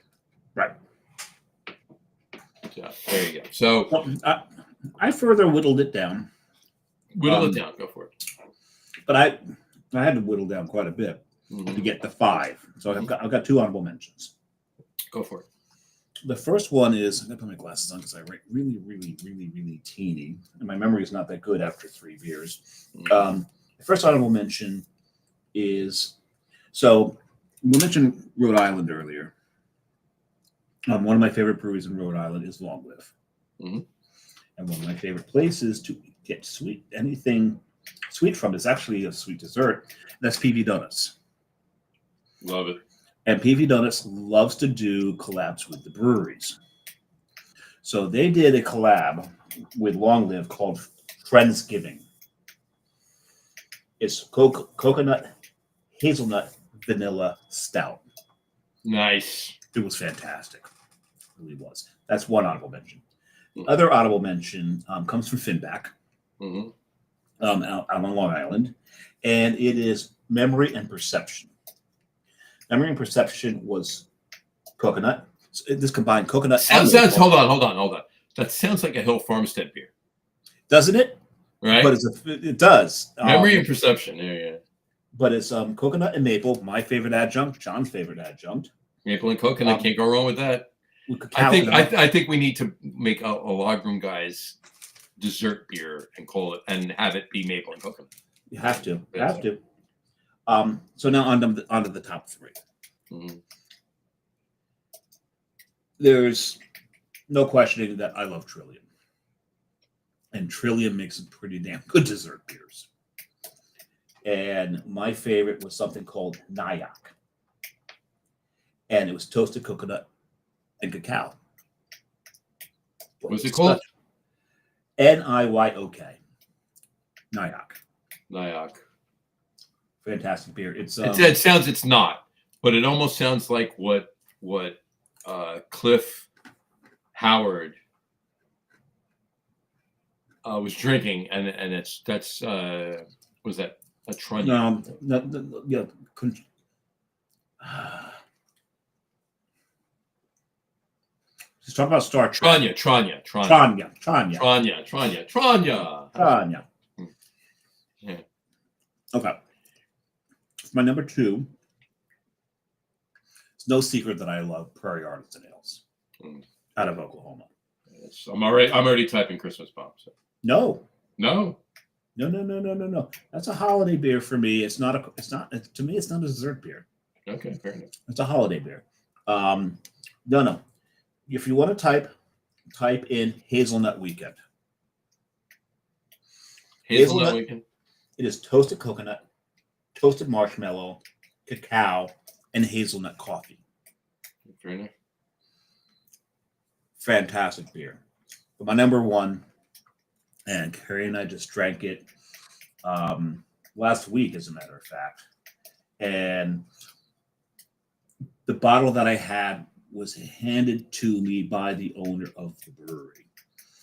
Right. Yeah, there you go. So I further whittled it down. Whittle it down. Go for it. But I had to whittle down quite a bit to get to 5. So I've got 2 honorable mentions. Go for it. The first one is, I'm going to put my glasses on because I write really teeny, and my memory is not that good after 3 beers. The first honorable mention is, so we mentioned Rhode Island earlier. One of my favorite breweries in Rhode Island is Long Live. Mm-hmm. And one of my favorite places to get anything sweet from is actually a sweet dessert. That's PV Donuts. Love it. And PV Donuts loves to do collabs with the breweries. So they did a collab with Long Live called Friendsgiving. It's coconut, hazelnut, vanilla stout. Nice. It was fantastic. It really was. That's one honorable mention. Mhm. Other honorable mention comes from Finback, Hmm. out on Long Island, and it is Memory and Perception. Memory and Perception was coconut. This combined coconut and Sounds. maple, Hold on. That sounds like a Hill Farmstead beer, doesn't it? right? But it does. Memory and perception. Yeah. But it's coconut and maple, my favorite adjunct, John's favorite adjunct. Maple and coconut, can't go wrong with that. With I cacao think I think we need to make a Lagerum guys dessert beer and call it and have it be maple and coconut. You have to. So now onto the top three. Mhm. There's no questioning that I love Trillium. And Trillium makes some pretty damn good dessert beers. And my favorite was something called Nyack. And it was toasted coconut and cacao. What's it called? Niyok. Nyack. Nyack. Fantastic beer. It sounds. It's not, but it almost sounds like what Cliff Howard was drinking, and that's was that a Trunnion? Yeah. Just talk about Star Trek. Tranya. Yeah. Okay. My number two. It's no secret that I love Prairie Artisan Ales out of Oklahoma. Yes. I'm already typing Christmas bomb. So. No. No. That's a holiday beer for me. To me, it's not a dessert beer. Okay, fair enough. It's a holiday beer. No. If you want to type in Hazelnut Weekend. Hazelnut Weekend. It is toasted coconut, toasted marshmallow, cacao, and hazelnut coffee. Fair enough. Fantastic beer. But my number one, and Carrie and I just drank it last week, as a matter of fact. And the bottle that I had was handed to me by the owner of the brewery.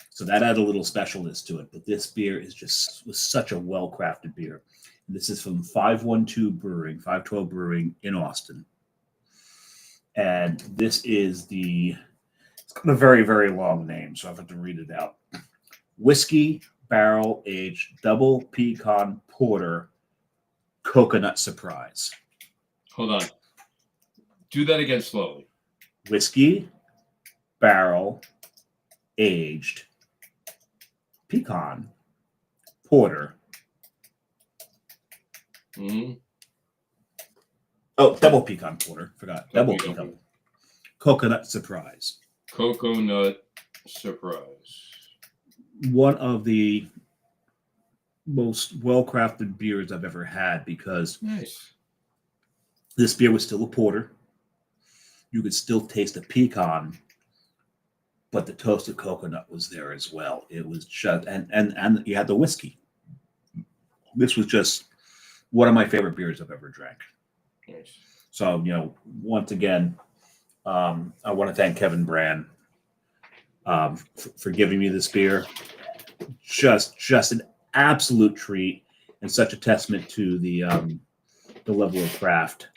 So that had a little specialness to it. But this beer was such a well-crafted beer. And this is from 512 Brewing in Austin. And this is it's got a very, very long name, so I have to read it out. Whiskey Barrel Aged Double Pecan Porter Coconut Surprise. Hold on. Do that again slowly. Whiskey Barrel Aged Pecan Porter. Mm-hmm. Oh, double pecan porter. Forgot. Double pecan. pecan. Coconut Surprise. Coconut Surprise. One of the most well-crafted beers I've ever had, because Nice. This beer was still a porter. You could still taste the pecan, but the toasted coconut was there as well. It was just and you had the whiskey. This was just one of my favorite beers I've ever drank. Nice. So, once again, I want to thank Kevin Brand for giving me this beer. Just an absolute treat, and such a testament to the level of craft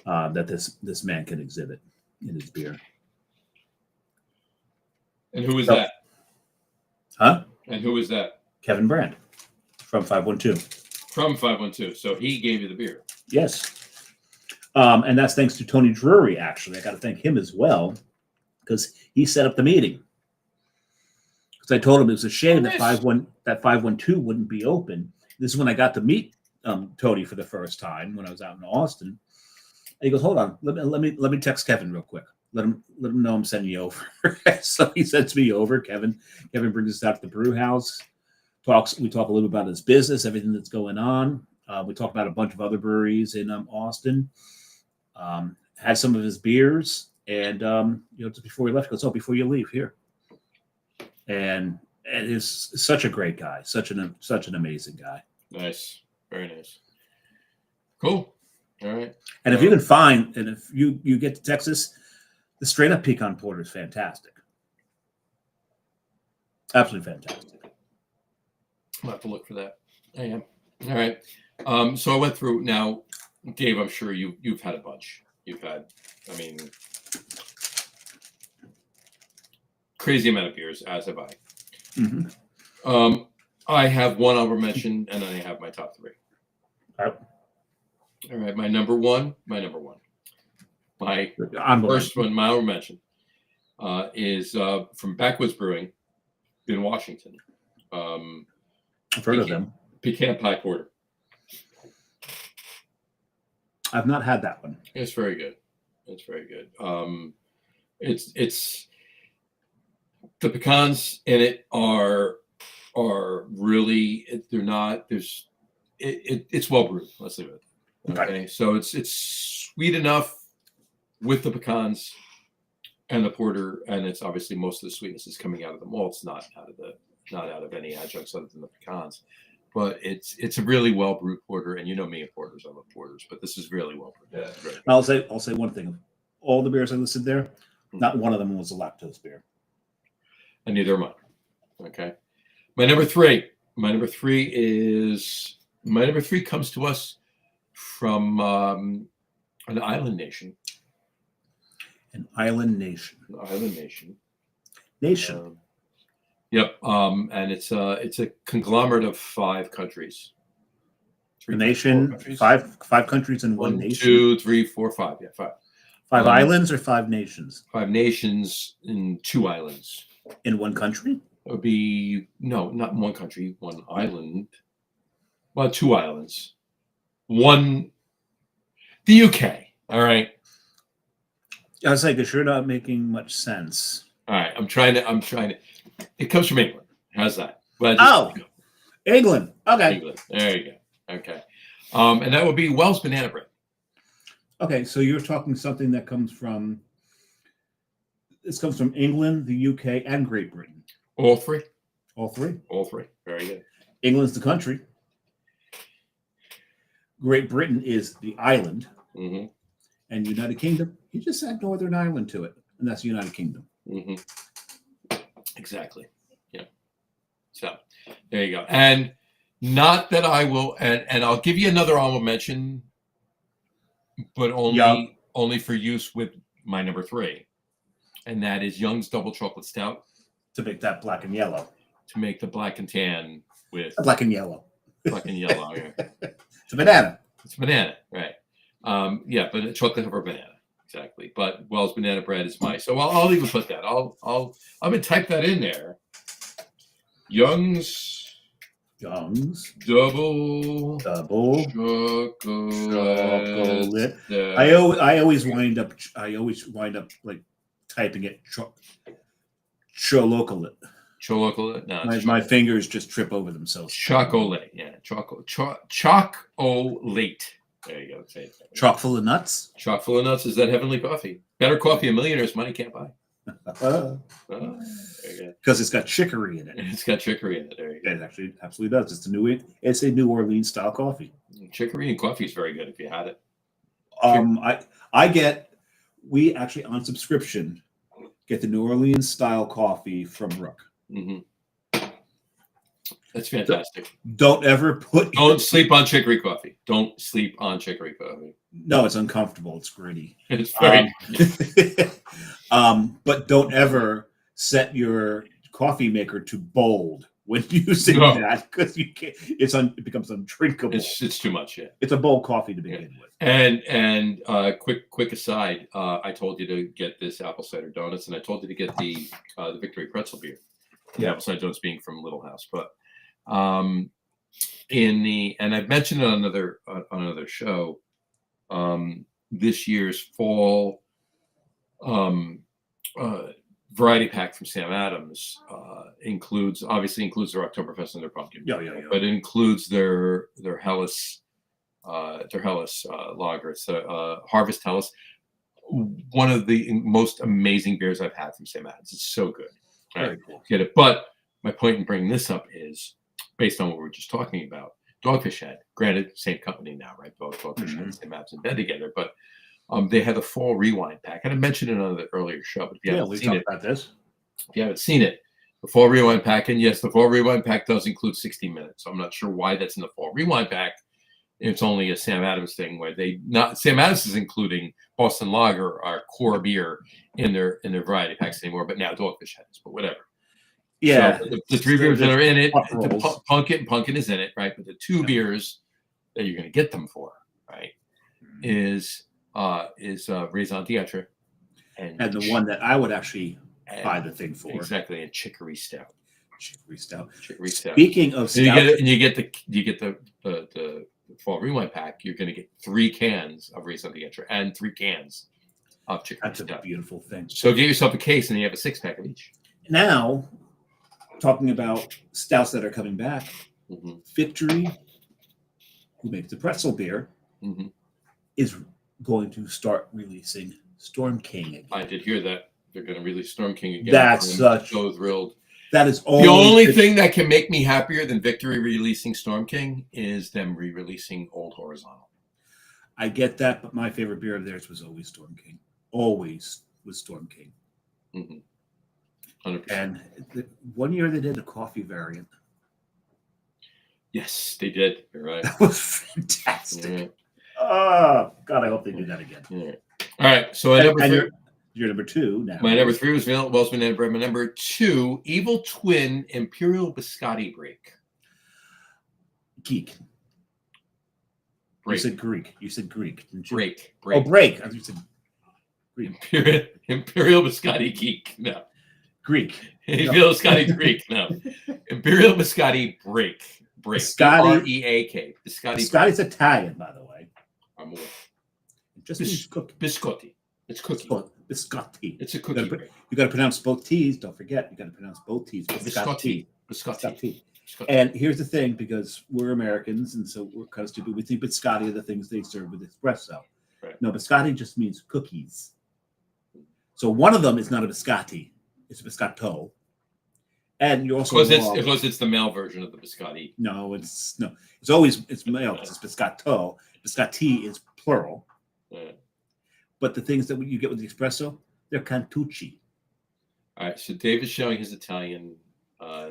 that this man can exhibit in his beer. And who is that? Huh? And who is that? Kevin Brand from 512. From 512. So he gave you the beer. Yes. And that's thanks to Tony Drury, actually. I got to thank him as well, because he set up the meeting. Because I told him it was a shame that 512 wouldn't be open. This is when I got to meet Tony for the first time when I was out in Austin. And he goes, "Hold on, let me text Kevin real quick. Let him know I'm sending you over." So he sends me over. Kevin brings us out to the brew house. We talk a little about his business, everything that's going on. We talk about a bunch of other breweries in Austin. Had some of his beers, and just before he left, he goes, "Oh, before you leave, here." And And is such a great guy, such an amazing guy. Nice, very nice, cool. All right. And if you can find, and if you get to Texas, the straight up pecan porter is fantastic. Absolutely fantastic. I'll have to look for that. I am. All right. So I went through now, Dave. I'm sure you've had a bunch. You've had, I mean, crazy amount of beers, as have I. Mm-hmm. I have one honorable mention, and then I have my top three. All right. My number one. My first one, my honorable mention, is from Backwoods Brewing in Washington. I've heard of them. Pecan Pie Porter. I've not had that one. It's very good. It's very good. It's the pecans in it are really, they're not, it's well brewed. Let's leave it. Okay. So it's sweet enough with the pecans and the porter, and it's obviously most of the sweetness is coming out of the malts, not out of any adjuncts other than the pecans. But it's a really well brewed porter, and you know me and porters, I love porters, but this is really well brewed. Yeah. I'll say one thing: all the beers I listed there, not one of them was a lactose beer. And neither am I. Okay. My number three comes to us from an island nation. An island nation. Nation. Yep. And it's a conglomerate of 5 countries. A nation, 5 countries in one nation. 2, 3, 4, 5. Yeah, 5. 5 islands or 5 nations? 5 nations in 2 islands. In one country? It would be not in one country, 1 island. Well, 2 islands. The UK. All right. I was like, because you're not making much sense. All right. I'm trying to. It comes from England. How's that? England. Okay. England. There you go. Okay. And that would be Wells Banana Bread. Okay, so you're talking something that comes from. This comes from England, the UK, and Great Britain. All 3. All 3. All 3. Very good. England's the country. Great Britain is the island. Mm-hmm. And United Kingdom, you just add Northern Ireland to it, and that's United Kingdom. Mm-hmm. Exactly. Yeah. So there you go. And not that I will, and I'll give you another honorable mention, but only for use with my number 3, and that is Young's Double Chocolate Stout. To make that black and yellow. To make the black and tan with black and yellow. Black and yellow. Yeah. It's a banana. It's a banana, right? Yeah, but a chocolate covered banana. Exactly. But Wells Banana Bread is my. So I'll even put that. I'm gonna type that in there. Young's double chocolate. I always wind up like typing it chocolate. Chocolate. No, my fingers just trip over themselves. Chocolate. Yeah, chocolate. There you go. Chock full of nuts. Chock full of nuts is that heavenly coffee. Better coffee a millionaire's money can't buy. Because it's got chicory in it. It's got chicory in it. There you go. It actually absolutely does. It's a New Orleans style coffee. Chicory and coffee is very good if you had it. We actually on subscription get the New Orleans style coffee from Rook. Mm-hmm. That's fantastic. Don't sleep on chicory coffee. Don't sleep on chicory coffee. No, it's uncomfortable. It's gritty. It's very. But don't ever set your coffee maker to bold when using that, because you can't. It becomes undrinkable. It's too much. Yeah. It's a bold coffee to begin with. And quick aside. I told you to get this apple cider donuts, and I told you to get the Victory pretzel beer. The apple cider donuts being from Little House, but. And I've mentioned it on another show. This year's fall variety pack from Sam Adams includes their Oktoberfest and their pumpkin. Yeah. But it includes their Helles lager. It's Harvest Helles. One of the most amazing beers I've had from Sam Adams. It's so good. Very cool. Get it, but my point in bringing this up is based on what we were just talking about. Dogfish Head, granted, same company now, right? Both Dogfish Head and Same Apps in bed together, but they had a fall rewind pack. And I mentioned it on the earlier show, but if you haven't seen it, about this. if you haven't seen it, the fall rewind pack, and yes, the fall rewind pack does include 60 minutes. So I'm not sure why that's in the fall rewind pack. It's only a Sam Adams thing where Sam Adams is including Boston Lager, our core beer, in their variety packs anymore, but now Dogfish Head is, but whatever. Yeah, so the 3 beers that are in it, Pumpkin. Pumpkin is in it, right? But the 2 beers that you're going to get them for, right, is Raison d'Etre, and the one that I would actually buy the thing for, exactly, and Chicory Stout. Chicory Stout. Speaking of stout, you get the fall rewind pack. You're going to get 3 cans of Raison d'Etre and 3 cans of Chicory Stout. That's a beautiful thing. So get yourself a case, and you have a 6-pack of each. Now, talking about stouts that are coming back, Victory, who makes the pretzel beer, is going to start releasing Storm King again. I did hear that. They're going to release Storm King again. That's so thrilled. That is the only thing that can make me happier than Victory releasing Storm King is them re-releasing Old Horizontal. I get that, but my favorite beer of theirs was always Storm King. Always was Storm King. 100%. And one year they did a coffee variant. Yes, they did. You're right. That was fantastic. Oh, God, I hope they do that again. Yeah. All right, so Your number 2 now. My number 3 was Vanilla Wells Banana Bread. My number 2, Evil Twin Imperial Biscotti Break. Geek. You said Greek. You said Greek, didn't you? Break. Oh, break. I thought you said Greek. Imperial Biscotti Geek. No. Greek. Imperial Biscotti Greek. No. Imperial Biscotti Break. Biscotti. B-R-E-A-K. Biscotti's Italian, by the way. I'm aware. It just means cookie. Biscotti. It's cookie. Biscotti. It's a cookie. You got to pronounce both T's. Don't forget, you got to pronounce both T's. Biscotti. And here's the thing, because we're Americans, and so we're kind of stupid. We think biscotti are the things they serve with espresso. Right. No, biscotti just means cookies. So one of them is not a biscotti; it's a biscotto. And you also because it's the male version of the biscotti. No, it's male. It's biscotto. Biscotti is plural. Yeah. But the things that you get with the espresso, they're cantucci. All right, so David's showing his Italian.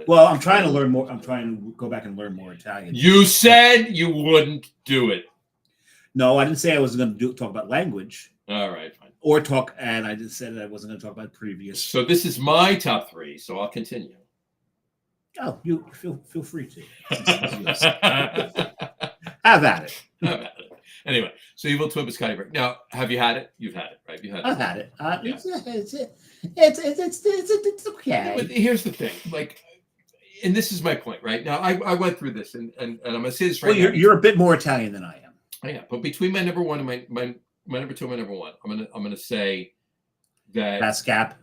Well, I'm trying to learn more. I'm trying to go back and learn more Italian. You said you wouldn't do it. No, I didn't say I wasn't going to talk about language. All right, fine. Or talk, and I just said I wasn't going to talk about previous. So this is my top 3, so I'll continue. Oh, you feel free to. Have at it. Anyway, so Evil Twin Biscotti Break. Now, have you had it? You've had it, right? I've had it. It's okay. But here's the thing, and this is my point, right? Now, I went through this, and I'm going to say this right now. You're a bit more Italian than I am. I am, but between my number 1 and my number 2 and my number 1, I'm gonna say that that's gap.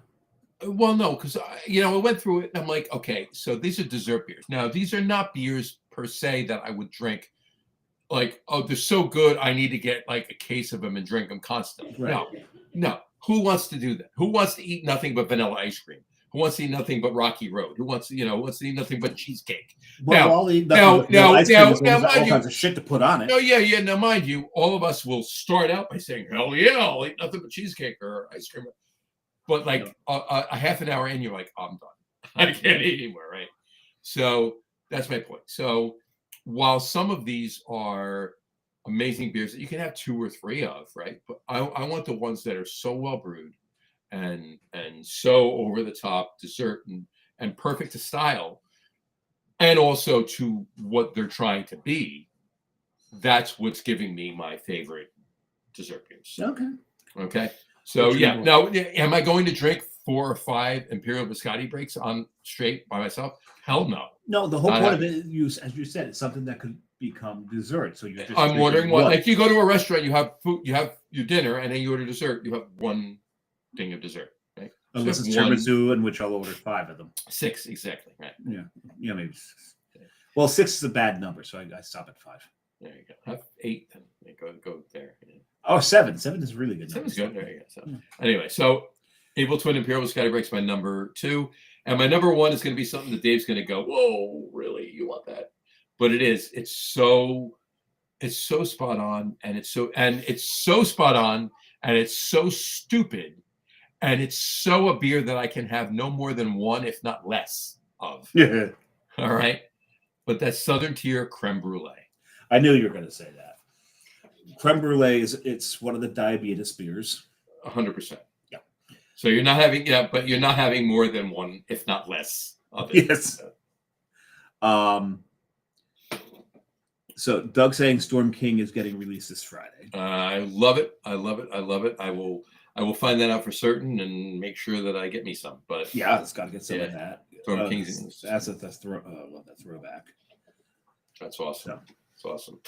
Well, no, because I went through it and I'm like, okay, so these are dessert beers. Now, these are not beers per se that I would drink. Like, oh, they're so good, I need to get like a case of them and drink them constantly. Right. No. Who wants to do that? Who wants to eat nothing but vanilla ice cream? Who wants to eat nothing but Rocky Road? Who wants to eat nothing but cheesecake? Well, now, all kinds of shit to put on it. No, yeah. Now, mind you, all of us will start out by saying, "Hell yeah, I'll eat nothing but cheesecake or ice cream." But a half an hour in, you're like, I'm done. I can't eat anymore, right? So that's my point. So while some of these are amazing beers that you can have 2 or 3 of, right? But I want the ones that are so well brewed and so over the top dessert and perfect to style, and also to what they're trying to be. That's what's giving me my favorite dessert beers. Okay. So yeah. Now, am I going to drink 4 or 5 Imperial Biscotti breaks on straight by myself? Hell no. No, the whole point of it, as you said, it's something that could become dessert. So you're just I'm ordering one. Like you go to a restaurant, you have food, you have your dinner, and then you order dessert. You have one thing of dessert, right? Unless it's tiramisu, in which I'll order 5 of them. 6, exactly. Right. Yeah, maybe 6. Well, 6 is a bad number, so I stop at 5. There you go. Have 8, then go there. Yeah. Oh, 7. 7 is really good. 7 is good. There you go. So anyway, so Evil Twin Imperial Biscotti Breaks my number 2. And my number one is going to be something that Dave's going to go, whoa, really? You want that? But it is. It's so spot on, and it's so spot on, and it's so stupid, and it's so a beer that I can have no more than one, if not less, of. Yeah. All right. But that's Southern Tier Creme Brulee. I knew you were going to say that. Creme Brulee it's one of the diabetes beers. 100%. Yeah. So you're not having more than one, if not less, of it. Yes. So Doug saying Storm King is getting released this Friday. I love it. I will find that out for certain and make sure that I get me some. But yeah, it's got to get some of that. Storm King's that's a throwback. That's awesome. So. That's awesome.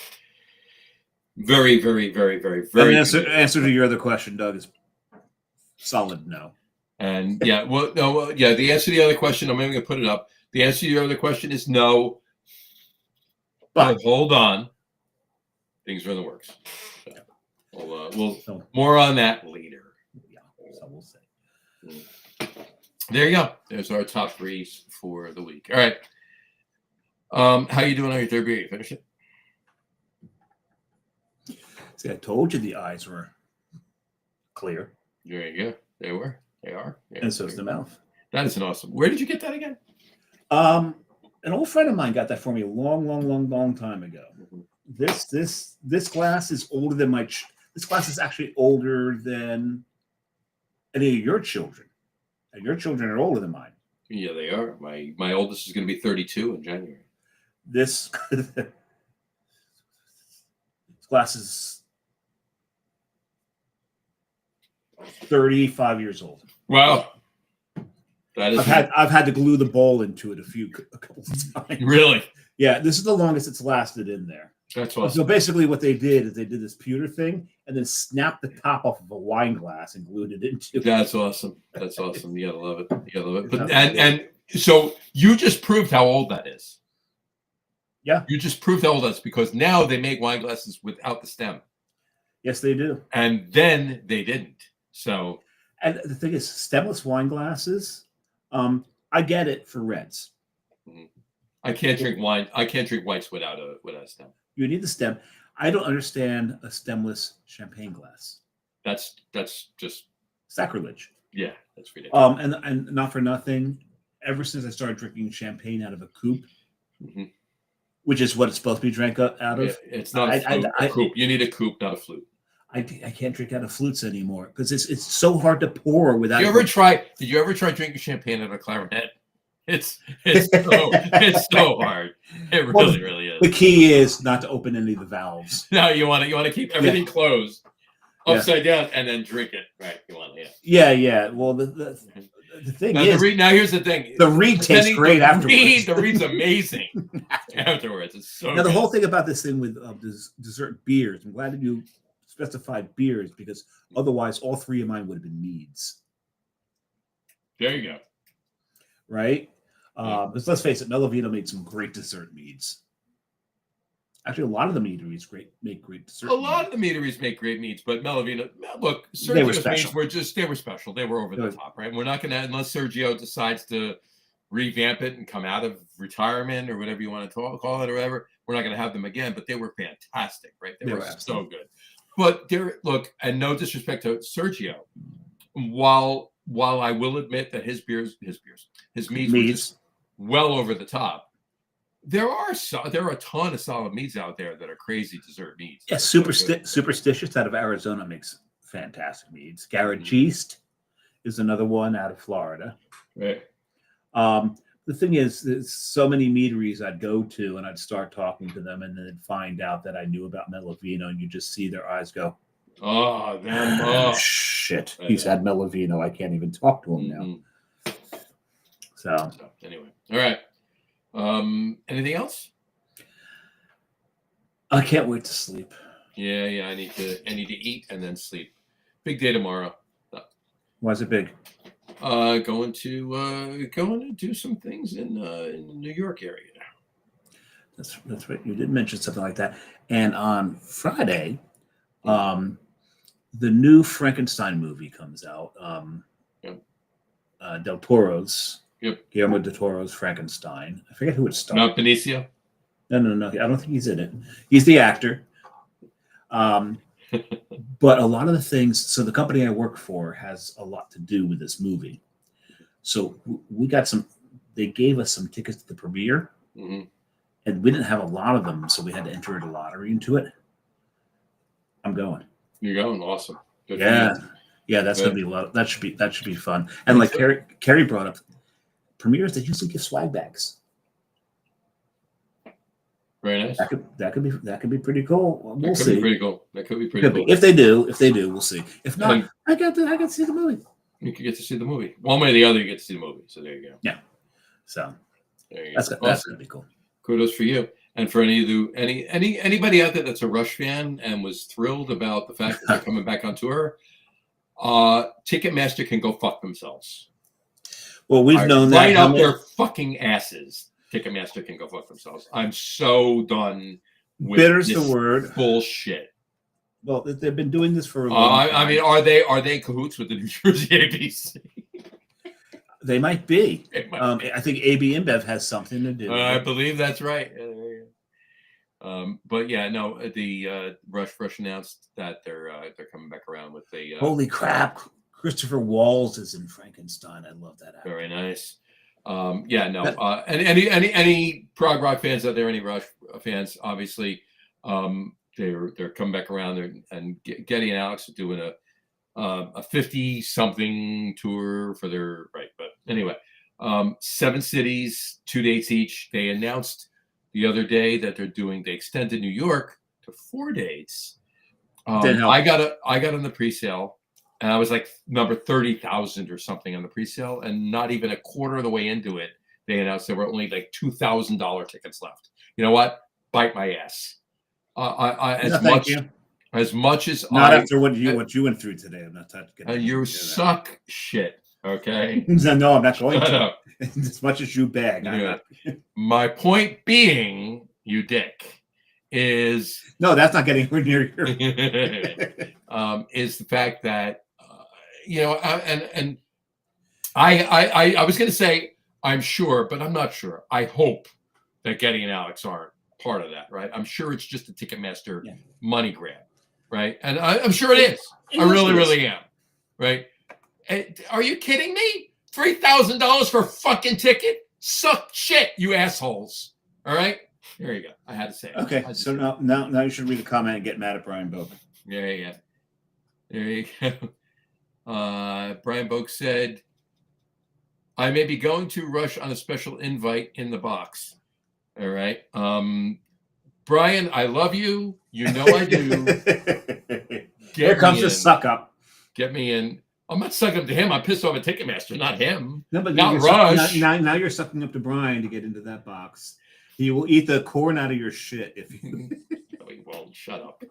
Very, very, very, very, very. Answer to your other question, Doug, is solid no. And yeah, the answer to the other question, I'm even going to put it up. The answer to your other question is no. But hold on, things are in the works. So we'll more on that later. Yeah, so we'll see. There you go. There's our top threes for the week. All right. How you doing on your third beer? You finished it? See, I told you the eyes were clear. There you go. They were. They are. Yeah, and so is the mouth. That is an awesome. Where did you get that again? An old friend of mine got that for me a long time ago. Mm-hmm. This glass is older than this glass is actually older than any of your children. And your children are older than mine. Yeah, they are. My oldest is going to be 32 in January. This glass is 35 years old. Wow. That is I've had to glue the bowl into it a couple of times. Really? Yeah, this is the longest it's lasted in there. That's awesome. So basically what they did is they did this pewter thing and then snapped the top off of a wine glass and glued it into it. That's awesome. That's awesome. You gotta love it. You gotta love it. But and so you just proved how old that is. Yeah. You just proved how old that's because now they make wine glasses without the stem. Yes, they do. And then they didn't. So and the thing is, stemless wine glasses, I get it for reds. Mm-hmm. I can't drink wine. I can't drink whites without a stem. You need the stem. I don't understand a stemless champagne glass. That's just sacrilege. Yeah, that's ridiculous. And not for nothing, ever since I started drinking champagne out of a coupe, mm-hmm. which is what it's supposed to be drank out of. Yeah, it's not a coupe. You need a coupe, not a flute. I can't drink out of flutes anymore because it's so hard to pour without. Did you ever try drinking champagne out of a clarinet? It's so hard. It really is. The key is not to open any of the valves. No, you want to keep everything closed, upside down, and then drink it. Right? You want Yeah. Well, the thing is, now here's the thing. The reed tastes great afterwards. The reed's amazing afterwards. It's so. Now the whole thing about this thing with dessert beers, I'm glad that you specified beers because otherwise all three of mine would have been meads. There you go. Right? Because let's face it, Melavino made some great dessert meads. Actually, a lot of the meaderies make great dessert. A lot of the meaderies make great meads, but Melavino, look, they were special. They were special. They were over the top, right? We're not going to, unless Sergio decides to revamp it and come out of retirement or whatever you want to call it or whatever, we're not going to have them again. But they were fantastic, right? They were so good. But look, and no disrespect to Sergio, while I will admit that his meads were just well over the top, there are a ton of solid meads out there that are crazy dessert meads. Yeah, Superstitious out of Arizona makes fantastic meads. Garrett Geest is another one out of Florida. Right. The thing is, there's so many meaderies I'd go to and I'd start talking to them and then find out that I knew about Melavino and you just see their eyes go, oh, damn. Oh. Shit. He's had Melavino. I can't even talk to him now. So anyway. All right. Anything else? I can't wait to sleep. Yeah. I need to eat and then sleep. Big day tomorrow. Why is it big? Going to do some things in the New York area. That's right. You did mention something like that. And on Friday, the new Frankenstein movie comes out. Del Toro's Yep. Guillermo del Toro's Frankenstein. I forget who it starred. Not Benicio. No. I don't think he's in it. He's the actor. But a lot of the things. So the company I work for has a lot to do with this movie. So we got some. They gave us some tickets to the premiere, Mm-hmm. and we didn't have a lot of them, so we had to enter a lottery into it. I'm going. You're going. Awesome. Good for Yeah, you. yeah, that's gonna Good. be a lot. That should be fun. And like Carrie brought up, premieres they usually give swag bags. Very nice. That could be pretty cool. We'll That could see. be pretty cool. That could be pretty cool. If they do, we'll see. If not, And I got to see the movie. you could get to see the movie. One way or the other, you get to see the movie. So there you go. Yeah. So There you go. that's Awesome. gonna be cool. Kudos for you. And for anybody out there that's a Rush fan and was thrilled about the fact that they're coming back on tour, Ticketmaster can go fuck themselves. Well, we've known that right up their fucking asses. Ticketmaster can go fuck themselves. I'm so done with bitter's this the word. bullshit. Well, they've been doing this for a long time. I mean, are they in cahoots with the New Jersey ABC? They might be. It might be. I think AB InBev has something to do with I it. believe that's right. But yeah, no, the Rush announced that they're coming back around with the Holy crap! Christopher Waltz is in Frankenstein. I love that actor. very nice. Yeah, no, and any prog rock fans out there, any Rush fans, obviously, they're coming back around and Getty and Alex are doing a 50-something tour for their right. But anyway, 7 cities, 2 dates each. They announced the other day that they extended New York to 4 dates. I got on the pre-sale, and I was like number 30,000 or something on the pre-sale, and not even a quarter of the way into it, they announced there were only like $2,000 tickets left. You know what? Bite my ass. As much as not after what you went through today. I'm not touching. You suck shit. Okay. No, I'm not going to. As much as you beg. My point being, you dick, is no, that's not getting near your. Is the fact that and I was going to say I'm sure, but I'm not sure. I hope that Getty and Alex aren't part of that, right? I'm sure it's just a Ticketmaster money grab, right? And I'm sure it is. I really am, right? Are you kidding me? $3,000 for a fucking ticket? Suck shit, you assholes. All right? There you go. I had to say it. Okay, so now you should read a comment and get mad at Brian Boak. Yeah. There you go. Brian Boak said, I may be going to Rush on a special invite in the box. All right. Brian, I love you. You know I do. Here comes the suck up. Get me in. I'm not sucking up to him. I'm pissed off at Ticketmaster, not him. No, but not Rush. Now you're sucking up to Brian to get into that box. He will eat the corn out of your shit if you. No, he won't. Shut up.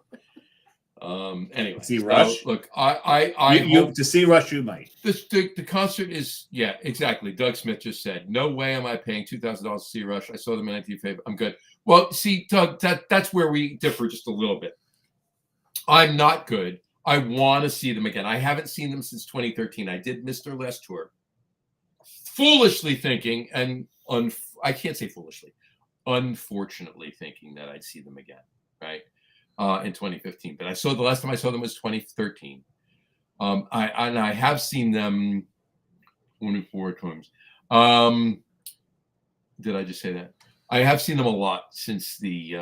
Anyway, see Rush. Look, I hope to see Rush. You might. The concert is exactly. Doug Smith just said, "No way am I paying $2,000 to see Rush. I saw them in 19 I'm good." Well, see, Doug, that's where we differ just a little bit. I'm not good. I want to see them again. I haven't seen them since 2013. I did miss their last tour. Foolishly thinking, and I can't say foolishly, unfortunately thinking that I'd see them again, right? In 2015. But the last time I saw them was 2013. I have seen them 24 times. Did I just say that? I have seen them a lot since the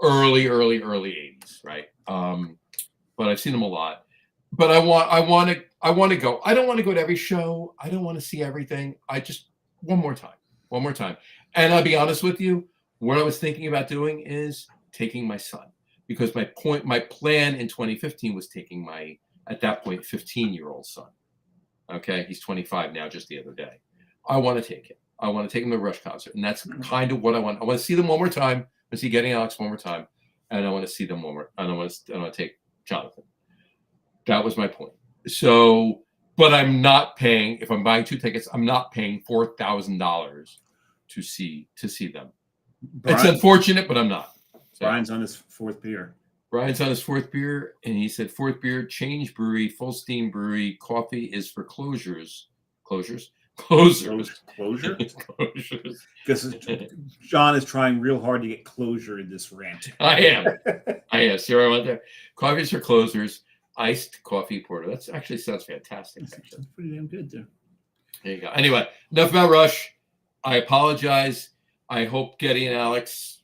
early 80s, right? But I've seen them a lot. But I want to go. I don't want to go to every show. I don't want to see everything. I just one more time. And I'll be honest with you, what I was thinking about doing is taking my son, because my plan in 2015 was taking my, at that point, 15-year-old son. Okay, he's 25 now, just the other day. I want to take him. I want to take him to a Rush concert, and that's kind of what I want. I want to see them one more time. I want to see Getty Alex one more time, and I want to see them one more. And I want to take Jonathan. That was my point. So, but I'm not paying. If I'm buying 2 tickets, I'm not paying $4,000 to see them. It's unfortunate, but I'm not. So, Brian's on his 4th beer. Brian's on his 4th beer, and he said 4th beer, change brewery, full steam brewery. Coffee is for closures. Closures. Closure? Closures. Because John is trying real hard to get closure in this rant. I am. See where I went there? Coffees for closers. Iced coffee porter. That actually sounds fantastic. That's pretty damn good there. There you go. Anyway, enough about Rush. I apologize. I hope Getty and Alex.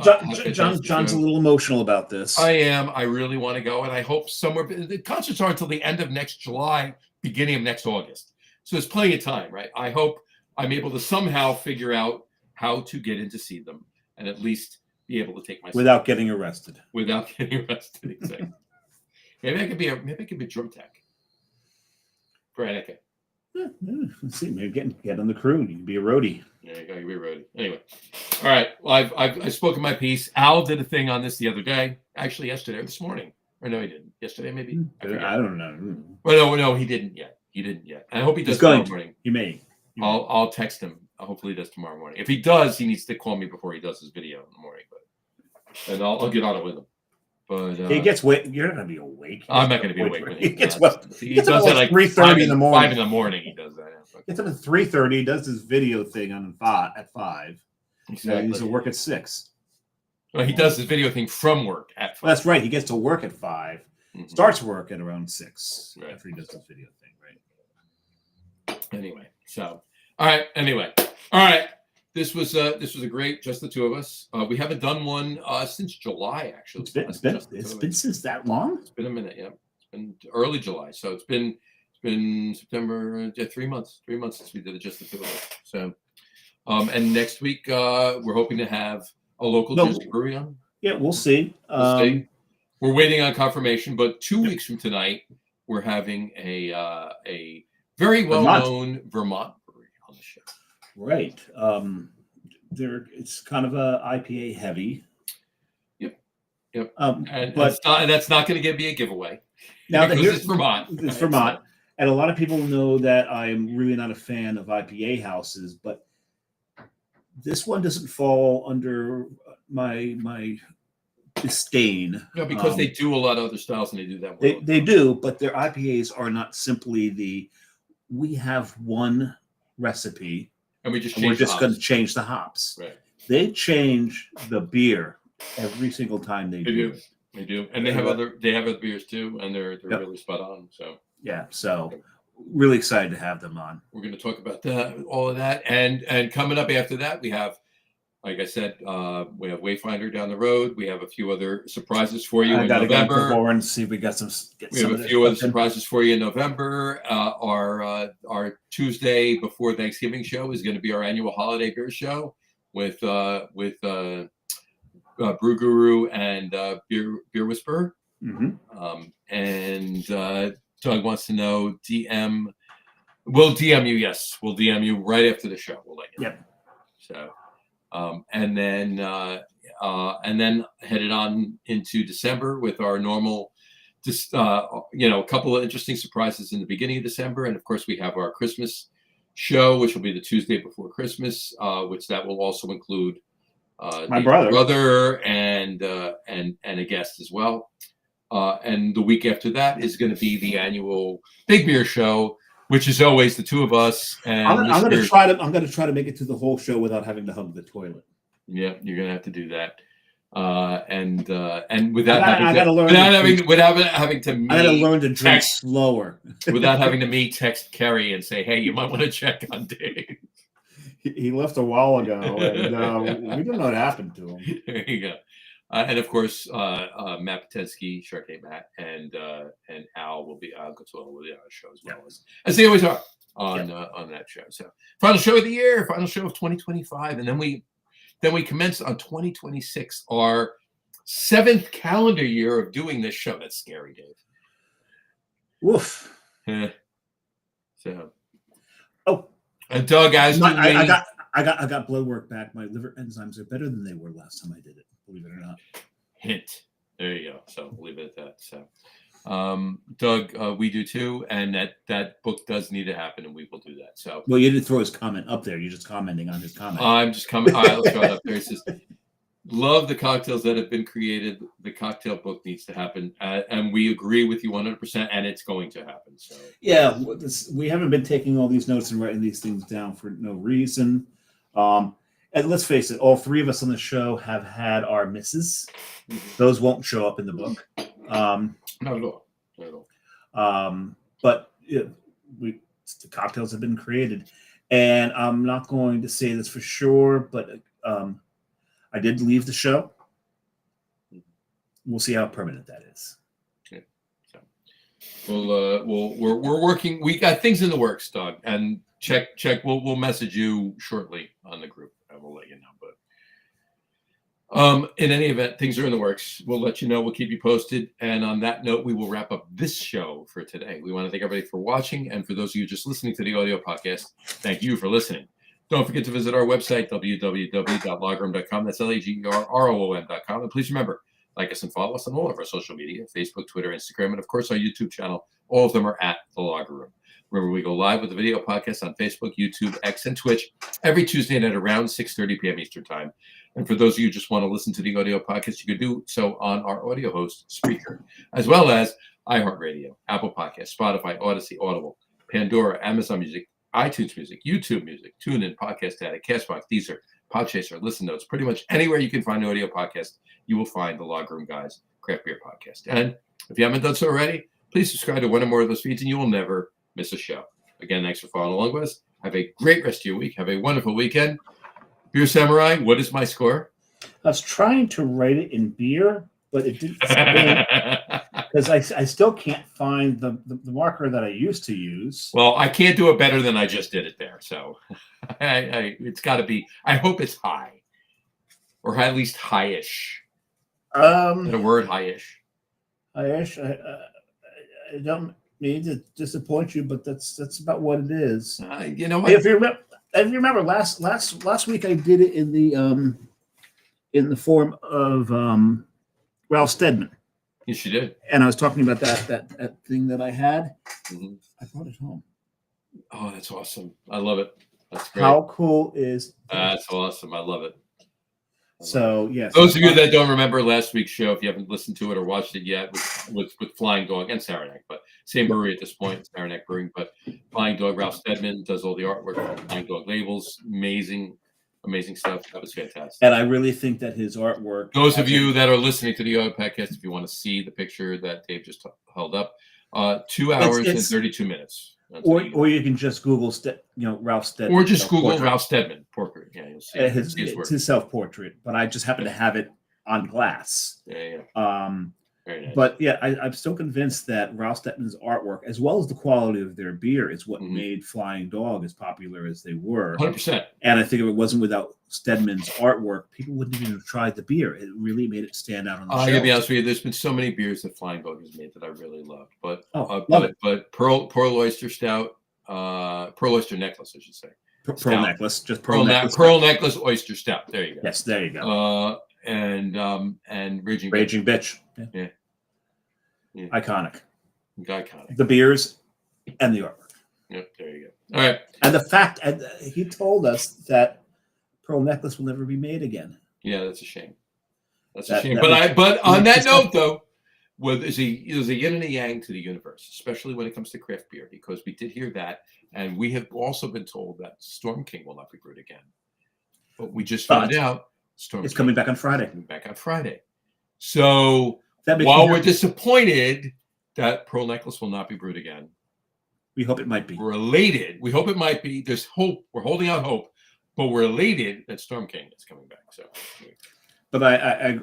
John's a little emotional about this. I am. I really want to go, and I hope somewhere. The concerts aren't until the end of next July, beginning of next August. So there's plenty of time, right? I hope I'm able to somehow figure out how to get in to see them, and at least be able to take myself without getting arrested. Without getting arrested, exactly. Maybe I could be a drum tech for Anakin. Yeah, let's see. Maybe get on the crew. You can be a roadie. There you go. You can be a roadie. Anyway, all right. Well, I've spoken my piece. Al did a thing on this the other day. Actually, yesterday or this morning. Or no, he didn't. Yesterday, maybe. I don't know. Well, no, he didn't yet. I hope he does tomorrow morning. He may. I'll text him. Hopefully, he does tomorrow morning. If he does, he needs to call me before he does his video in the morning. And I'll get on it with him. But he gets awake. You're not gonna be awake. I'm not gonna be awake when he gets what? He does it like 3:30 in the morning. 5 in the morning. He does that. Gets up at 3:30. He does his video thing at 5. Exactly. He needs to work at 6. Well, he does his video thing from work at 5. Well, that's right. He gets to work at 5. Mm-hmm. Starts work at around 6 after he does his video thing. Right. Anyway, so all right. This was a great, just the two of us. We haven't done one since July, actually. It's been since that long. It's been a minute, yeah. It's been early July, so it's been September. 3 months. 3 months since we did it, just the two of us. So, and next week we're hoping to have a local Jersey brewery on. Yeah, we'll see. We're waiting on confirmation, but 2 weeks from tonight we're having a very well-known Vermont brewery on the show. Right. It's kind of a IPA heavy. Yep. But that's not going to be a giveaway. Now because it's Vermont. It's Vermont. And a lot of people know that I'm really not a fan of IPA houses, but this one doesn't fall under my disdain. No, because they do a lot of other styles and they do that well. They do, but their IPAs are not simply we have one recipe and we're just going to change the hops. Right. They change the beer every single time they do. They do, and they have other beers too, and they're really spot on. So yeah, so really excited to have them on. We're going to talk about all of that, and coming up after that, we have, like I said, we have Wayfinder down the road. We have a few other surprises for you in November. And see if we got some. We have a few other surprises for you in November. Our Tuesday before Thanksgiving show is going to be our annual holiday beer show with Brew Guru and Beer Whisperer. Mm-hmm. And Doug wants to know we'll DM you. Yes, we'll DM you right after the show. We'll let you know. Yep. So, and then headed on into December with our normal, a couple of interesting surprises in the beginning of December. And of course we have our Christmas show, which will be the Tuesday before Christmas, which that will also include my brother and a guest as well. And the week after that is going to be the annual Big Beer Show, which is always the two of us. And I'm going to try to make it through the whole show without having to hug the toilet. Yeah, you're going to have to do that. And without having to me, I got to learn to drink slower. Without having to me text Kerry and say, hey, you might want to check on Dave. He left a while ago, and we don't know what happened to him. There you go. And of course, Matt Patensky, Sharkey Matt, and Al will be on the show as well as they always are on that show. So final show of the year, final show of 2025, and then we commence on 2026, our 7th calendar year of doing this show. That's scary, Dave. Woof. So. And Doug, I got blood work back. My liver enzymes are better than they were last time I did it. Believe it or not. Hint. There you go. So we'll leave it at that. So, Doug, we do too, and that book does need to happen, and we will do that. So. Well, you didn't throw his comment up there. You're just commenting on his comment. I'm just commenting. All right, let's throw it up there. It says, love the cocktails that have been created. The cocktail book needs to happen, and we agree with you 100%, and it's going to happen. So Yeah, we haven't been taking all these notes and writing these things down for no reason. And let's face it, all three of us on the show have had our misses. Those won't show up in the book. not at all. Not at all. But the cocktails have been created, and I'm not going to say this for sure, but I did leave the show. We'll see how permanent that is. Okay. So we're working. We got things in the works, Doug, and check. We'll message you shortly on the group, and we'll let you know. But in any event, things are in the works. We'll let you know. We'll keep you posted. And on that note, we will wrap up this show for today. We want to thank everybody for watching, and for those of you just listening to the audio podcast, thank you for listening. Don't forget to visit our website, www.logroom.com. That's LAGERROOM.com. And please remember, like us and follow us on all of our social media, Facebook, Twitter, Instagram, and of course our YouTube channel. All of them are at The Lager Room. Remember, we go live with the video podcast on Facebook, YouTube, X, and Twitch every Tuesday night at around 6:30 p.m. Eastern Time. And for those of you who just want to listen to the audio podcast, you can do so on our audio host, Spreaker, as well as iHeartRadio, Apple Podcasts, Spotify, Odyssey, Audible, Pandora, Amazon Music, iTunes Music, YouTube Music, TuneIn, Podcast Addict, Castbox, Deezer, Podchaser, Listen Notes. Pretty much anywhere you can find an audio podcast, you will find the Lager Room Guys Craft Beer Podcast. And if you haven't done so already, please subscribe to one or more of those feeds, and you will never miss a show. Again, thanks for following along with us. Have a great rest of your week. Have a wonderful weekend. Beer Samurai, what is my score? I was trying to write it in beer, but it didn't because I still can't find the marker that I used to use. Well, I can't do it better than I just did it there. So it's got to be, I hope it's high, or at least high-ish. The word high-ish. High-ish. I don't mean to disappoint you, but that's about what it is. You know what? If you remember last week, I did it in the form of Ralph Steadman. Yes, you did. And I was talking about that thing that I had. Mm-hmm. I brought it home. Oh, that's awesome! I love it. That's great. How cool is that's awesome! I love it. So yes, those of you that don't remember last week's show, if you haven't listened to it or watched it yet, with Flying Dog and Saranac, but same brewery at this point, Saranac Brewing. But Flying Dog, Ralph Steadman does all the artwork for Flying Dog labels. Amazing stuff. That was fantastic. And I really think that his artwork. Those of you that are listening to the audio podcast, if you want to see the picture that Dave just held up, 2 hours and 32 minutes. Or you can just Google, Ralph Steadman. Or just Google Ralph Steadman portrait. Yeah, you'll see it's his self-portrait, but I just happen to have it on glass. Yeah. Very nice. But yeah, I'm still convinced that Ralph Steadman's artwork, as well as the quality of their beer, is what made Flying Dog as popular as they were. 100%. And I think if it wasn't without Steadman's artwork, people wouldn't even have tried the beer. It really made it stand out on the shelf. I'm gonna be honest with you. There's been so many beers that Flying Dog has made that I really loved. But love it. But Pearl Oyster Stout, Pearl Oyster Necklace, I should say. Pearl Necklace, just Pearl Necklace Oyster Stout. There you go. Yes, there you go. And Raging Bitch. Yeah. Iconic. The beers and the artwork. Yep, there you go. All right. And the fact, he told us that Pearl Necklace will never be made again. Yeah, that's a shame. That's a shame. But on that note, though, there's a yin and a yang to the universe, especially when it comes to craft beer, because we did hear that, and we have also been told that Storm King will not be brewed again. But we just found out Storm King coming back on Friday. So while we're disappointed that Pearl Necklace will not be brewed again, we hope it might be. We're elated. We hope it might be. There's hope. We're holding out hope, but we're elated that Storm King is coming back. So, but I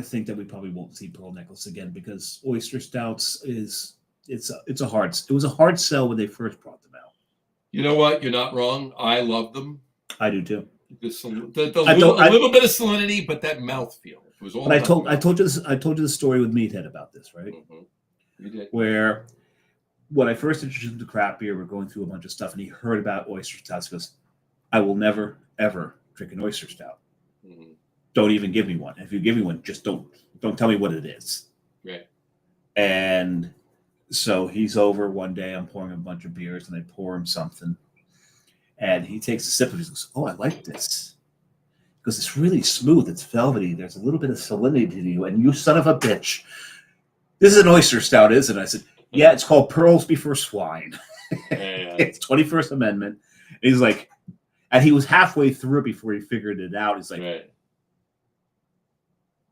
think that we probably won't see Pearl Necklace again, because Oyster Stouts it was a hard sell when they first brought them out. You know what? You're not wrong. I love them. I do too. A little bit of salinity, but that mouthfeel. It was all. But I told you the story with Meathead about this, right? Mm-hmm. You did. Where when I first introduced him to craft beer, we're going through a bunch of stuff, and he heard about oyster stouts. He goes, "I will never ever drink an oyster stout. Mm-hmm. Don't even give me one. If you give me one, just don't tell me what it is." Right. And so he's over one day. I'm pouring a bunch of beers, and I pour him something, and he takes a sip of it. He goes, "Oh, I like this." because it's really smooth. It's velvety. There's a little bit of salinity to you. And you son of a bitch, this is an oyster stout, isn't it? I said, yeah, it's called Pearls Before Swine. Yeah. It's 21st Amendment. And he's like, and he was halfway through before he figured it out. He's like, Right.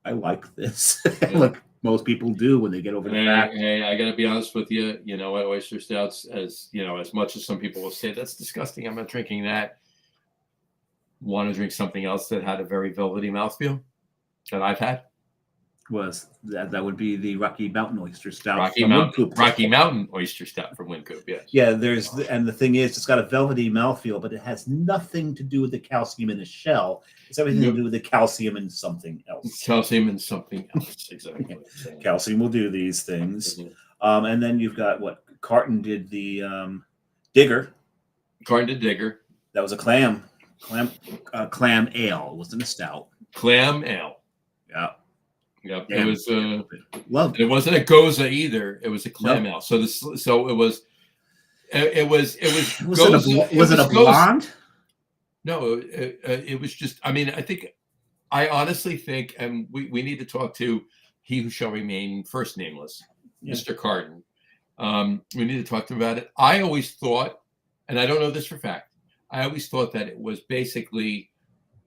I like this. Yeah. Like most people do when they get over the fact. Hey, I got to be honest with you. You know, oyster stouts, as you know, as much as some people will say that's disgusting, I'm not drinking that. Want to drink something else that had a very velvety mouthfeel that I've had? Was that would be the Rocky Mountain Oyster Stout. Rocky from Mountain, Wynkoop. Rocky Mountain oyster stout from Wynkoop. Yes. Yeah, and the thing is, it's got a velvety mouthfeel, but it has nothing to do with the calcium in the shell. It's everything to do with the calcium in something else. Calcium and something else, exactly. So, Calcium will do these things. mhm. And then you've got what Carton did the Digger. Carton to Digger. That was a clam ale. It wasn't a stout. Clam ale. Yeah. Yep. Yeah. It was. Love. It wasn't a goza either. It was a clam ale. So this. So it was. It was. Was it a blonde? No, it was just. I mean, I honestly think, and we need to talk to he who shall remain first nameless, Yeah. Mr. Carton. We need to talk to him about it. I always thought, and I don't know this for fact, I always thought that it was basically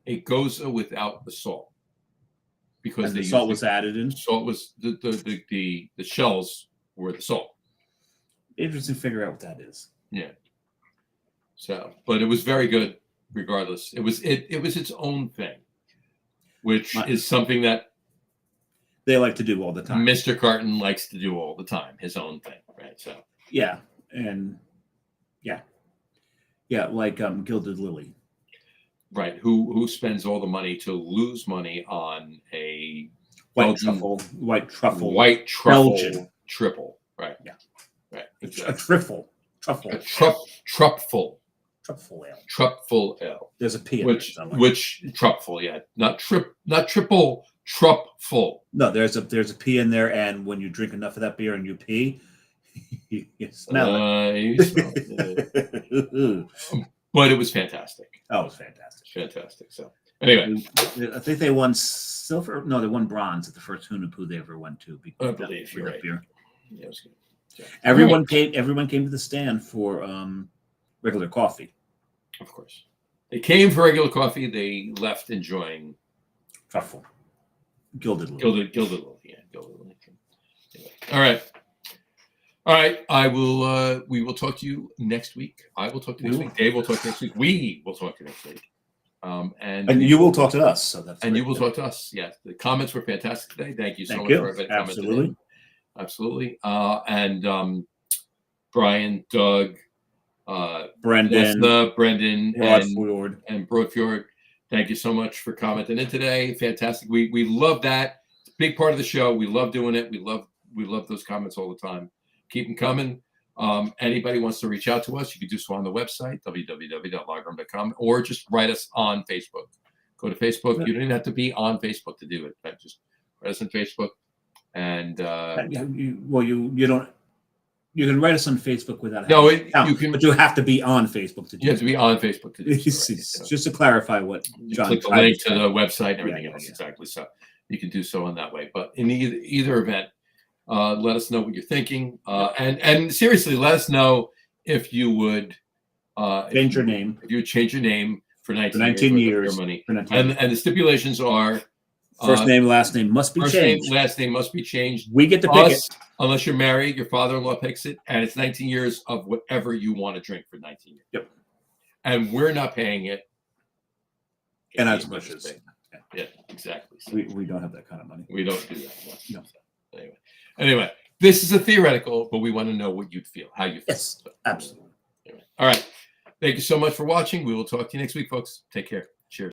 a goza without the salt. Because The salt was added in. Salt was the shells were the salt. Interesting to figure out what that is. Yeah. So, but it was very good regardless. It was its own thing, which is something that they like to do all the time. Mr. Carton likes to do all the time, his own thing, right? So yeah, and yeah, like Gilded Lily. Right, who spends all the money to lose money on a white truffle Belgian triple, right? Yeah, right. Exactly. A truffle ale. Truffle ale. There's a P in which there truffle, yeah, not triple, truffle. No, there's a P in there, and when you drink enough of that beer and you pee, you smell it. You smell it. But it was fantastic. Oh, it was fantastic. Fantastic. So anyway, I think they won silver. No, they won bronze at the first Hunapu they ever went to. I believe you're right. Beer. Yeah, it was good. So, everyone came to the stand for regular coffee. Of course, they came for regular coffee. They left enjoying truffle, Gilded Lily. Gilded Lily. Yeah, Gilded Lily. Anyway. All right. I will. We will talk to you next week. I will talk to you next week. Dave will talk to you next week. We will talk to you next week. And you will talk to us. So that's you will talk to us. Yes, the comments were fantastic today. Thank you so much for everybody commenting. Absolutely. And Brian, Doug, Brendan, and Broadfjord. Thank you so much for commenting in today. Fantastic. We love that. It's a big part of the show. We love doing it. We love those comments all the time. Keep them coming. Anybody wants to reach out to us, you can do so on the website, www.logroom.com, or just write us on Facebook. Go to Facebook. You don't even have to be on Facebook to do it. Just write us on Facebook. And you don't. You can write us on Facebook without but you have to be on Facebook to do it. You have to be on Facebook to do it. So, just to clarify what John click the link to the website and everything else. Exactly. So you can do so in that way. But in either event, let us know what you're thinking. And seriously, let us know if you would change your name. If you would change your name for 19 years. Money. And the stipulations are first name, last name must be changed. Last name must be changed. We get to pick it. Unless you're married, your father-in-law picks it, and it's 19 years of whatever you want to drink for 19 years. Yep. And we're not paying it. And as much as. Yeah, exactly. So we don't have that kind of money. We don't do that. No. So anyway, this is a theoretical, but we want to know what you'd feel, how you feel. Yes, absolutely. All right. Thank you so much for watching. We will talk to you next week, folks. Take care.